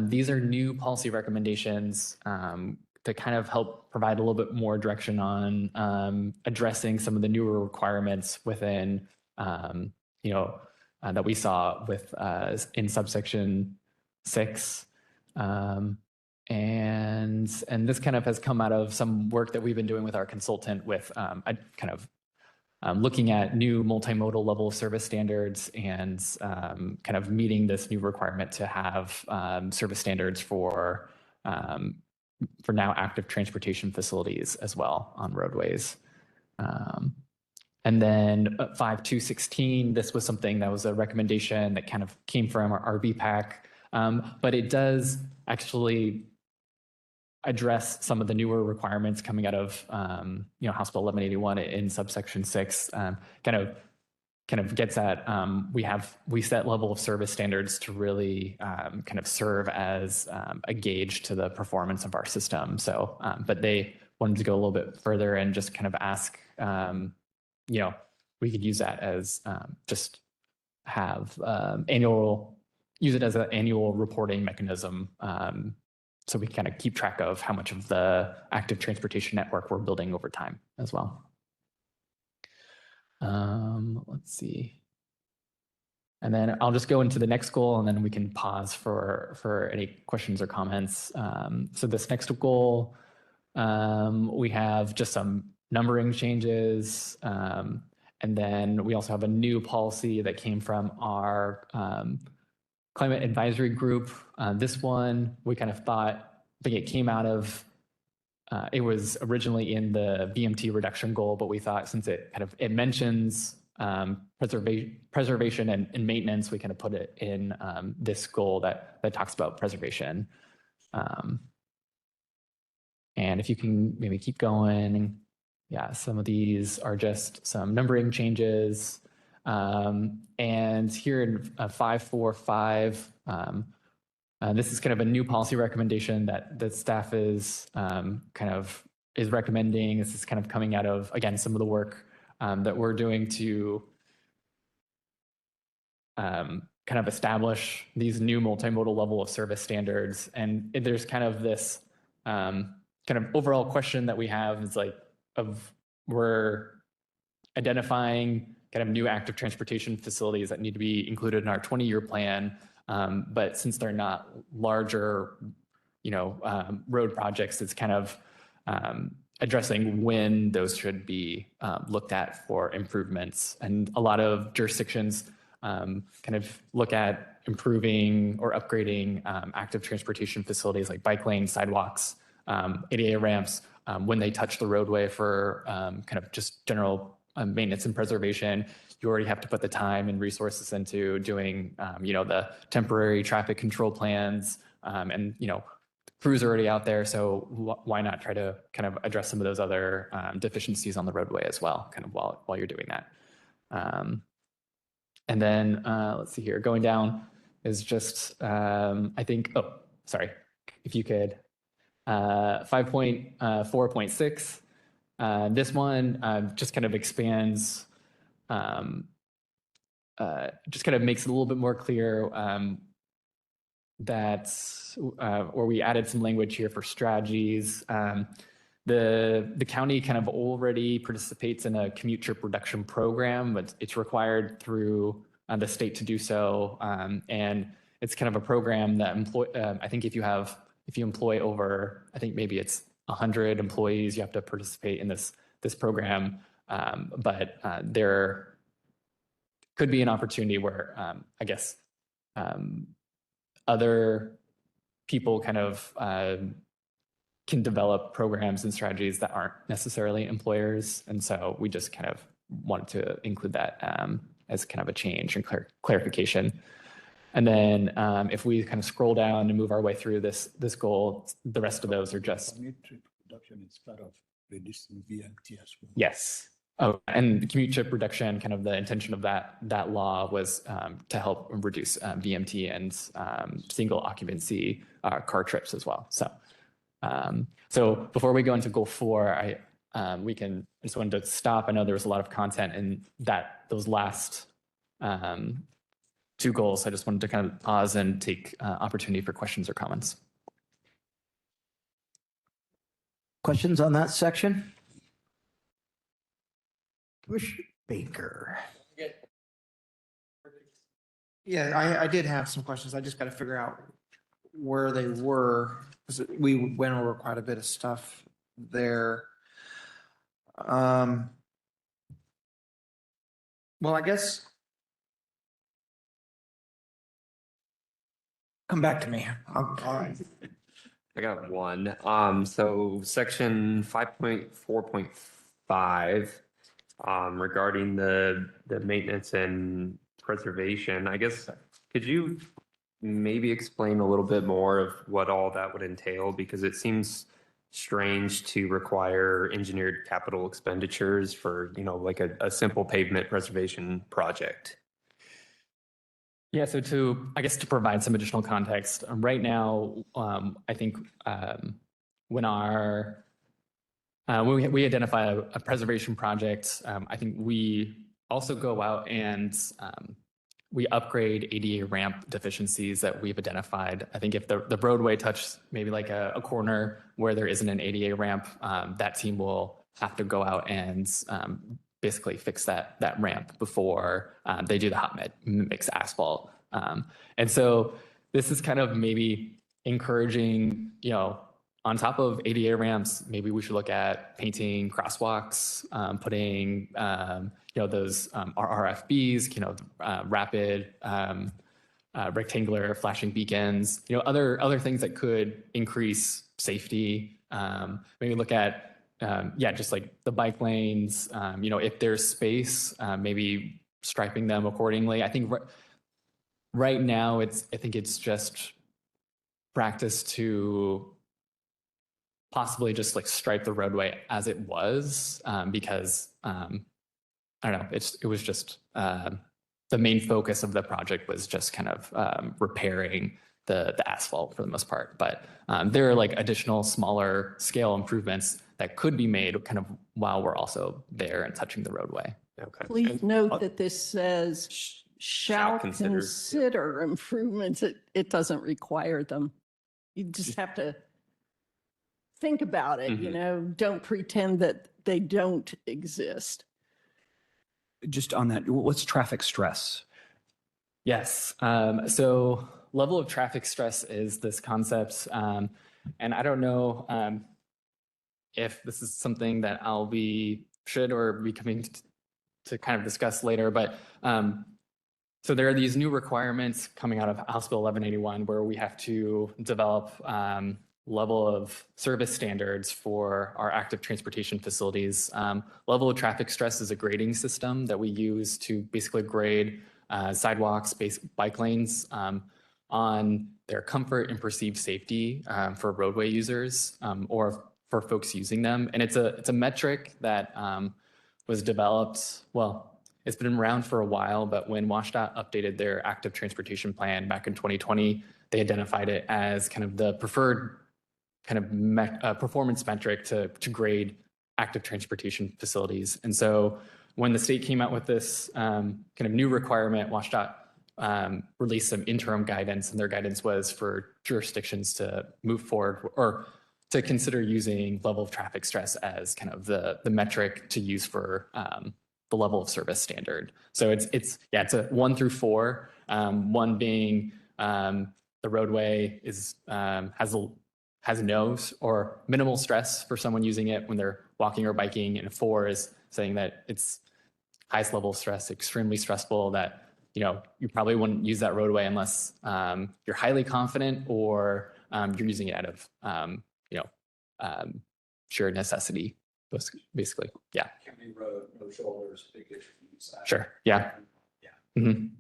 These are new policy recommendations to kind of help provide a little bit more direction on addressing some of the newer requirements within, that we saw with in subsection 6. And this kind of has come out of some work that we've been doing with our consultant with looking at new multimodal level of service standards and kind of meeting this new requirement to have service standards for now active transportation facilities as well on roadways. And then 5216, this was something that was a recommendation that kind of came from our VPAC, but it does actually address some of the newer requirements coming out of House Bill 1181 in subsection 6. Kind of gets at we set level of service standards to really kind of serve as a gauge to the performance of our system. So, but they wanted to go a little bit further and just kind of ask, we could use that as just have use it as an annual reporting mechanism. So we kind of keep track of how much of the active transportation network we're building over time as well. Let's see. And then I'll just go into the next goal and then we can pause for any questions or comments. So this next goal, we have just some numbering changes. And then we also have a new policy that came from our climate advisory group. This one, we kind of thought, I think it came out of, it was originally in the VMT reduction goal, but we thought since it mentions preservation and maintenance, we kind of put it in this goal that talks about preservation. And if you can maybe keep going, yeah, some of these are just some numbering changes. And here in 545, this is kind of a new policy recommendation that the staff is is recommending. This is kind of coming out of, again, some of the work that we're doing to kind of establish these new multimodal level of service standards. And there's kind of this kind of overall question that we have is like, we're identifying kind of new active transportation facilities that need to be included in our 20-year plan. But since they're not larger, road projects, it's kind of addressing when those should be looked at for improvements. And a lot of jurisdictions kind of look at improving or upgrading active transportation facilities like bike lanes, sidewalks, ADA ramps, when they touch the roadway for kind of just general maintenance and preservation. You already have to put the time and resources into doing, the temporary traffic control plans, and crews are already out there. So why not try to kind of address some of those other deficiencies on the roadway as well, kind of while you're doing that. And then let's see here, going down is just, I think, oh, sorry, if you could, 5.4.6. This one just kind of expands, just kind of makes it a little bit more clear that, or we added some language here for strategies. The county kind of already participates in a commute trip reduction program, but it's required through the state to do so. And it's kind of a program that I think if you employ over, I think maybe it's 100 employees, you have to participate in this program. But there could be an opportunity where I guess other people kind of can develop programs and strategies that aren't necessarily employers. And so we just kind of wanted to include that as kind of a change and clarification. And then if we kind of scroll down and move our way through this goal, the rest of those are just. Commute trip reduction is part of reducing VMT as well. Yes. Oh, and commute trip reduction, kind of the intention of that law was to help reduce VMT and single occupancy car trips as well. So, so before we go into goal 4, we can, I just wanted to stop. I know there was a lot of content in those last two goals. I just wanted to kind of pause and take opportunity for questions or comments. Questions on that section? Commissioner Baker. Yeah, I did have some questions. I just got to figure out where they were, because we went over quite a bit of stuff there. Well, I guess come back to me. All right. I got one. So section 5.4.5, regarding the maintenance and preservation, I guess, could you maybe explain a little bit more of what all that would entail? Because it seems strange to require engineered capital expenditures for, like a simple pavement preservation project. Yeah, so to provide some additional context, right now, I think when we identify a preservation project, I think we also go out and we upgrade ADA ramp deficiencies that we've identified. I think if the roadway touches maybe like a corner where there isn't an ADA ramp, that team will have to go out and basically fix that ramp before they do the hot mix asphalt. And so this is kind of maybe encouraging, on top of ADA ramps, maybe we should look at painting crosswalks, putting, those RFBs, rapid rectangular flashing beacons, other things that could increase safety. Maybe look at, just like the bike lanes, if there's space, maybe striping them accordingly. I think right now I think it's just practice to possibly just like stripe the roadway as it was, because I don't know, it was just the main focus of the project was just kind of repairing the asphalt for the most part. But there are like additional smaller scale improvements that could be made kind of while we're also there and touching the roadway. Okay. Please note that this says shall consider improvements. It doesn't require them. You just have to think about it, don't pretend that they don't exist. Just on that, what's traffic stress? Yes. So level of traffic stress is this concept. And I don't know if this is something that should or be coming to kind of discuss later, but so there are these new requirements coming out of House Bill 1181 where we have to develop level of service standards for our active transportation facilities. Level of traffic stress is a grading system that we use to basically grade sidewalks, bike lanes on their comfort and perceived safety for roadway users or for folks using them. And it's a metric that was developed, it's been around for a while, but when WashDOT updated their active transportation plan back in 2020, they identified it as kind of the preferred kind of performance metric to grade active transportation facilities. And so when the state came out with this kind of new requirement, WashDOT released some interim guidance, and their guidance was for jurisdictions to move forward or to consider using level of traffic stress as kind of the metric to use for the level of service standard. So it's a 1 through 4, 1 being the roadway has no or minimal stress for someone using it when they're walking or biking, and 4 is saying that it's highest level of stress, extremely stressful, that you probably wouldn't use that roadway unless you're highly confident or you're using it out of sheer necessity, basically. Yeah. County road, no shoulders, big issues. Sure. Yeah. Mhm.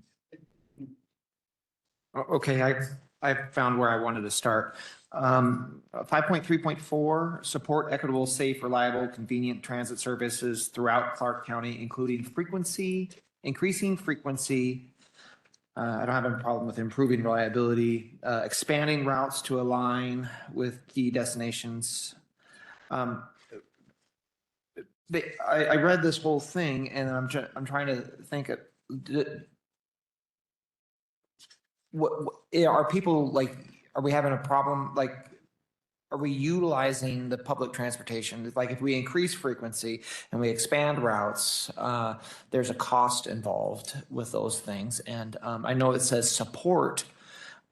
Okay, I found where I wanted to start. 5.3.4, support equitable, safe, reliable, convenient transit services throughout Clark County, including increasing frequency. I don't have any problem with improving reliability, expanding routes to align with key destinations. I read this whole thing and I'm trying to think of, are people like, are we having a problem? Like, are we utilizing the public transportation? Like if we increase frequency and we expand routes, there's a cost involved with those things. And I know it says support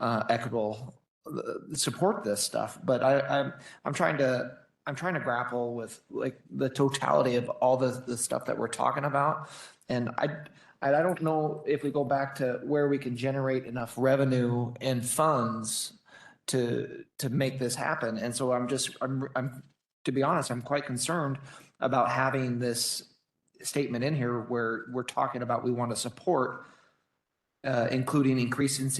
equitable, support this stuff, but I'm trying to grapple with like the totality of all the stuff that we're talking about. And I don't know if we go back to where we can generate enough revenue and funds to make this happen. And so I'm to be honest, I'm quite concerned about having this statement in here where we're talking about we want to support including increasing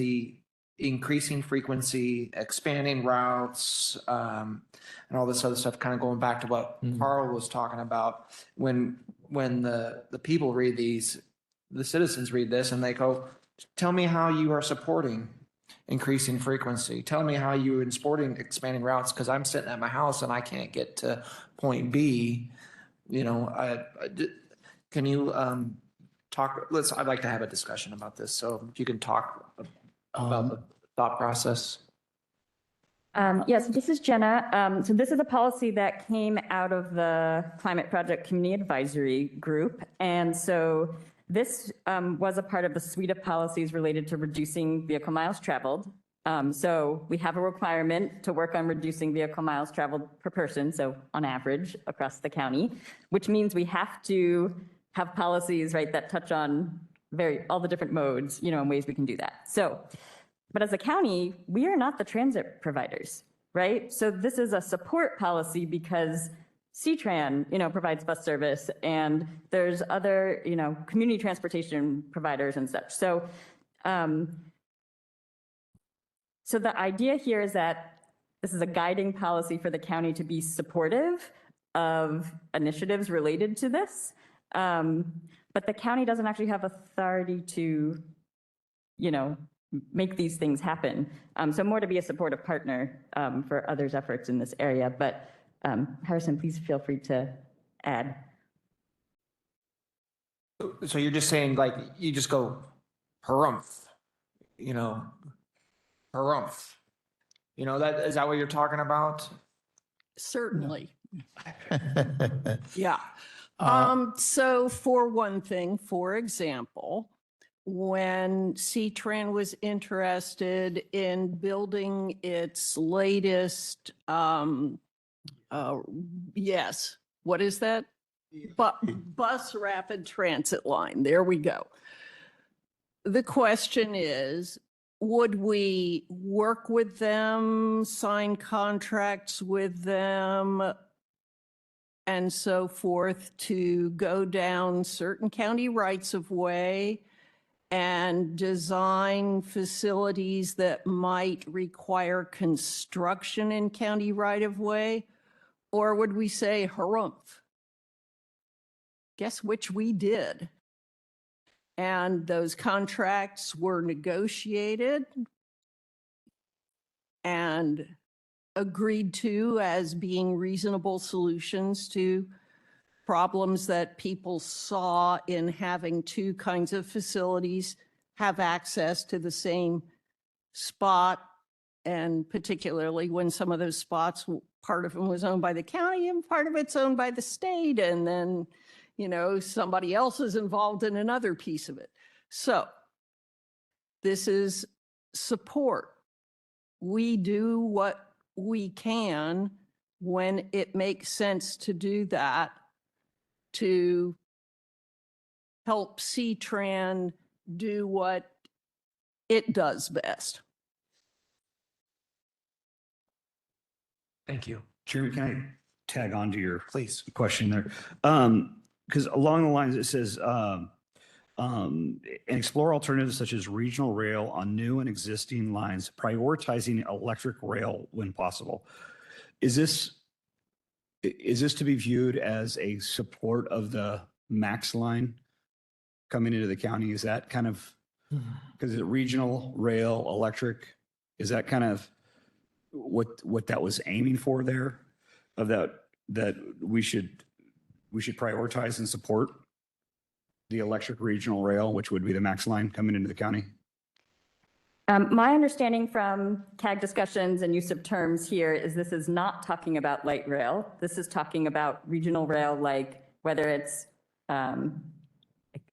frequency, expanding routes, and all this other stuff, kind of going back to what Carl was talking about. When the people read these, the citizens read this and they go, tell me how you are supporting increasing frequency. Tell me how you are supporting expanding routes, because I'm sitting at my house and I can't get to point B. You know, can you talk? I'd like to have a discussion about this. So if you can talk about the thought process. Yes, this is Jenna. So this is a policy that came out of the Climate Project Community Advisory Group. And so this was a part of the suite of policies related to reducing vehicle miles traveled. So we have a requirement to work on reducing vehicle miles traveled per person, so on average across the county, which means we have to have policies, right, that touch on all the different modes, you know, and ways we can do that. So, but as a county, we are not the transit providers, right? So this is a support policy because C-Tran, you know, provides bus service, and there's other, you know, community transportation providers and such. So, so the idea here is that this is a guiding policy for the county to be supportive of initiatives related to this. But the county doesn't actually have authority to, you know, make these things happen. So more to be a supportive partner for others' efforts in this area. But Harrison, please feel free to add. So you're just saying, like, you just go harumph, you know, harumph. You know, is that what you're talking about? Certainly. Yeah. So for one thing, for example, when C-Tran was interested in building its latest, yes, what is that? Bus rapid transit line. There we go. The question is, would we work with them, sign contracts with them, and so forth to go down certain county rights of way and design facilities that might require construction in county right of way? Or would we say harumph? Guess which we did. And those contracts were negotiated and agreed to as being reasonable solutions to problems that people saw in having two kinds of facilities have access to the same spot. And particularly when some of those spots, part of them was owned by the county and part of it's owned by the state. And then, you know, somebody else is involved in another piece of it. So this is support. We do what we can when it makes sense to do that to help C-Tran do what it does best. Thank you. Jeremy, can I tag on to your Please. question there? Because along the lines, it says, and explore alternatives such as regional rail on new and existing lines, prioritizing electric rail when possible. Is this to be viewed as a support of the MAX line coming into the county? Is that kind of, because it's regional rail, electric, is that kind of what that was aiming for there? Of that we should we should prioritize and support the electric regional rail, which would be the max line coming into the county. My understanding from CAG discussions and use of terms here is this is not talking about light rail. This is talking about regional rail, like whether it's,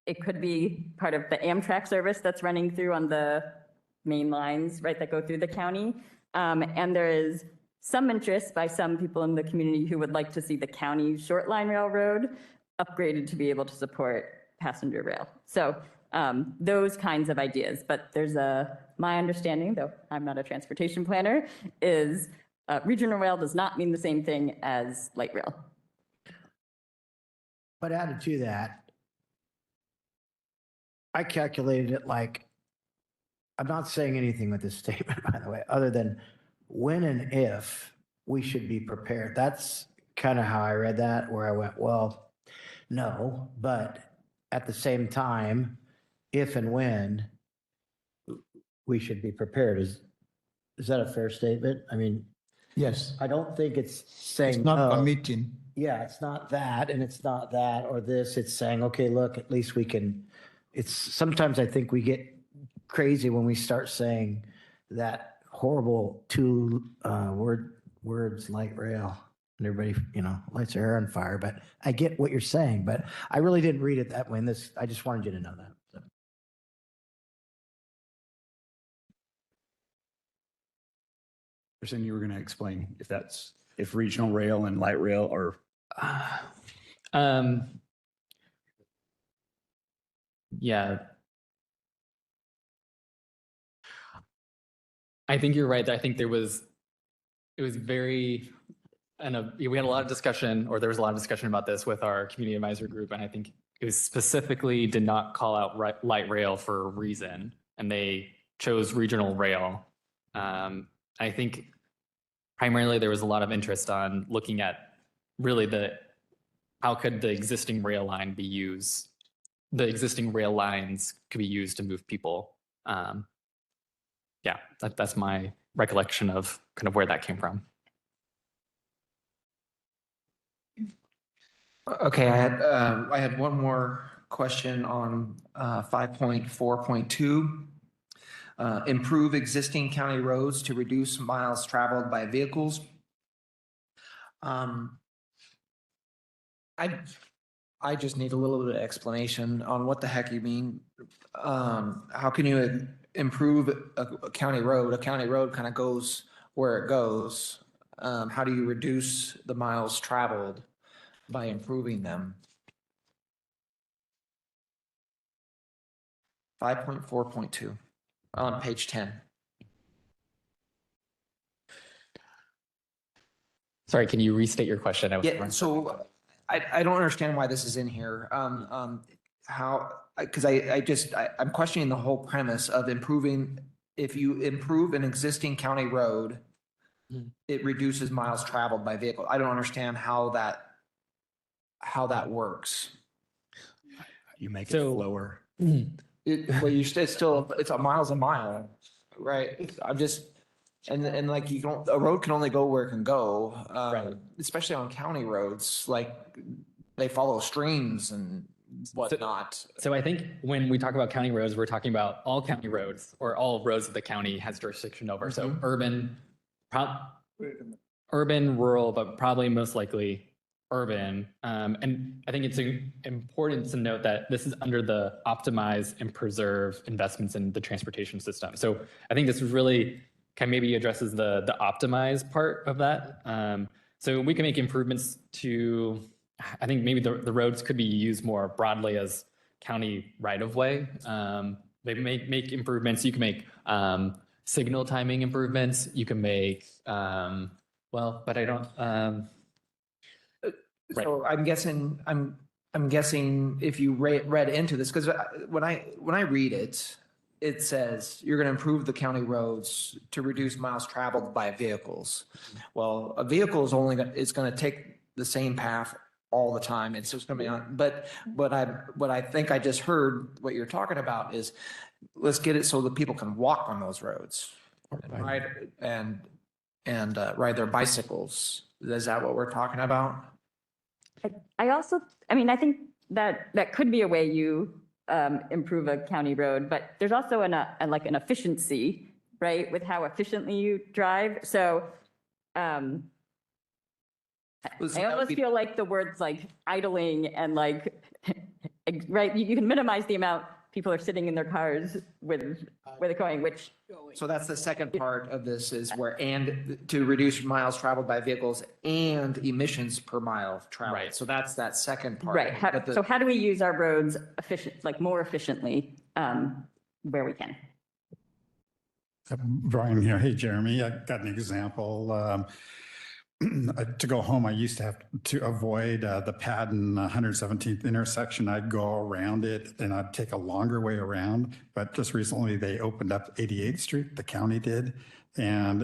it could be part of the Amtrak service that's running through on the main lines, right, that go through the county. And there is some interest by some people in the community who would like to see the county short line railroad upgraded to be able to support passenger rail. So those kinds of ideas, but there's my understanding, though I'm not a transportation planner, is regional rail does not mean the same thing as light rail. But added to that, I calculated it like, I'm not saying anything with this statement, by the way, other than when and if we should be prepared. That's kind of how I read that, where I went, well, no, but at the same time, if and when we should be prepared. Is that a fair statement? I mean, Yes, I don't think it's saying. it's not no. permitting. Yeah, it's not that, and it's not that or this. It's saying, okay, look, at least we can, it's sometimes I think we get crazy when we start saying that horrible two words, light rail. And everybody, lights their hair on fire, but I get what you're saying, but I really didn't read it that way. And I just wanted you to know that. So. Person, you were going to explain if regional rail and light rail are. Yeah. I think you're right. I think it was very, and we had a lot of discussion, or there was a lot of discussion about this with our community advisory group. And I think it was specifically did not call out light rail for a reason. And they chose regional rail. I think primarily there was a lot of interest on looking at really how could the existing rail line be used? The existing rail lines could be used to move people. Yeah, that's my recollection of kind of where that came from. Okay, I had one more question on 5.4.2. Improve existing county roads to reduce miles traveled by vehicles. I just need a little bit of explanation on what the heck you mean. How can you improve a county road? A county road kind of goes where it goes. How do you reduce the miles traveled by improving them? 5.4.2 on page 10. Sorry, can you restate your question? Yeah, so I don't understand why this is in here. Because I'm questioning the whole premise of improving. If you improve an existing county road, it reduces miles traveled by vehicle. I don't understand how that works. You make it slower. It's a mile's a mile, right? And like a road can only go where it can go, Right. especially on county roads, like they follow streams and whatnot. So I think when we talk about county roads, we're talking about all county roads or all roads that the county has jurisdiction over. So urban, rural, but probably most likely urban. And I think it's important to note that this is under the optimize and preserve investments in the transportation system. So I think this is really kind of maybe addresses the optimize part of that. So we can make improvements to, I think maybe the roads could be used more broadly as county right-of-way. Maybe make improvements. You can make signal timing improvements. You can make, but I don't, So I'm guessing if you read into this, because when I read it, it says you're going to improve the county roads to reduce miles traveled by vehicles. Well, a vehicle is going to take the same path all the time. It's just going to be on. But what I think I just heard what you're talking about is let's get it so that people can walk on those roads, right? And ride their bicycles. Is that what we're talking about? I also, I mean, I think that could be a way you improve a county road, but there's also an efficiency, right, with how efficiently you drive. So I almost feel like the words like idling and like, right, you can minimize the amount people are sitting in their cars with it going, which. So that's the second part of this is where, and to reduce miles traveled by vehicles and emissions per mile traveled. Right. So that's that second part. Right. But the- So how do we use our roads more efficiently where we can? Brian here. Hey, Jeremy, I got an example. To go home, I used to have to avoid the Patton 117th intersection. I'd go around it and I'd take a longer way around. But just recently they opened up 88th Street, the county did, and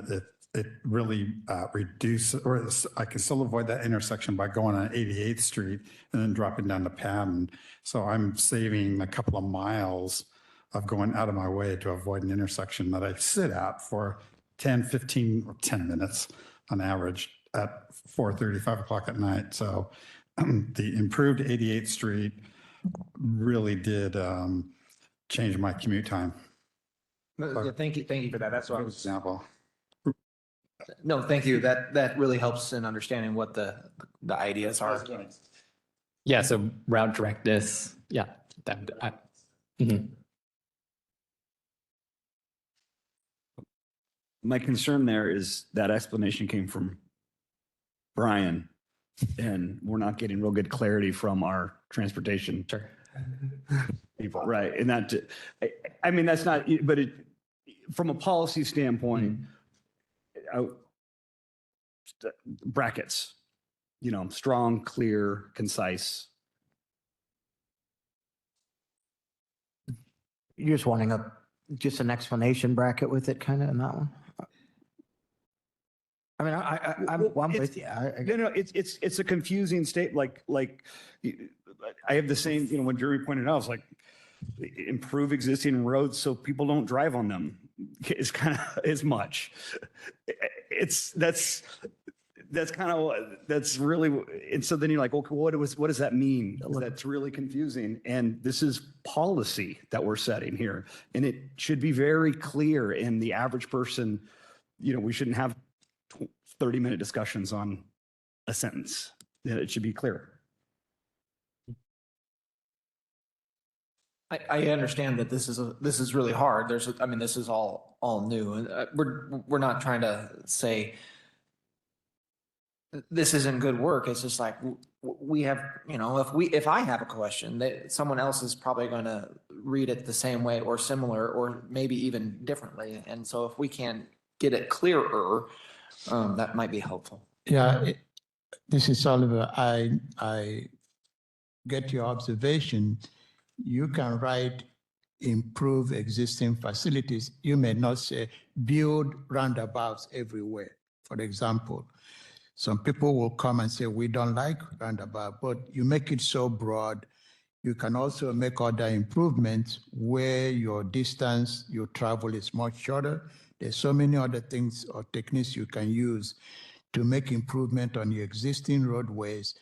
it really reduced, or I can still avoid that intersection by going on 88th Street and then dropping down to Patton. So I'm saving a couple of miles of going out of my way to avoid an intersection that I sit at for 10, 15, or 10 minutes on average at 4:30, 5 o'clock at night. So the improved 88th Street really did change my commute time. Yeah, thank you for that. That's what I was. Example. No, thank you. That really helps in understanding what the ideas are. Yeah, so route directness, yeah. Mhm. My concern there is that explanation came from Brian, and we're not getting real good clarity from our transportation Sure. people, right? And that, I mean, that's not, but from a policy standpoint, brackets, strong, clear, concise. You're just wanting just an explanation bracket with it kind of in that one? I mean, I'm with you. No, it's a confusing state. Like I have the same, when Jeremy pointed out, I was like, improve existing roads so people don't drive on them is kind of as much. That's really, and so then you're like, okay, what does that mean? That's really confusing. And this is policy that we're setting here. And it should be very clear. And the average person, we shouldn't have 30-minute discussions on a sentence. It should be clear. I understand that this is really hard. This is all new. And we're not trying to say this isn't good work. It's just like we have, if I have a question, someone else is probably going to read it the same way or similar or maybe even differently. And so if we can get it clearer, that might be helpful. Yeah, this is Oliver. I get your observation. You can write improve existing facilities. You may not say build roundabouts everywhere. For example, some people will come and say, we don't like roundabout, but you make it so broad. You can also make other improvements where your distance you travel is much shorter. There's so many other things or techniques you can use to make improvement on your existing roadways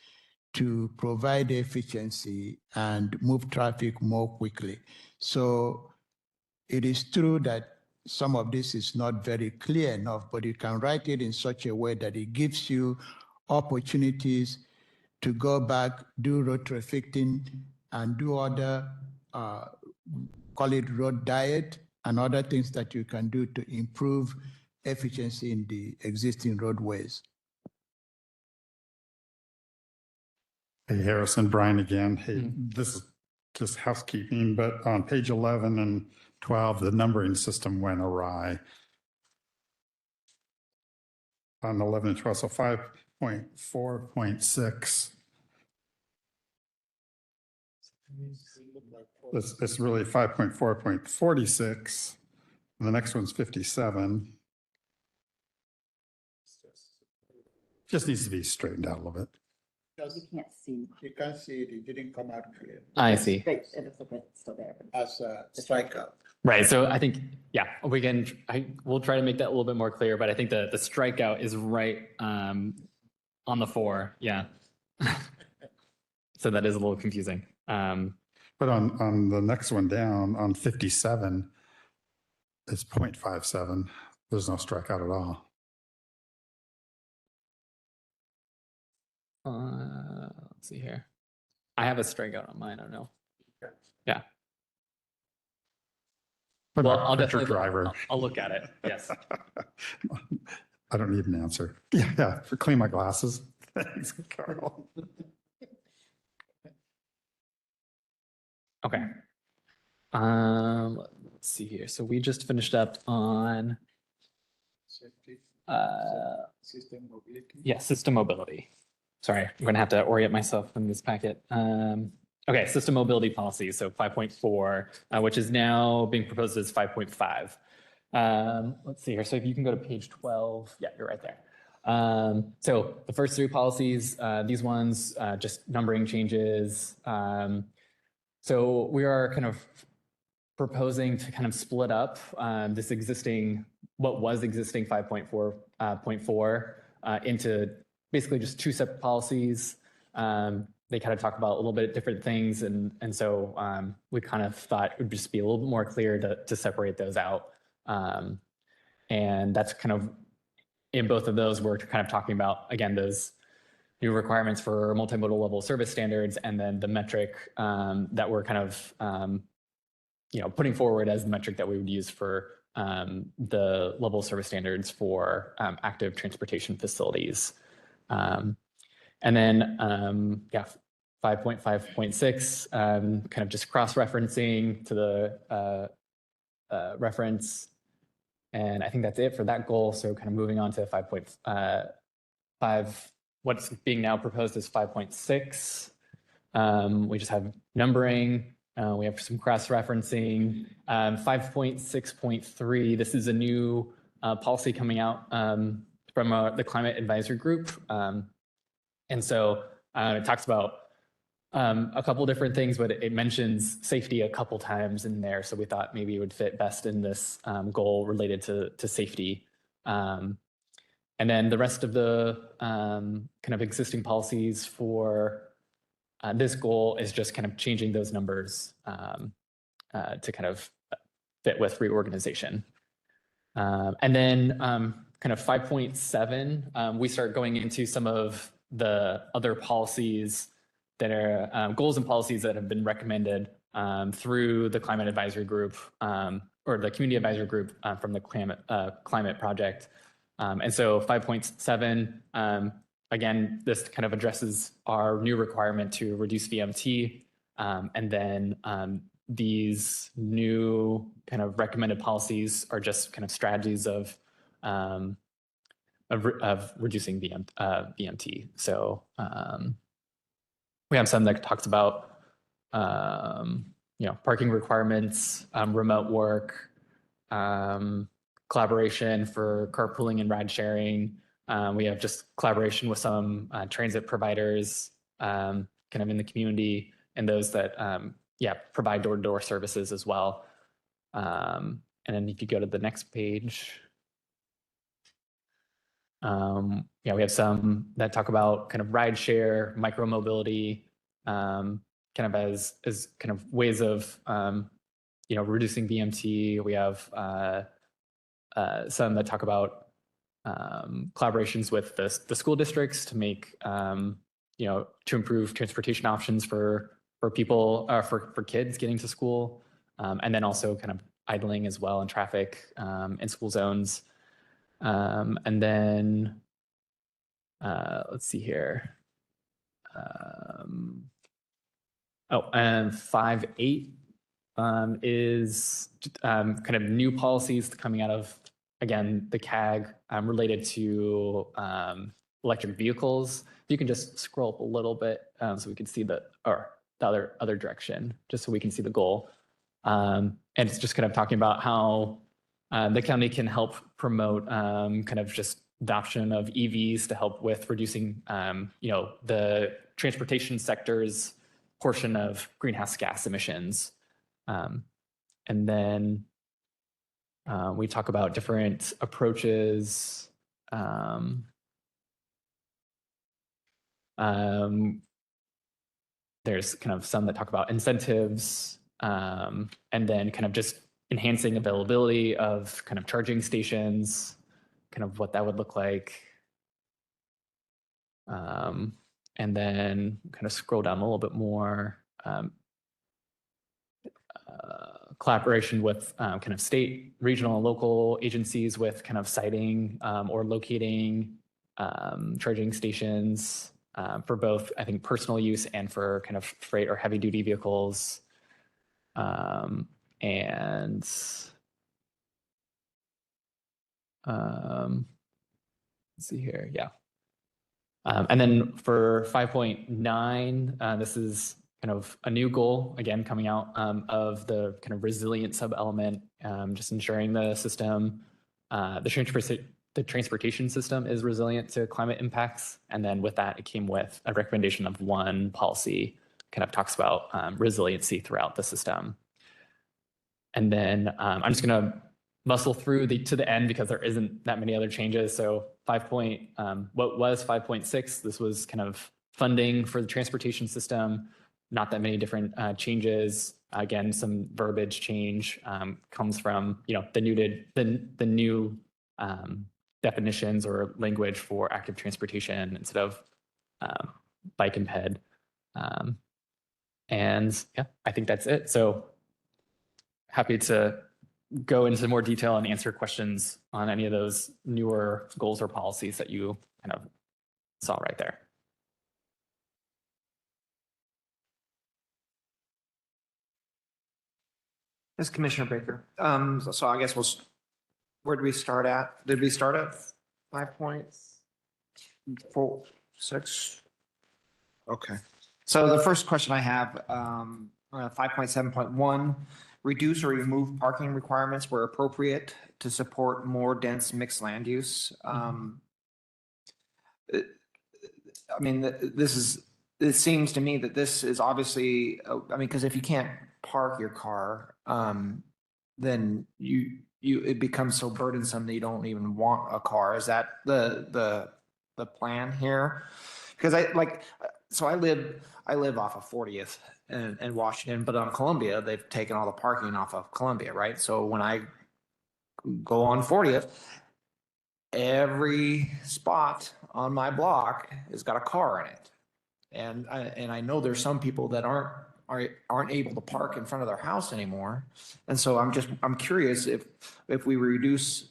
to provide efficiency and move traffic more quickly. So it is true that some of this is not very clear enough, but you can write it in such a way that it gives you opportunities to go back, do road trafficking, and do other, call it road diet, and other things that you can do to improve efficiency in the existing roadways. Hey, Harrison, Brian again. Hey, this is just housekeeping, but on page 11 and 12, the numbering system went awry. On 11 and 12, so 5.4.6. It's really 5.4.46. The next one's 57. Just needs to be straightened out a little bit. You can't see. You can't see it, it didn't come out clear. I see. Right, it looks like it's still there. As a strikeout. Right. So I think, yeah, we'll try to make that a little bit more clear, but I think the strikeout is right on the 4. Yeah. So that is a little confusing. But on the next one down, on 57, it's 0.57. There's no strikeout at all. Let's see here. I have a strikeout on mine. I don't know. Yeah. What Well, about I'll picture definitely, driver? I'll look at it. Yes. I don't need an answer. Yeah, for clean my glasses. Thanks, Carl. Okay. Let's see here. So we just finished up on System mobility. yeah, system mobility. Sorry, I'm gonna have to orient myself in this packet. Okay, system mobility policy, so 5.4, which is now being proposed as 5.5. Let's see here. So if you can go to page 12, yeah, you're right there. So the first three policies, these ones, just numbering changes. So we are kind of proposing to kind of split up this existing, what was existing 5.4.4 into basically just two separate policies. They kind of talk about a little bit different things. And so we kind of thought it would just be a little bit more clear to separate those out. And that's kind of, in both of those, we're kind of talking about, again, those new requirements for multimodal level service standards, and then the metric that we're kind of putting forward as the metric that we would use for the level service standards for active transportation facilities. And then, 5.5.6, kind of just cross-referencing to the reference. And I think that's it for that goal. So kind of moving on to 5.5, what's being now proposed is 5.6. We just have numbering. We have some cross-referencing. 5.6.3, this is a new policy coming out from the Climate Advisory Group. And so it talks about a couple different things, but it mentions safety a couple times in there. So we thought maybe it would fit best in this goal related to safety. And then the rest of the kind of existing policies for this goal is just kind of changing those numbers to kind of fit with reorganization. And then kind of 5.7, we start going into some of the other policies that are goals and policies that have been recommended through the Climate Advisory Group or the Community Advisory Group from the Climate Project. And so 5.7, again, this kind of addresses our new requirement to reduce VMT. And then these new kind of recommended policies are just kind of strategies of reducing VMT. So we have some that talks about parking requirements, remote work, collaboration for carpooling and ride sharing. We have just collaboration with some transit providers kind of in the community, and those that provide door-to-door services as well. And then if you go to the next page, we have some that talk about kind of ride share, micromobility, kind of as kind of ways of reducing VMT. We have some that talk about collaborations with the school districts to make to improve transportation options for people for kids getting to school, and then also kind of idling as well in traffic in school zones. And then let's see here. And 5.8 is kind of new policies coming out of, again, the CAG related to electric vehicles. If you can just scroll up a little bit so we can see the other direction, just so we can see the goal. And it's just kind of talking about how the county can help promote kind of just adoption of EVs to help with reducing, the transportation sector's portion of greenhouse gas emissions. And then we talk about different approaches. there's kind of some that talk about incentives, and then kind of just enhancing availability of kind of charging stations, kind of what that would look like. And then kind of scroll down a little bit more. Collaboration with kind of state, regional, and local agencies with kind of siting or locating charging stations for both, I think, personal use and for kind of freight or heavy duty vehicles. And let's see here, yeah. And then for 5.9, this is kind of a new goal, again, coming out of the kind of resilient sub-element, just ensuring the system, the transportation system is resilient to climate impacts. And then with that, it came with a recommendation of one policy, kind of talks about resiliency throughout the system. And then I'm just going to muscle through to the end because there isn't that many other changes. So what was 5.6, this was kind of funding for the transportation system, not that many different changes. Again, some verbiage change comes from the new definitions or language for active transportation instead of bike and ped. And yeah, I think that's it. So happy to go into more detail and answer questions on any of those newer goals or policies that you kind of saw right there. This is Commissioner Baker. So I guess where did we start at? Did we start at 5.46? Okay. So the first question I have, 5.7.1, reduce or remove parking requirements where appropriate to support more dense mixed land use. I mean, it seems to me that this is obviously, because if you can't park your car, then it becomes so burdensome that you don't even want a car. Is that the plan here? Because I live off of 40th and Washington, but on Columbia, they've taken all the parking off of Columbia, right? So when I go on 40th, every spot on my block has got a car in it. And I know there's some people that aren't able to park in front of their house anymore. And so I'm curious if we reduce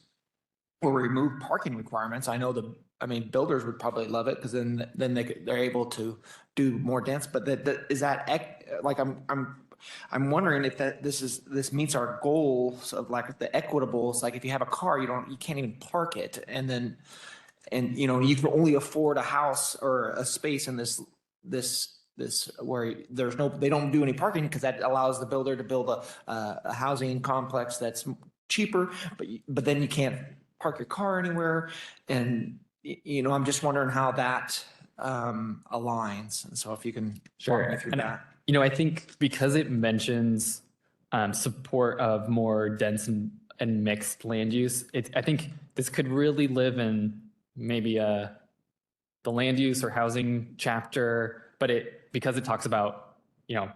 or remove parking requirements. I know builders would probably love it because then they're able to do more dense. But is that like I'm wondering if this meets our goals of like the equitables. Like if you have a car, you can't even park it, and you can only afford a house or a space in this where they don't do any parking because that allows the builder to build a housing complex that's cheaper, but then you can't park your car anywhere. And, I'm just wondering how that aligns. And so if you can walk me through that. I think because it mentions support of more dense and mixed land use, I think this could really live in maybe the land use or housing chapter, but because it talks about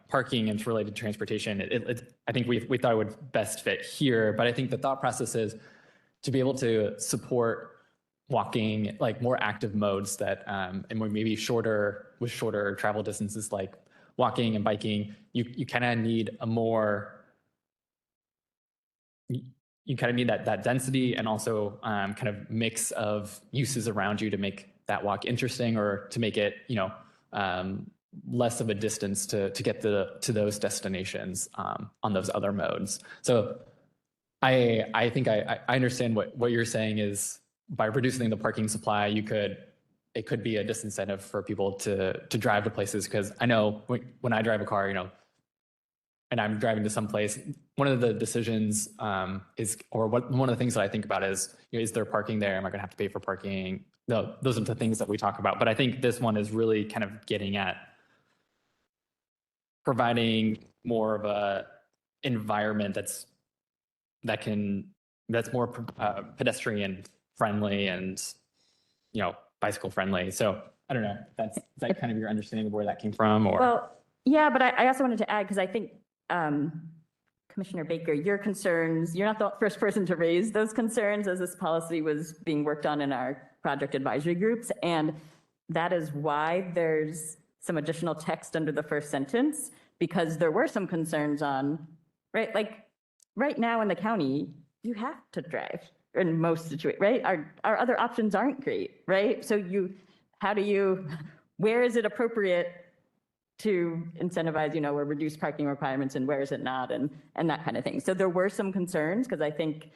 parking and it's related to transportation, I think we thought it would best fit here. But I think the thought process is to be able to support walking, like more active modes that and maybe shorter travel distances, like walking and biking. You kind of need that density and also kind of mix of uses around you to make that walk interesting or to make it less of a distance to get to those destinations on those other modes. So I think I understand what you're saying is by reducing the parking supply, it could be a disincentive for people to drive to places, because I know when I drive a car, and I'm driving to some place, one of the decisions one of the things that I think about is there parking there? Am I going to have to pay for parking? No, those are the things that we talk about. But I think this one is really kind of getting at providing more of a environment that's more pedestrian friendly and bicycle friendly. So I don't know. Is that kind of your understanding of where that came from? Or Well, Yeah, but I also wanted to add, because I think, Commissioner Baker, your concerns, you're not the first person to raise those concerns as this policy was being worked on in our project advisory groups. And that is why there's some additional text under the first sentence, because there were some concerns on, right? Like right now in the county, you have to drive in most situations, right? Our other options aren't great, right? So where is it appropriate to incentivize, or reduce parking requirements, and where is it not, and that kind of thing. So there were some concerns, because I think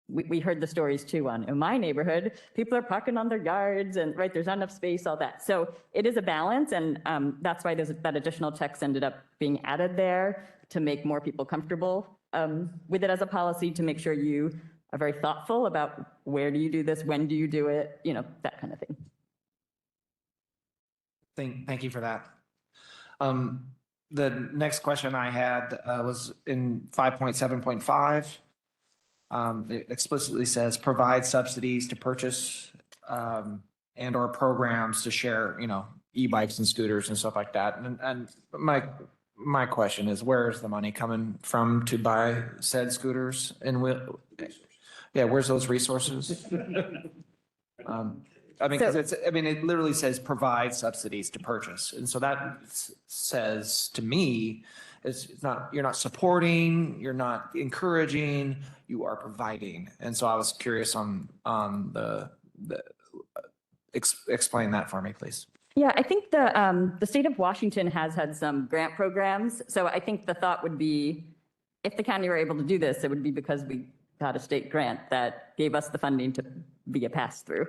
we heard the stories too in my neighborhood, people are parking on their yards, and right, there's not enough space, all that. So it is a balance, and that's why that additional text ended up being added there to make more people comfortable with it as a policy, to make sure you are very thoughtful about where do you do this, when do you do it, that kind of thing. Thank you for that. The next question I had was in 5.7.5. It explicitly says provide subsidies to purchase and or programs to share, e-bikes and scooters and stuff like that. And my question is, where is the money coming from to buy said scooters? And where's those resources? Because it literally says provide subsidies to purchase. And so that says to me, you're not supporting, you're not encouraging, you are providing. And so I was curious on explain that for me, please. Yeah, I think the state of Washington has had some grant programs. So I think the thought would be, if the county were able to do this, it would be because we got a state grant that gave us the funding to be a pass-through,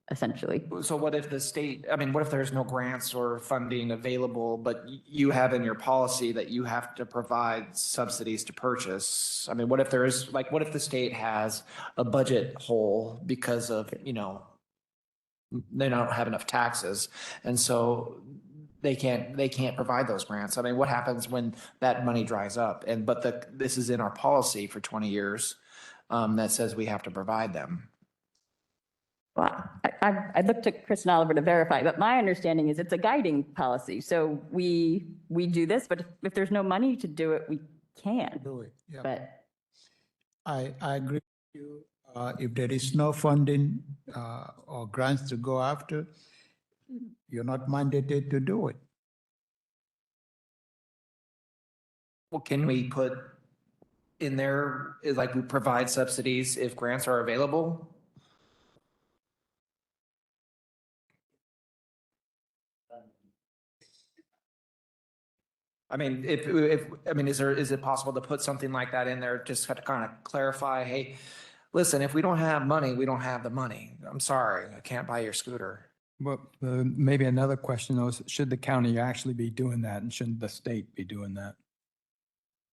essentially. So what if the state, what if there's no grants or funding available, but you have in your policy that you have to provide subsidies to purchase? What if there is, what if the state has a budget hole because of, they don't have enough taxes, and so they can't provide those grants? What happens when that money dries up? But this is in our policy for 20 years that says we have to provide them. Well, I looked to Chris and Oliver to verify, but my understanding is it's a guiding policy. So we do this, but if there's no money to do it, we can't. Do it, yeah. But I agree with you. If there is no funding or grants to go after, you're not mandated to do it. Well, can we put in there, we provide subsidies if grants are available? Is it possible to put something like that in there, just to kind of clarify, hey, listen, if we don't have money, we don't have the money. I'm sorry, I can't buy your scooter. But maybe another question though is, should the county actually be doing that, and shouldn't the state be doing that?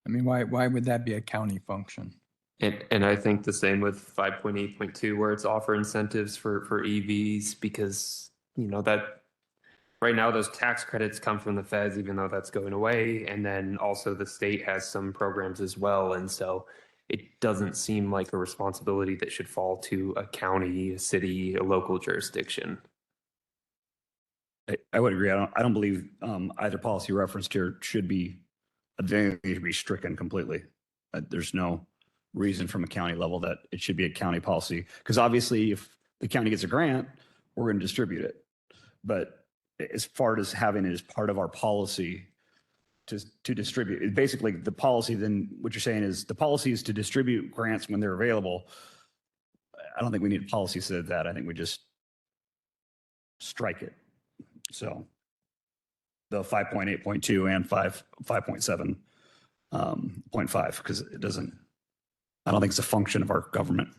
Why would that be a county function? And I think the same with 5.8.2, where it's offer incentives for EVs, because that right now those tax credits come from the feds, even though that's going away. And then also the state has some programs as well. And so it doesn't seem like a responsibility that should fall to a county, a city, a local jurisdiction. I would agree. I don't believe either policy referenced here should be stricken completely. There's no reason from a county level that it should be a county policy, because obviously if the county gets a grant, we're going to distribute it. But as far as having it as part of our policy to distribute, basically the policy, then what you're saying is the policy is to distribute grants when they're available. I don't think we need a policy that says that. I think we just strike it. So the 5.8.2 and 5.7.5, because it doesn't, I don't think it's a function of our government.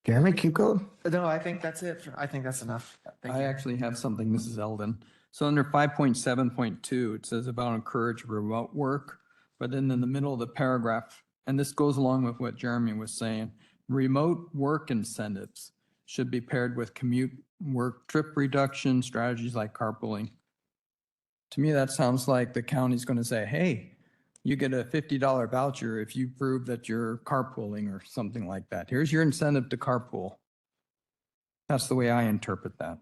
Jeremy, keep going. No, I think that's it. I think that's enough. Thank I you. actually have something, Mrs. Eldon. So under 5.7.2, it says about encourage remote work, but then in the middle of the paragraph, and this goes along with what Jeremy was saying, remote work incentives should be paired with commute work trip reduction strategies like carpooling. To me, that sounds like the county's going to say, hey, you get a $50 voucher if you prove that you're carpooling or something like that. Here's your incentive to carpool. That's the way I interpret that.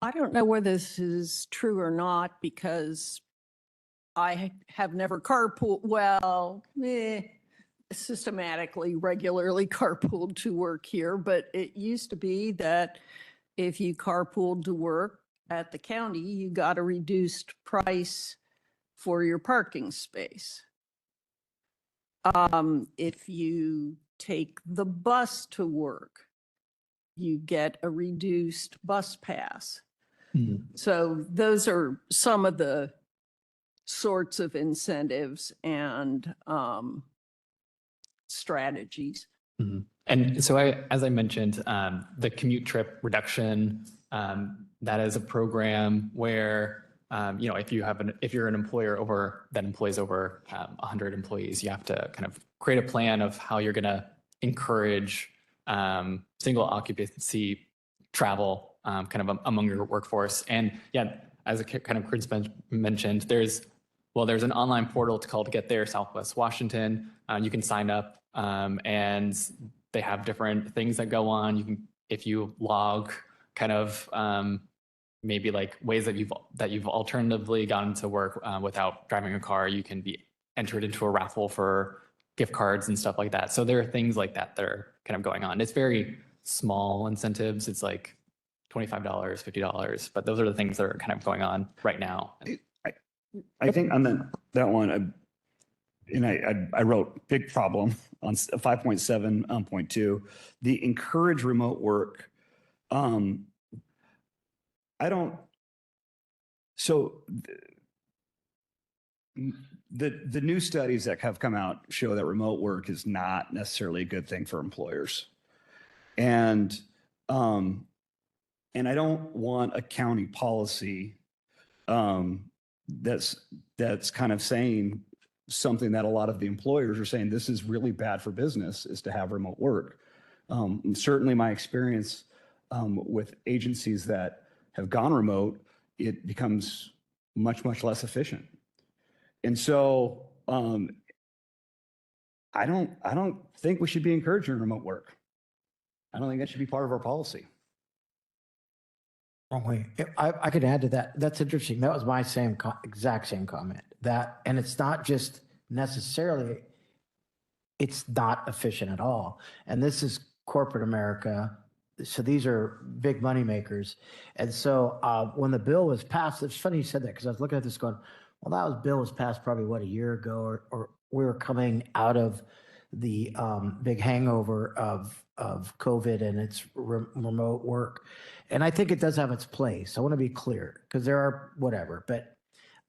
I don't know whether this is true or not because I have never carpooled, systematically, regularly carpooled to work here, but it used to be that if you carpooled to work at the county, you got a reduced price for your parking space. If you take the bus to work, you get a reduced bus pass. So those are some of the sorts of incentives and strategies. And so as I mentioned, the commute trip reduction, that is a program where, if you're an employer that employs over 100 employees, you have to kind of create a plan of how you're going to encourage single occupancy travel kind of among your workforce. And yeah, as kind of Chris mentioned, there's an online portal called Get There Southwest Washington. You can sign up and they have different things that go on. If you log kind of maybe like ways that you've alternatively gotten to work without driving a car, you can be entered into a raffle for gift cards and stuff like that. So there are things like that are kind of going on. It's very small incentives. It's like $25, $50, but those are the things that are kind of going on right now. I think on that one, I wrote big problem on 5.7.2, the encourage remote work. The new studies that have come out show that remote work is not necessarily a good thing for employers. And I don't want a county policy that's kind of saying something that a lot of the employers are saying, this is really bad for business, is to have remote work. Certainly my experience with agencies that have gone remote, it becomes much, much less efficient. And so I don't think we should be encouraging remote work. I don't think that should be part of our policy. Wrong way. I could add to that. That's interesting. That was my exact same comment. And it's not just necessarily, it's not efficient at all. And this is corporate America. So these are big money makers. And so when the bill was passed, it's funny you said that because I was looking at this going, well, bill was passed probably a year ago, or we were coming out of the big hangover of COVID and its remote work. And I think it does have its place. I want to be clear because there are whatever, but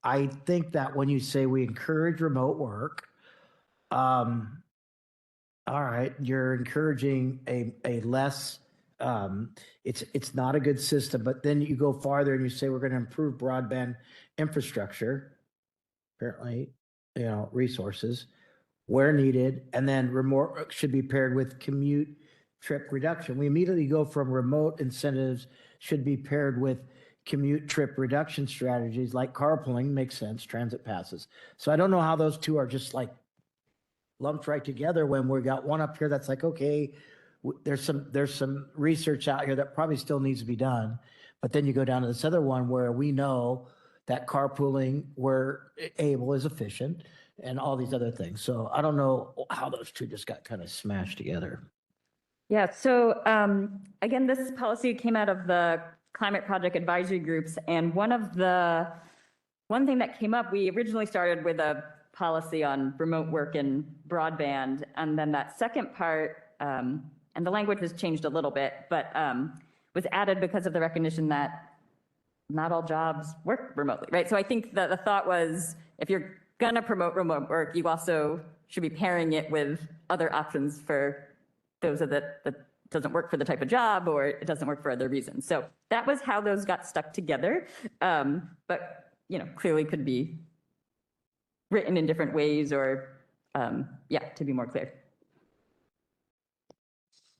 I think that when you say we encourage remote work, all right, you're encouraging a less, it's not a good system, but then you go farther and you say we're going to improve broadband infrastructure, apparently, resources where needed, and then remote should be paired with commute trip reduction. We immediately go from remote incentives should be paired with commute trip reduction strategies like carpooling, makes sense, transit passes. So I don't know how those two are just like lumped right together when we got one up here that's like, okay, there's some research out here that probably still needs to be done. But then you go down to this other one where we know that carpooling where able is efficient and all these other things. So I don't know how those two just got kind of smashed together. Yeah, so again, this policy came out of the climate project advisory groups. And one thing that came up, we originally started with a policy on remote work and broadband. And then that second part, and the language has changed a little bit, but was added because of the recognition that not all jobs work remotely, right? So I think that the thought was, if you're gonna promote remote work, you also should be pairing it with other options for those that doesn't work for the type of job or it doesn't work for other reasons. So that was how those got stuck together. But clearly could be written in different ways or to be more clear.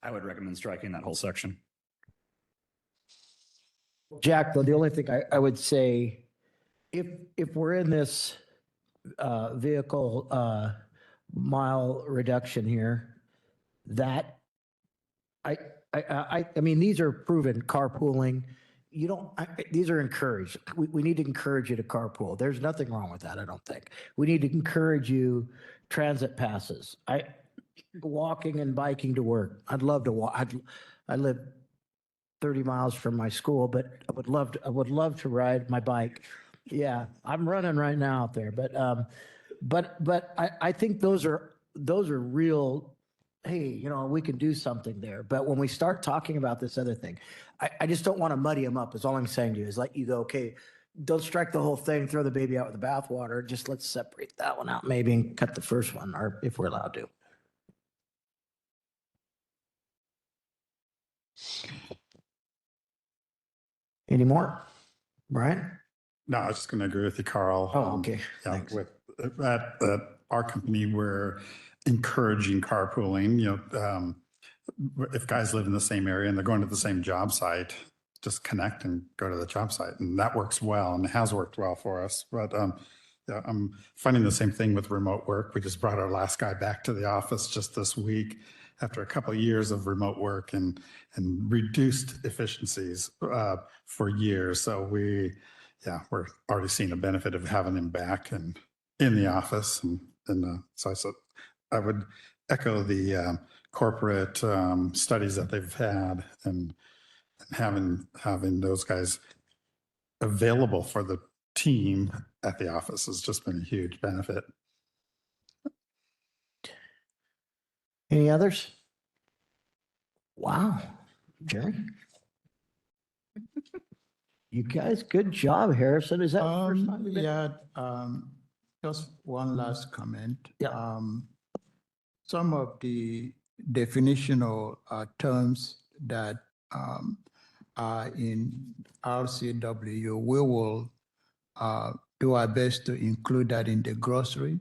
I would recommend striking that whole section. Jack, though, the only thing I would say, if we're in this vehicle mile reduction here, that I mean, these are proven carpooling. You don't, these are encouraged. We need to encourage you to carpool. There's nothing wrong with that, I don't think. We need to encourage you transit passes. Walking and biking to work. I'd love to walk. I live 30 miles from my school, but I would love to ride my bike. Yeah, I'm running right now out there, but I think those are real. Hey, you know, we can do something there. But when we start talking about this other thing, I just don't want to muddy them up. Is all I'm saying to you is let you go. Okay, don't strike the whole thing. Throw the baby out with the bathwater. Just let's separate that one out, maybe, and cut the first one, or if we're allowed to. Any more, Brian? No, I was just going to agree with you, Carl. Oh, okay. Yeah, Thanks. with at our company, we're encouraging carpooling. You know, if guys live in the same area and they're going to the same job site, just connect and go to the job site, and that works well and has worked well for us. But yeah, I'm finding the same thing with remote work. We just brought our last guy back to the office just this week after a couple of years of remote work and reduced efficiencies for years. So we're already seeing the benefit of having him back and in the office. And so I would echo the corporate studies that they've had, and having those guys available for the team at the office has just been a huge benefit. Any others? Wow, Jerry. You guys, good job, Harrison. Is that the first time you've been? Yeah, just one last comment. Yeah. Some of the definitional terms that are in RCW, we will do our best to include that in the glossary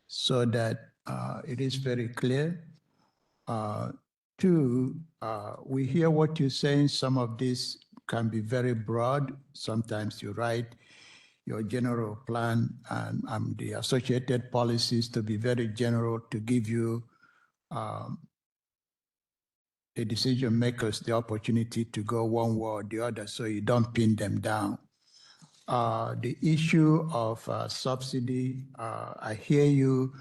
so that it is very clear. Two, we hear what you're saying. Some of this can be very broad. Sometimes you write your general plan and the associated policies to be very general to give you the decision makers the opportunity to go one way or the other so you don't pin them down. The issue of subsidy, I hear you.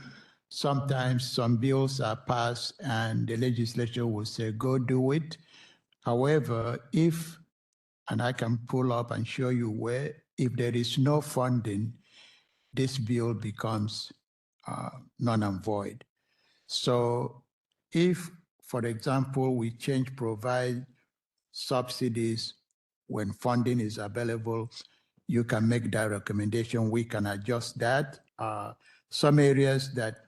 Sometimes some bills are passed and the legislature will say, go do it. However, and I can pull up and show you where, if there is no funding, this bill becomes null and void. So if, for example, we provide subsidies when funding is available, you can make that recommendation. We can adjust that. Some areas that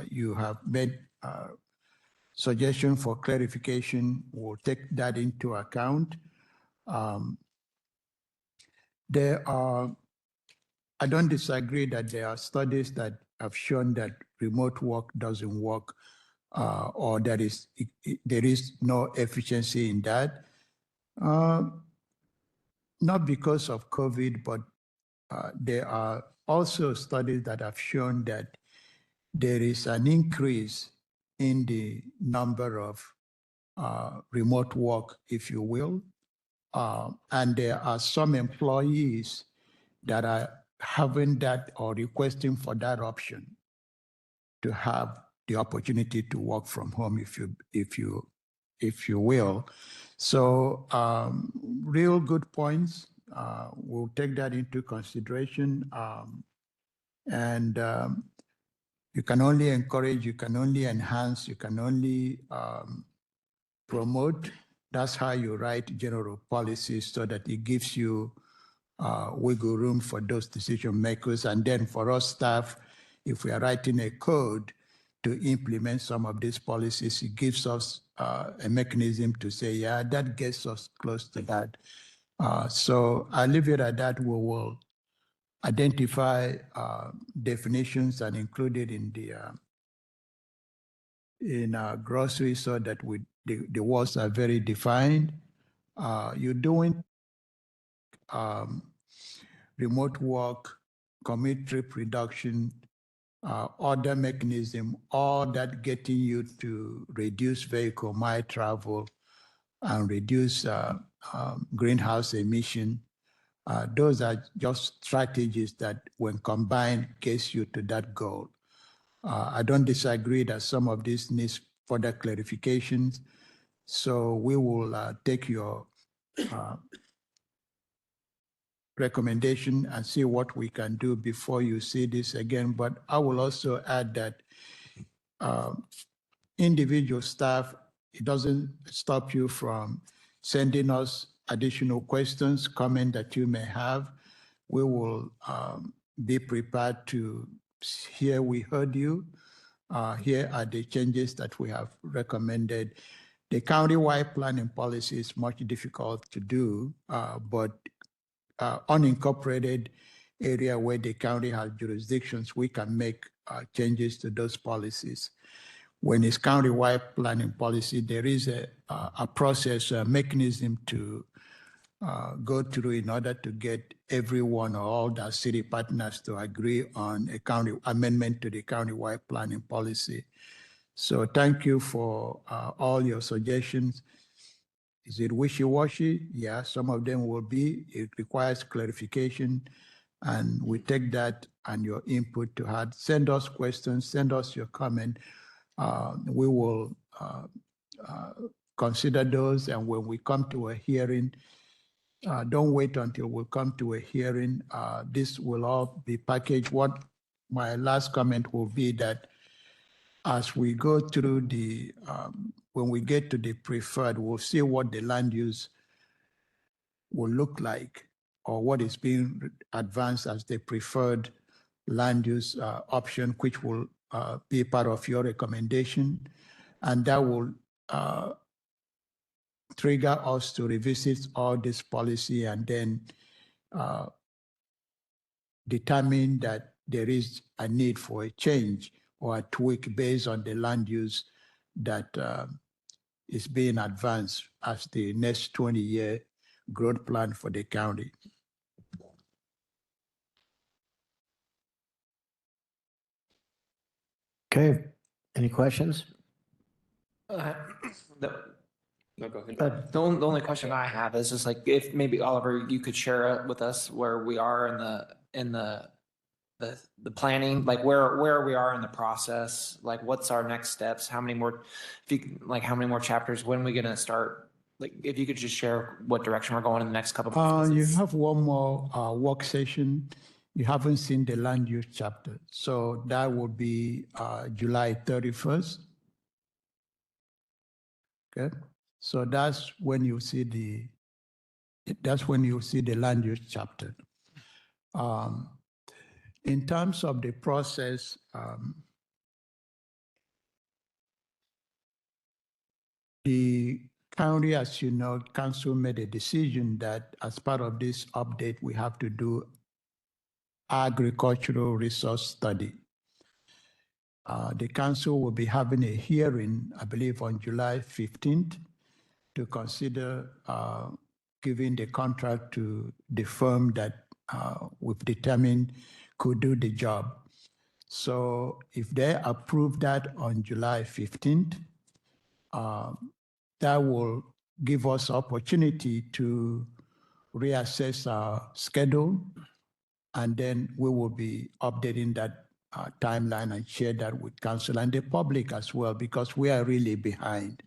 you have made suggestion for clarification, we'll take that into account. I don't disagree that there are studies that have shown that remote work doesn't work or there is no efficiency in that. Not because of COVID, but there are also studies that have shown that there is an increase in the number of remote work, if you will. And there are some employees that are having that or requesting for that option to have the opportunity to work from home, if you will. So real good points. We'll take that into consideration. And you can only encourage, you can only enhance, you can only promote. That's how you write general policies so that it gives you wiggle room for those decision makers. And then for us staff, if we are writing a code to implement some of these policies, it gives us a mechanism to say, yeah, that gets us close to that. So I'll leave it at that. We will identify definitions and include it in grocery so that the words are very defined. You're doing remote work, commute trip reduction, other mechanism, all that getting you to reduce vehicle mile travel and reduce greenhouse emission. Those are just strategies that when combined gets you to that goal. I don't disagree that some of this needs further clarifications. So we will take your recommendation and see what we can do before you see this again. But I will also add that individual staff, it doesn't stop you from sending us additional questions, comments that you may have. We will be prepared to hear we heard you. Here are the changes that we have recommended. The county-wide planning policy is much difficult to do, but unincorporated area where the county has jurisdictions, we can make changes to those policies. When it's county-wide planning policy, there is a process, a mechanism to go through in order to get everyone or all the city partners to agree on a county amendment to the county-wide planning policy. So thank you for all your suggestions. Is it wishy-washy? Yeah, some of them will be. It requires clarification, and we take that and your input to heart. Send us questions, send us your comment. We will consider those, and when we come to a hearing, don't wait until we come to a hearing. This will all be packaged. What my last comment will be that as we go through the, when we get to the preferred, we'll see what the land use will look like or what is being advanced as the preferred land use option, which will be part of your recommendation. And that will trigger us to revisit all this policy and then determine that there is a need for a change or a tweak based on the land use that is being advanced as the next 20-year growth plan for the county. Okay, any questions? No, go ahead. The only question I have is just like, if maybe Oliver, you could share with us where we are in the planning, like where we are in the process, like what's our next steps, how many more, how many more chapters, when are we gonna start? Like, if you could just share what direction we're going in the next couple of You months. have one more work session. You haven't seen the land use chapter. So that will be July 31st. Okay. So that's when you see the land use chapter. In terms of the process, the county, as you know, council made a decision that as part of this update, we have to do agricultural resource study. The council will be having a hearing, I believe, on July 15th to consider giving the contract to the firm that we've determined could do the job. So if they approve that on July 15th, that will give us opportunity to reassess our schedule, and then we will be updating that timeline and share that with council and the public as well, because we are really behind.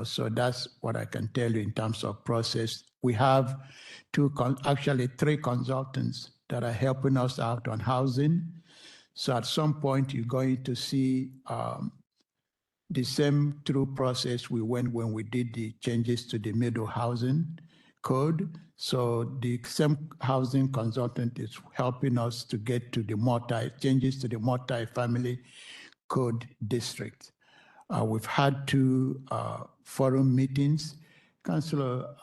So that's what I can tell you in terms of process. We have actually three consultants that are helping us out on housing. So at some point, you're going to see the same through process we went when we did the changes to the middle housing code. So the same housing consultant is helping us to get to the changes to the multi-family code district. We've had two forum meetings. Councilor,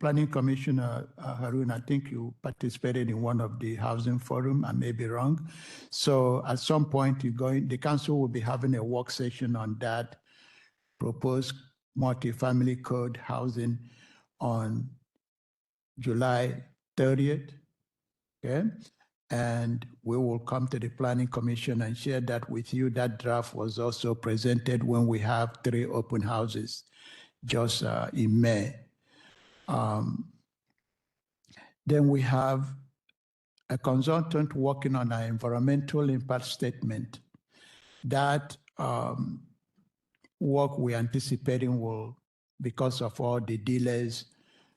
Planning Commissioner Harun, I think you participated in one of the housing forum. I may be wrong. So at some point, the council will be having a work session on that proposed multi-family code housing on July 30th. Okay. And we will come to the Planning Commission and share that with you. That draft was also presented when we have 3 open houses just in May. Then we have a consultant working on our environmental impact statement. That work we're anticipating will, because of all the delays,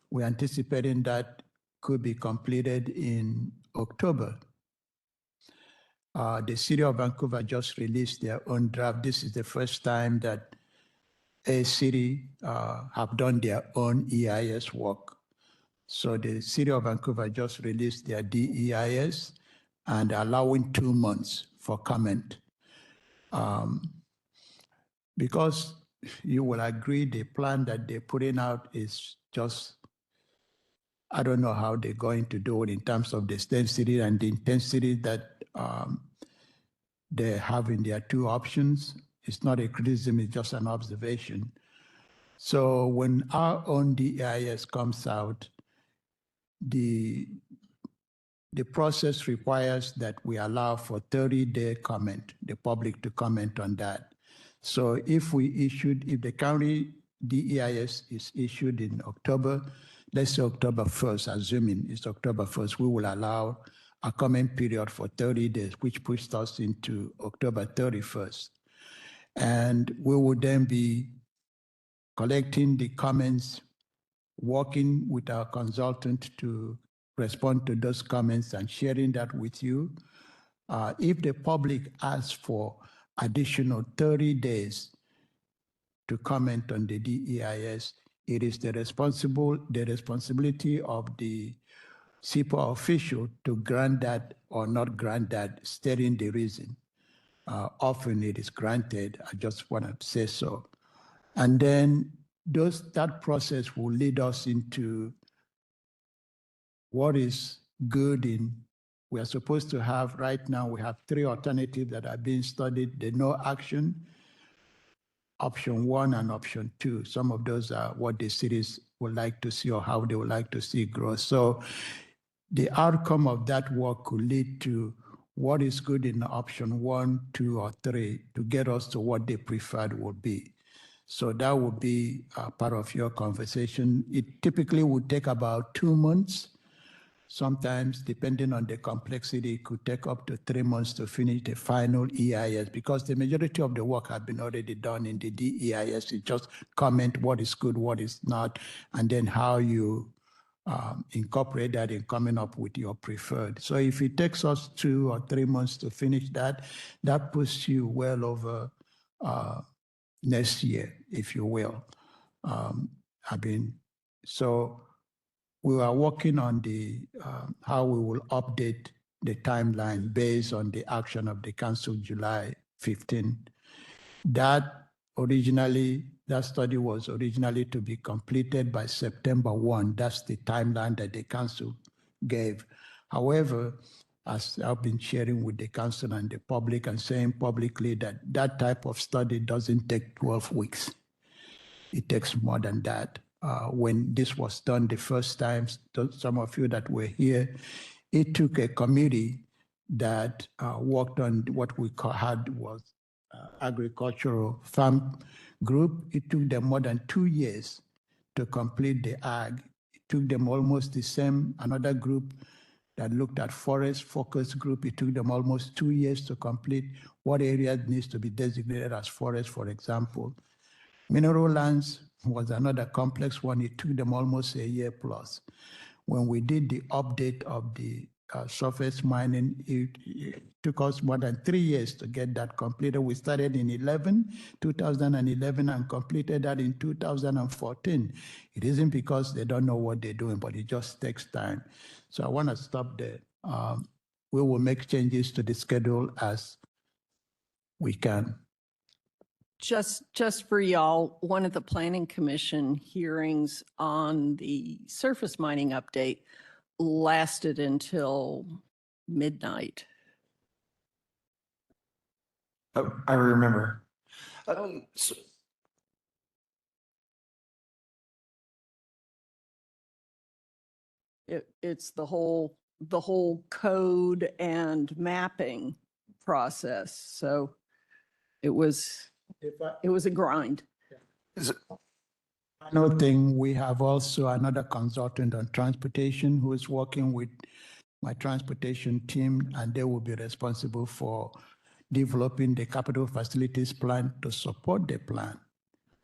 we're anticipating that could be completed in October. The City of Vancouver just released their own draft. This is the first time that a city have done their own EIS work. So the City of Vancouver just released their DEIS and allowing 2 months for comment. Because you will agree the plan that they're putting out is just, I don't know how they're going to do it in terms of the density and the intensity that they have in their 2 options. It's not a criticism, it's just an observation. So when our own DEIS comes out, the process requires that we allow for 30-day comment, the public to comment on that. So if the county DEIS is issued in October, let's say October 1st, assuming it's October 1st, we will allow a comment period for 30 days, which pushes us into October 31st. And we will then be collecting the comments, working with our consultant to respond to those comments and sharing that with you. If the public asks for additional 30 days to comment on the DEIS, it is the responsibility of the CIPA official to grant that or not grant that, stating the reason. Often it is granted, I just want to say so. And then that process will lead us into what is good we are supposed to have right now, we have 3 alternatives that are being studied, the no action, option 1 and option 2. Some of those are what the cities would like to see or how they would like to see growth. So the outcome of that work could lead to what is good in option 1, 2, or 3 to get us to what the preferred would be. So that would be part of your conversation. It typically would take about 2 months. Sometimes, depending on the complexity, it could take up to 3 months to finish the final EIS because the majority of the work has been already done in the DEIS. It just comment what is good, what is not, and then how you incorporate that in coming up with your preferred. So if it takes us 2 or 3 months to finish that, that puts you well over next year, if you will. So we are working on how we will update the timeline based on the action of the council July 15. That study was originally to be completed by September 1. That's the timeline that the council gave. However, as I've been sharing with the council and the public and saying publicly that type of study doesn't take 12 weeks. It takes more than that. When this was done the first time, some of you that were here, it took a committee that worked on what we had was agricultural farm group. It took them more than 2 years to complete the ag. It took them almost the same, another group that looked at forest focus group. It took them almost 2 years to complete what area needs to be designated as forest, for example. Mineral lands was another complex one. It took them almost a year plus. When we did the update of the surface mining, it took us more than 3 years to get that completed. We started in 2011 and completed that in 2014. It isn't because they don't know what they're doing, but it just takes time. So I want to stop there. We will make changes to the schedule as we can. Just for y'all, one of the Planning Commission hearings on the surface mining update lasted until midnight. Oh, I remember. It's the whole code and mapping process. So it was a grind. Another thing, we have also another consultant on transportation who is working with my transportation team, and they will be responsible for developing the capital facilities plan to support the plan.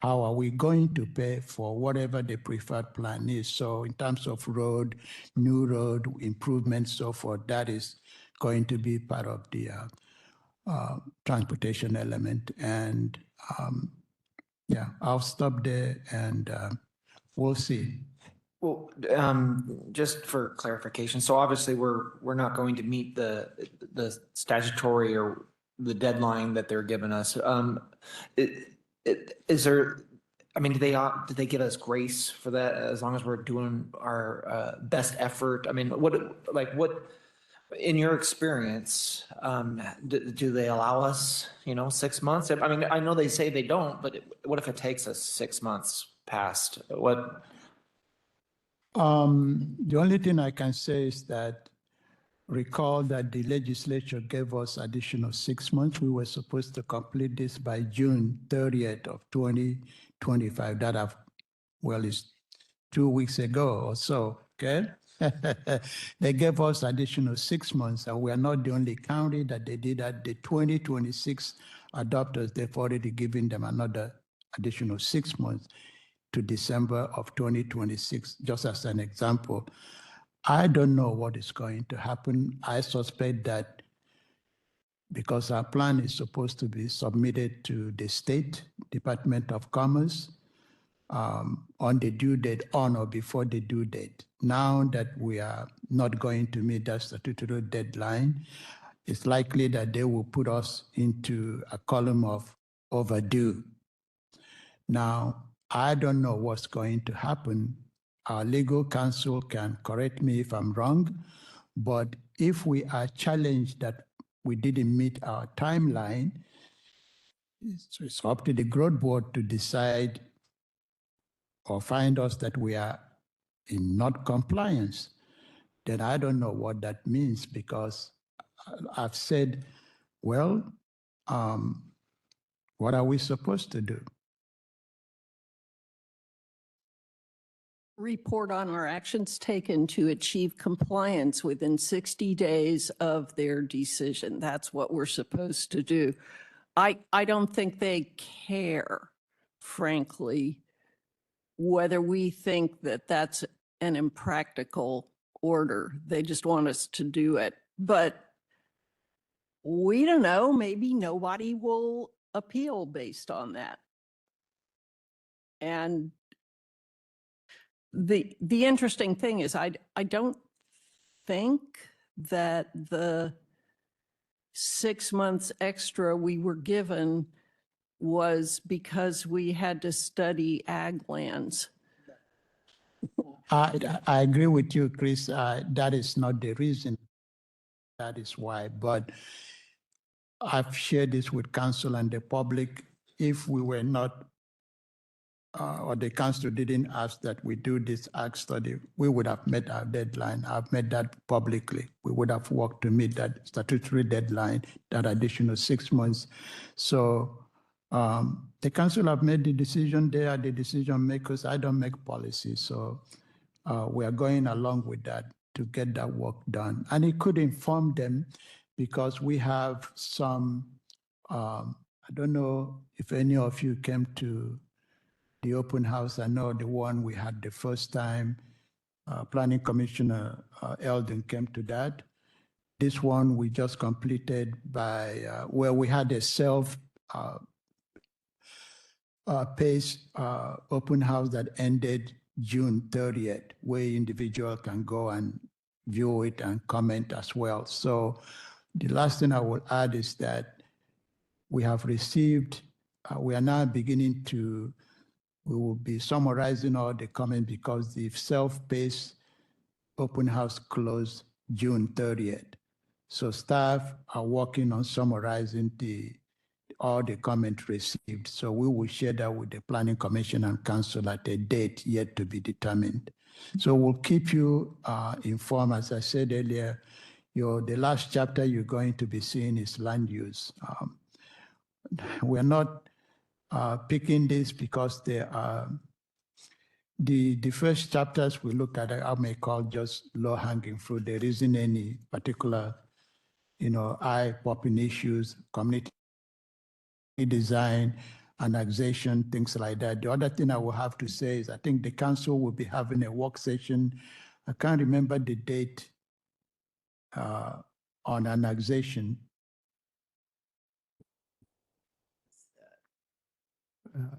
How are we going to pay for whatever the preferred plan is? So in terms of road, new road improvements, so forth, that is going to be part of the transportation element. And yeah, I'll stop there and we'll see. Well, just for clarification, so obviously we're not going to meet the statutory or the deadline that they're giving us. Is there, I mean, do they give us grace for that as long as we're doing our best effort? I mean, what, in your experience, do they allow us, 6 months? I mean, I know they say they don't, but what if it takes us 6 months past? What? The only thing I can say is that recall that the legislature gave us additional 6 months. We were supposed to complete this by June 30th of 2025. That is 2 weeks ago or so, okay? They gave us additional 6 months, and we are not the only county that they did that. The 2026 adopters, they've already given them another additional 6 months to December of 2026, just as an example. I don't know what is going to happen. I suspect that because our plan is supposed to be submitted to the State Department of Commerce on the due date, on or before the due date. Now that we are not going to meet that statutory deadline, it's likely that they will put us into a column of overdue. Now, I don't know what's going to happen. Our legal counsel can correct me if I'm wrong, but if we are challenged that we didn't meet our timeline, it's up to the growth board to decide or find us that we are in not compliance. Then I don't know what that means, because I've said, well, what are we supposed to do? Report on our actions taken to achieve compliance within 60 days of their decision. That's what we're supposed to do. I don't think they care, frankly, whether we think that that's an impractical order. They just want us to do it. But we don't know, maybe nobody will appeal based on that. And the interesting thing is I don't think that the 6 months extra we were given was because we had to study ag lands. I agree with you, Chris. That is not the reason. That is why. But I've shared this with council and the public. If we were not, or the council didn't ask that we do this ag study, we would have met our deadline. I've made that publicly. We would have worked to meet that statutory deadline, that additional 6 months. So the council have made the decision. They are the decision makers. I don't make policy. So we are going along with that to get that work done. And it could inform them, because we have some, I don't know if any of you came to the open house. I know the one we had the first time, Planning Commissioner Eldon came to that. This one we just completed by, where we had a self-paced open house that ended June 30th, where individual can go and view it and comment as well. So the last thing I will add is that we have received, we are now beginning to, we will be summarizing all the comments, because the self-paced open house closed June 30th. So staff are working on summarizing all the comments received. So we will share that with the Planning Commission and Council at a date yet to be determined. So we'll keep you informed. As I said earlier, the last chapter you're going to be seeing is land use. We're not picking this because they are the first chapters we looked at, I may call just low hanging fruit. There isn't any particular, eye-popping issues, community design, annexation, things like that. The other thing I will have to say is I think the council will be having a work session. I can't remember the date on annexation.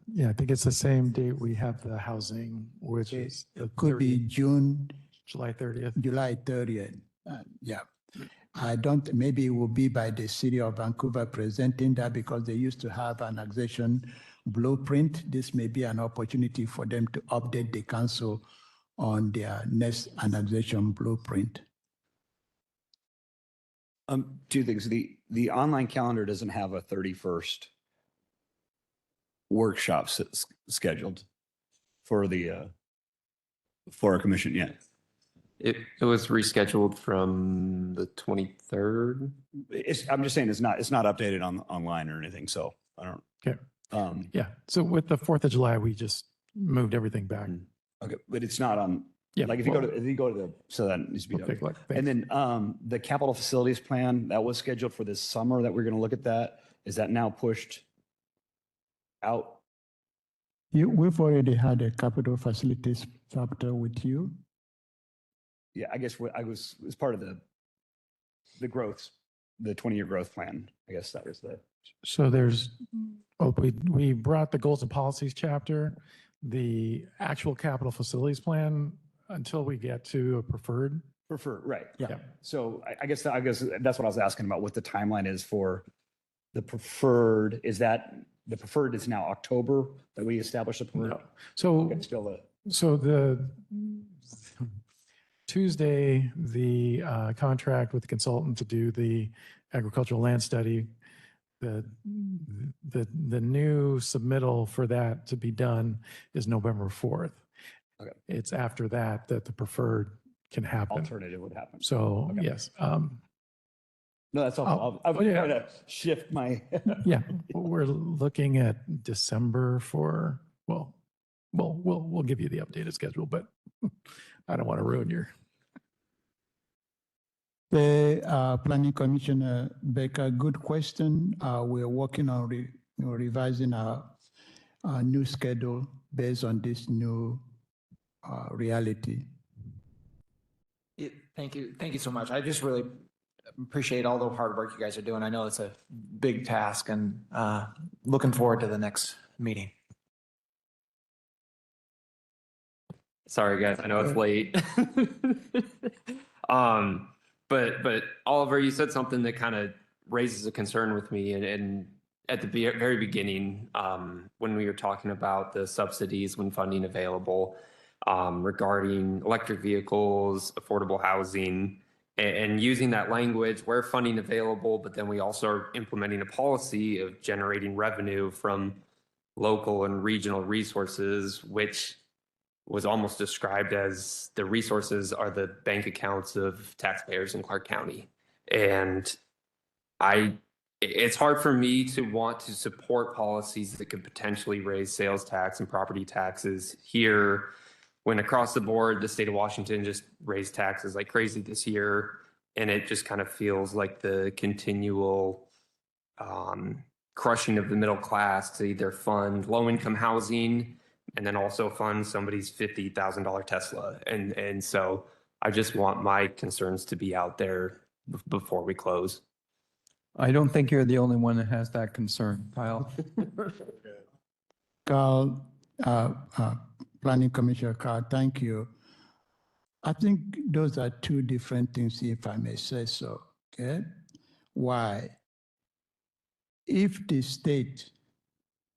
Yeah, I think it's the same date we have the housing, which is It could be June, July 30th. July 30th. Yeah. I don't, maybe it will be by the city of Vancouver presenting that because they used to have an annexation blueprint. This may be an opportunity for them to update the council on their next annexation blueprint. Two things. The online calendar doesn't have a 31st workshop scheduled for our commission yet. It was rescheduled from the 23rd. I'm just saying it's not updated online or anything. So I don't. Okay. Yeah. So with the 4th of July, we just moved everything back. Okay, but it's not on. Yeah. Like if you go to the, so that needs to be We'll done. take a look. And then the capital facilities plan that was scheduled for this summer that we're going to look at that. Is that now pushed out? We've already had a capital facilities chapter with you. Yeah, I guess as part of the growth, the 20-year growth plan. I guess that was the. So we brought the goals and policies chapter, the actual capital facilities plan until we get to a preferred. Right. Yeah. So I guess that's what I was asking about, what the timeline is for the preferred. Is that the preferred is now October that we established the preferred? No. So Okay, still So the Tuesday, the contract with the consultant to do the agricultural land study, the new submittal for that to be done is November 4th. Okay. It's after that that the preferred can happen. alternative would happen. So Okay. yes, No, that's all. I'm yeah. trying to shift my. yeah, we're looking at December for, we'll give you the updated schedule, but I don't want to ruin your. The Planning Commissioner Baker, good question. We're working on revising our new schedule based on this new reality. Thank you. Thank you so much. I just really appreciate all the hard work you guys are doing. I know it's a big task and looking forward to the next meeting. Sorry, guys. I know it's late. But Oliver, you said something that kind of raises a concern with me. And at the very beginning, when we were talking about the subsidies when funding available, regarding electric vehicles, affordable housing, and using that language where funding available, but then we also are implementing a policy of generating revenue from local and regional resources, which was almost described as the resources are the bank accounts of taxpayers in Clark County. And it's hard for me to want to support policies that could potentially raise sales tax and property taxes here when across the board, the state of Washington just raised taxes like crazy this year. And it just kind of feels like the continual crushing of the middle class to either fund low-income housing and then also fund somebody's $50,000 Tesla. And so I just want my concerns to be out there before we close. I don't think you're the only one that has that concern, Kyle. Carl, Planning Commissioner Carl, thank you. I think those are two different things, if I may say so. Okay. Why? If the state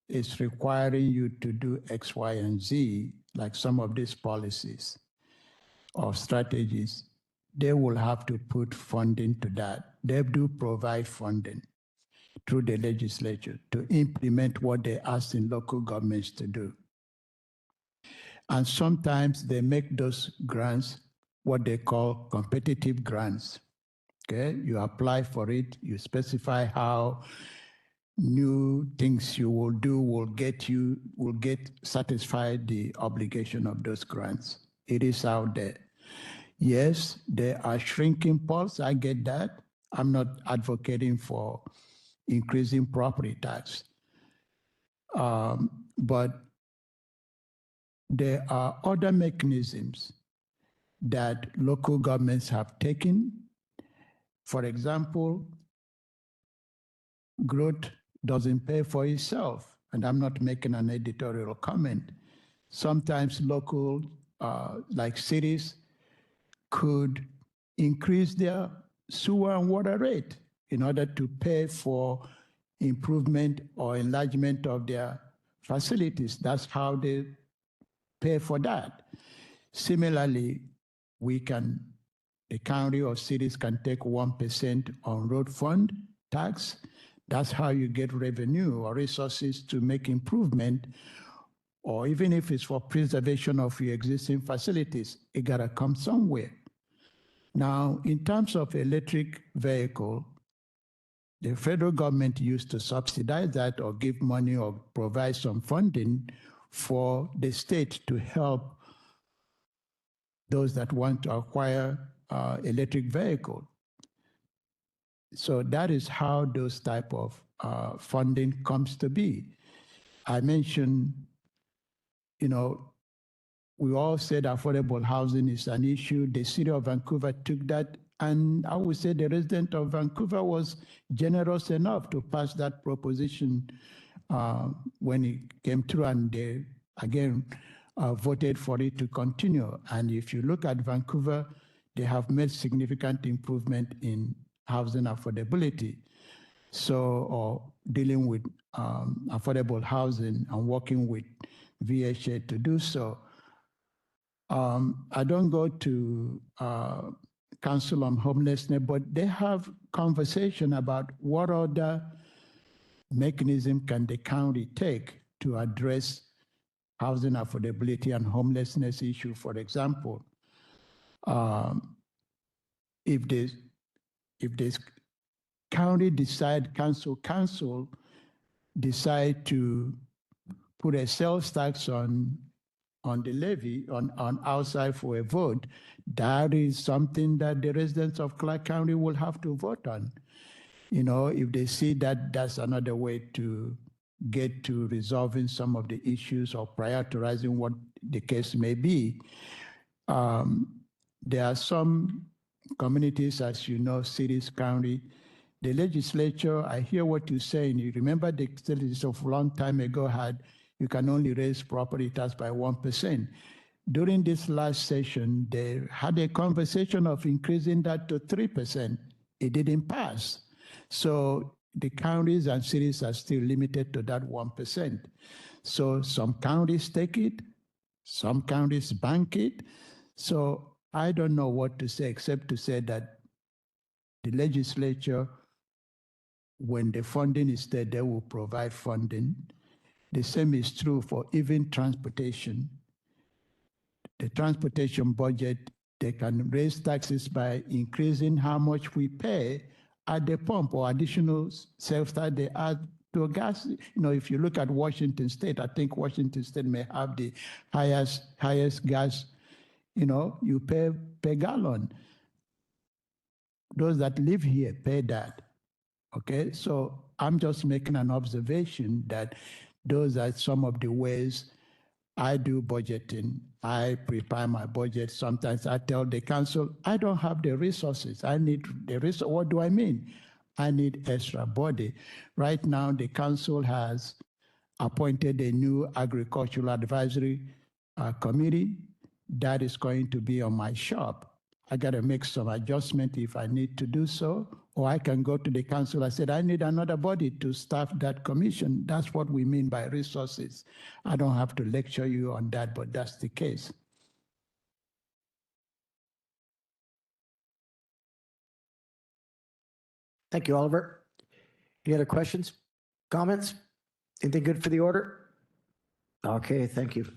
is requiring you to do X, Y, and Z, like some of these policies or strategies, they will have to put funding to that. They do provide funding through the legislature to implement what they ask in local governments to do. And sometimes they make those grants what they call competitive grants. Okay, you apply for it, you specify how new things you will do will get satisfied the obligation of those grants. It is out there. Yes, there are shrinking pools. I get that. I'm not advocating for increasing property tax. But there are other mechanisms that local governments have taken. For example, growth doesn't pay for itself. And I'm not making an editorial comment. Sometimes local, like cities, could increase their sewer and water rate in order to pay for improvement or enlargement of their facilities. That's how they pay for that. Similarly, the county or cities can take 1% on road fund tax. That's how you get revenue or resources to make improvement, or even if it's for preservation of your existing facilities, it gotta come somewhere. Now, in terms of electric vehicle, the federal government used to subsidize that or give money or provide some funding for the state to help those that want to acquire electric vehicle. So that is how those type of funding comes to be. I mentioned, we all said affordable housing is an issue. The city of Vancouver took that, and I would say the resident of Vancouver was generous enough to pass that proposition when it came through, and they, again, voted for it to continue. And if you look at Vancouver, they have made significant improvement in housing affordability. So, or dealing with affordable housing and working with VHA to do so. I don't go to Council on Homelessness, but they have conversation about what other mechanism can the county take to address housing affordability and homelessness issue. For example, if this county council decide to put a sales tax on the levy on outside for a vote, that is something that the residents of Clark County will have to vote on. If they see that that's another way to get to resolving some of the issues or prioritizing what the case may be. There are some communities, as you know, cities, county, the legislature, I hear what you're saying. You remember the legislature of a long time ago you can only raise property tax by 1%. During this last session, they had a conversation of increasing that to 3%. It didn't pass. So the counties and cities are still limited to that 1%. So some counties take it, some counties bank it. So I don't know what to say except to say that the legislature, when the funding is there, they will provide funding. The same is true for even transportation. The transportation budget, they can raise taxes by increasing how much we pay at the pump or additional sales tax they add to gas. If you look at Washington State, I think Washington State may have the highest gas, you pay per gallon. Those that live here pay that. Okay, so I'm just making an observation that those are some of the ways I do budgeting. I prepare my budget. Sometimes I tell the council, I don't have the resources. I need the resources. What do I mean? I need extra body. Right now, the council has appointed a new agricultural advisory committee that is going to be on my shop. I got to make some adjustment if I need to do so, or I can go to the council. I said, I need another body to staff that commission. That's what we mean by resources. I don't have to lecture you on that, but that's the case. Thank you, Oliver. Any other questions, comments? Anything good for the order? Okay, thank you.